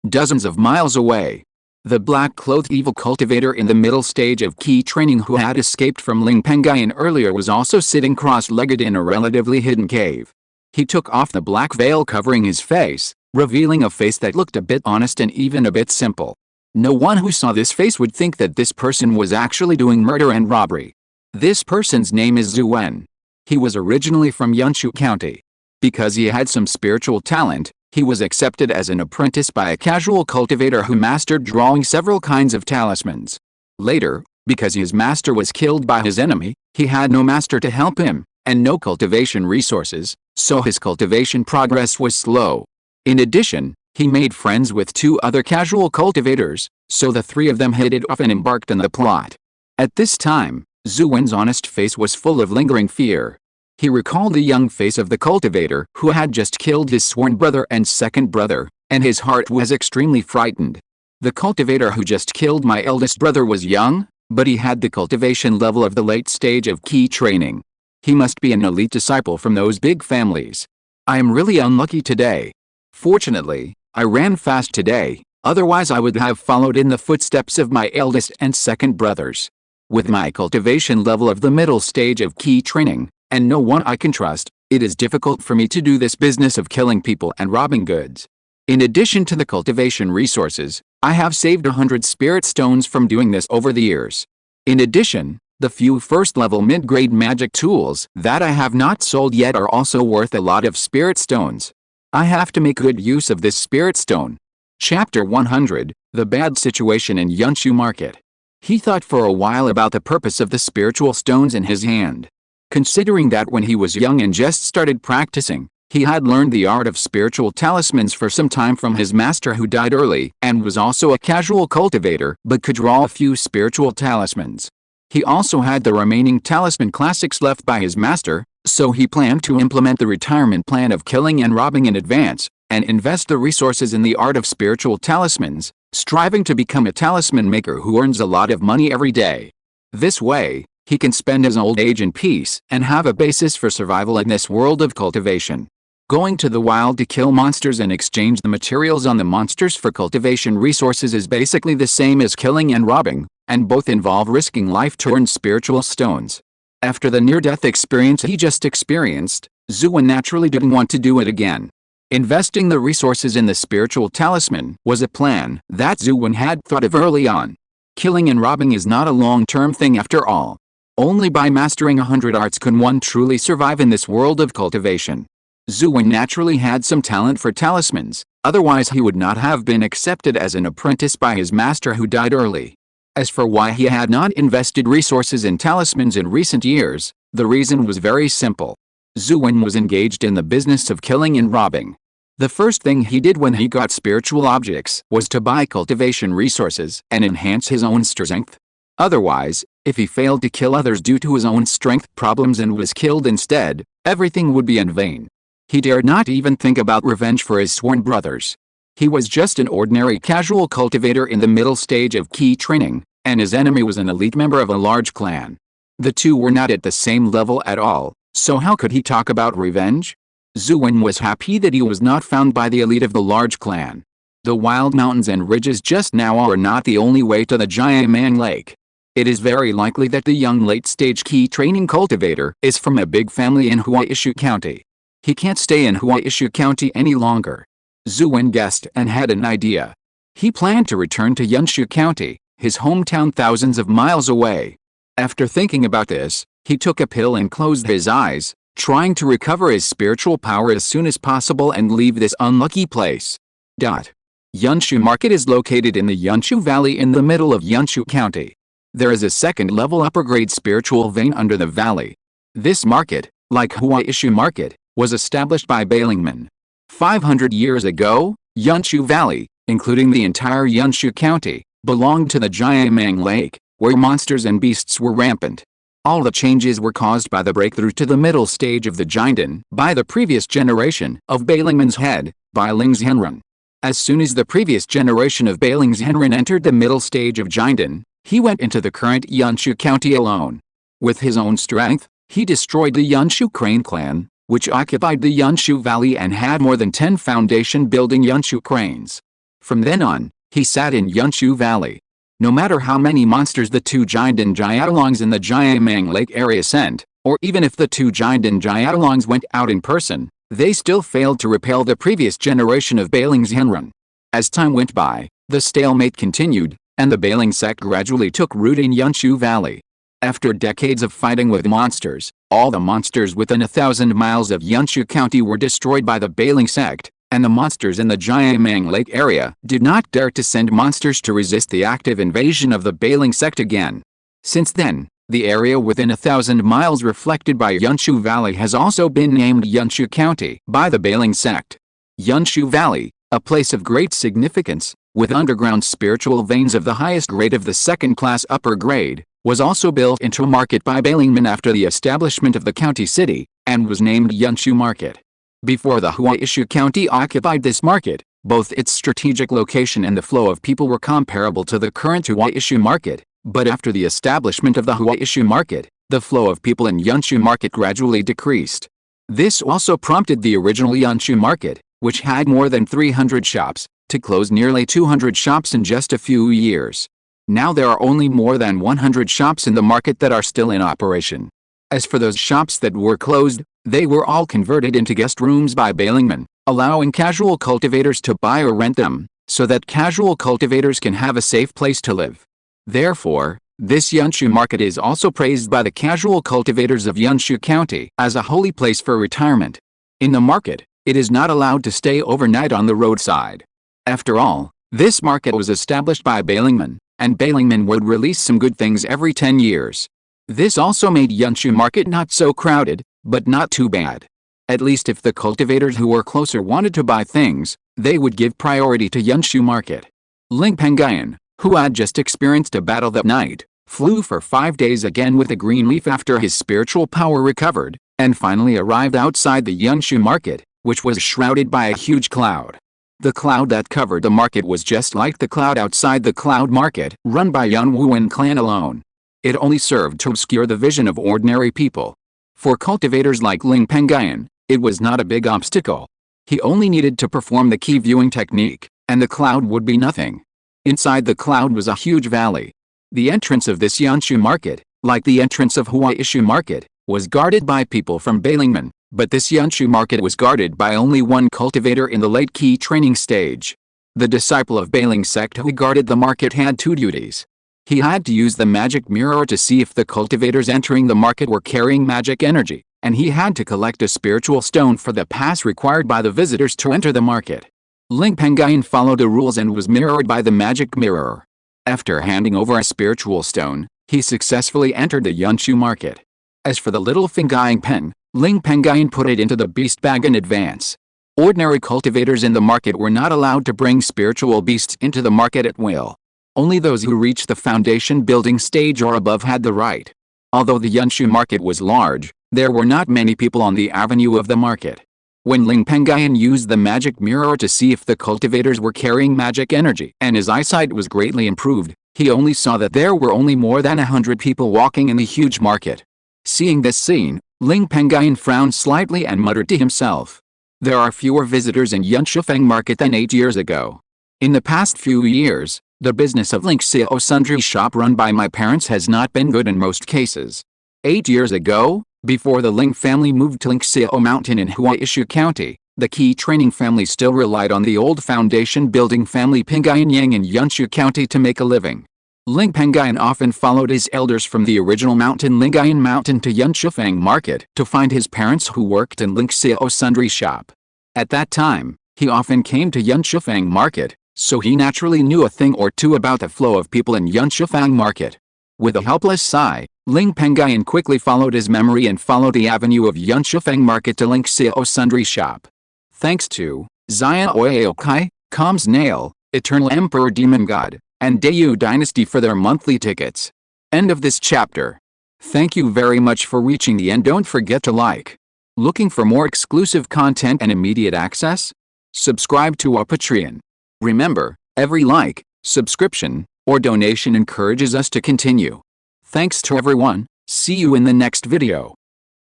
S1: Dozens of miles away, the black-clothed evil cultivator in the middle stage of key training who had escaped from Ling Pengyun earlier was also sitting cross-legged in a relatively hidden cave. He took off the black veil covering his face, revealing a face that looked a bit honest and even a bit simple. No one who saw this face would think that this person was actually doing murder and robbery. This person's name is Zhu Wen. He was originally from Yunqiu County. Because he had some spiritual talent, he was accepted as an apprentice by a casual cultivator who mastered drawing several kinds of talismans. Later, because his master was killed by his enemy, he had no master to help him, and no cultivation resources, so his cultivation progress was slow. In addition, he made friends with two other casual cultivators, so the three of them hit it off and embarked on the plot. At this time, Zhu Wen's honest face was full of lingering fear. He recalled the young face of the cultivator who had just killed his sworn brother and second brother, and his heart was extremely frightened. The cultivator who just killed my eldest brother was young, but he had the cultivation level of the late stage of key training. He must be an elite disciple from those big families. I am really unlucky today. Fortunately, I ran fast today, otherwise I would have followed in the footsteps of my eldest and second brothers. With my cultivation level of the middle stage of key training, and no one I can trust, it is difficult for me to do this business of killing people and robbing goods. In addition to the cultivation resources, I have saved 100 spirit stones from doing this over the years. In addition, the few first-level mid-grade magic tools that I have not sold yet are also worth a lot of spirit stones. I have to make good use of this spirit stone. Chapter 100, The Bad Situation in Yunqiu Market. He thought for a while about the purpose of the spiritual stones in his hand. Considering that when he was young and just started practicing, he had learned the art of spiritual talismans for some time from his master who died early and was also a casual cultivator but could draw a few spiritual talismans. He also had the remaining talisman classics left by his master, so he planned to implement the retirement plan of killing and robbing in advance, and invest the resources in the art of spiritual talismans, striving to become a talisman maker who earns a lot of money every day. This way, he can spend his old age in peace and have a basis for survival in this world of cultivation. Going to the wild to kill monsters and exchange the materials on the monsters for cultivation resources is basically the same as killing and robbing, and both involve risking life to earn spiritual stones. After the near-death experience he just experienced, Zhu Wen naturally didn't want to do it again. Investing the resources in the spiritual talisman was a plan that Zhu Wen had thought of early on. Killing and robbing is not a long-term thing after all. Only by mastering 100 arts can one truly survive in this world of cultivation. Zhu Wen naturally had some talent for talismans, otherwise he would not have been accepted as an apprentice by his master who died early. As for why he had not invested resources in talismans in recent years, the reason was very simple. Zhu Wen was engaged in the business of killing and robbing. The first thing he did when he got spiritual objects was to buy cultivation resources and enhance his own strength. Otherwise, if he failed to kill others due to his own strength problems and was killed instead, everything would be in vain. He dared not even think about revenge for his sworn brothers. He was just an ordinary casual cultivator in the middle stage of key training, and his enemy was an elite member of a large clan. The two were not at the same level at all, so how could he talk about revenge? Zhu Wen was happy that he was not found by the elite of the large clan. The wild mountains and ridges just now are not the only way to the Jiamang Lake. It is very likely that the young late-stage key training cultivator is from a big family in Huaishu County. He can't stay in Huaishu County any longer. Zhu Wen guessed and had an idea. He planned to return to Yunqiu County, his hometown thousands of miles away. After thinking about this, he took a pill and closed his eyes, trying to recover his spiritual power as soon as possible and leave this unlucky place. Yunqiu Market is located in the Yunqiu Valley in the middle of Yunqiu County. There is a second-level upper-grade spiritual vein under the valley. This market, like Huaishu Market, was established by Bailingmen. 500 years ago, Yunqiu Valley, including the entire Yunqiu County, belonged to the Jiamang Lake, where monsters and beasts were rampant. All the changes were caused by the breakthrough to the middle stage of the Jinden by the previous generation of Bailingmen's head, by Lingxiao. As soon as the previous generation of Lingxiao entered the middle stage of Jinden, he went into the current Yunqiu County alone. With his own strength, he destroyed the Yunshu Crane clan, which occupied the Yunshu Valley and had more than 10 foundation-building Yunshu cranes. From then on, he sat in Yunshu Valley. No matter how many monsters the two giant Jiaolongs in the Jiamang Lake area sent, or even if the two giant Jiaolongs went out in person, they still failed to repel the previous generation of Bailing Xianrun. As time went by, the stalemate continued, and the Bailing sect gradually took root in Yunshu Valley. After decades of fighting with monsters, all the monsters within 1,000 miles of Yunshu County were destroyed by the Bailing sect, and the monsters in the Jiamang Lake area did not dare to send monsters to resist the active invasion of the Bailing sect again. Since then, the area within 1,000 miles reflected by Yunshu Valley has also been named Yunshu County by the Bailing sect. Yunshu Valley, a place of great significance, with underground spiritual veins of the highest grade of the second-class upper grade, was also built into a market by Bailingmen after the establishment of the county city, and was named Yunshu Market. Before the Huaishu County occupied this market, both its strategic location and the flow of people were comparable to the current Huaishu Market, but after the establishment of the Huaishu Market, the flow of people in Yunshu Market gradually decreased. This also prompted the original Yunshu Market, which had more than 300 shops, to close nearly 200 shops in just a few years. Now there are only more than 100 shops in the market that are still in operation. As for those shops that were closed, they were all converted into guest rooms by Bailingmen, allowing casual cultivators to buy or rent them, so that casual cultivators can have a safe place to live. Therefore, this Yunshu market is also praised by the casual cultivators of Yunshu County as a holy place for retirement. In the market, it is not allowed to stay overnight on the roadside. After all, this market was established by Bailingmen, and Bailingmen would release some good things every 10 years. This also made Yunshu market not so crowded, but not too bad. At least if the cultivators who were closer wanted to buy things, they would give priority to Yunshu market. Ling Pengyun, who had just experienced a battle that night, flew for 5 days again with a green leaf after his spiritual power recovered, and finally arrived outside the Yunshu market, which was shrouded by a huge cloud. The cloud that covered the market was just like the cloud outside the cloud market, run by Yun Wuan clan alone. It only served to obscure the vision of ordinary people. For cultivators like Ling Pengyun, it was not a big obstacle. He only needed to perform the key viewing technique, and the cloud would be nothing. Inside the cloud was a huge valley. The entrance of this Yunshu market, like the entrance of Huaishu market, was guarded by people from Bailingmen, but this Yunshu market was guarded by only one cultivator in the late key training stage. The disciple of Bailing sect who guarded the market had two duties. He had to use the magic mirror to see if the cultivators entering the market were carrying magic energy, and he had to collect a spiritual stone for the pass required by the visitors to enter the market. Ling Pengyun followed the rules and was mirrored by the magic mirror. After handing over a spiritual stone, he successfully entered the Yunshu market. As for the little Fenggying pen, Ling Pengyun put it into the beast bag in advance. Ordinary cultivators in the market were not allowed to bring spiritual beasts into the market at will. Only those who reached the foundation building stage or above had the right. Although the Yunshu market was large, there were not many people on the avenue of the market. When Ling Pengyun used the magic mirror to see if the cultivators were carrying magic energy and his eyesight was greatly improved, he only saw that there were only more than 100 people walking in the huge market. Seeing this scene, Ling Pengyun frowned slightly and muttered to himself, "There are fewer visitors in Yunshufeng market than 8 years ago. In the past few years, the business of Lingxiao sundry shop run by my parents has not been good in most cases. 8 years ago, before the Ling family moved to Lingxiao Mountain in Huaishu County, the key training family still relied on the old foundation building family Pengyun Yang in Yunshu County to make a living. Ling Pengyun often followed his elders from the original mountain Lingxiao Mountain to Yunshufeng Market to find his parents who worked in Lingxiao sundry shop. At that time, he often came to Yunshufeng Market, so he naturally knew a thing or two about the flow of people in Yunshufeng Market. With a helpless sigh, Ling Pengyun quickly followed his memory and followed the avenue of Yunshufeng Market to Lingxiao sundry shop. Thanks to Xian Oaokai, Com's Nail, Eternal Emperor Demon God, and Dayu Dynasty for their monthly tickets. End of this chapter. Thank you very much for reaching the end. Don't forget to like. Looking for more exclusive content and immediate access? Subscribe to our Patreon. Remember, every like, subscription, or donation encourages us to continue. Thanks to everyone. See you in the next video.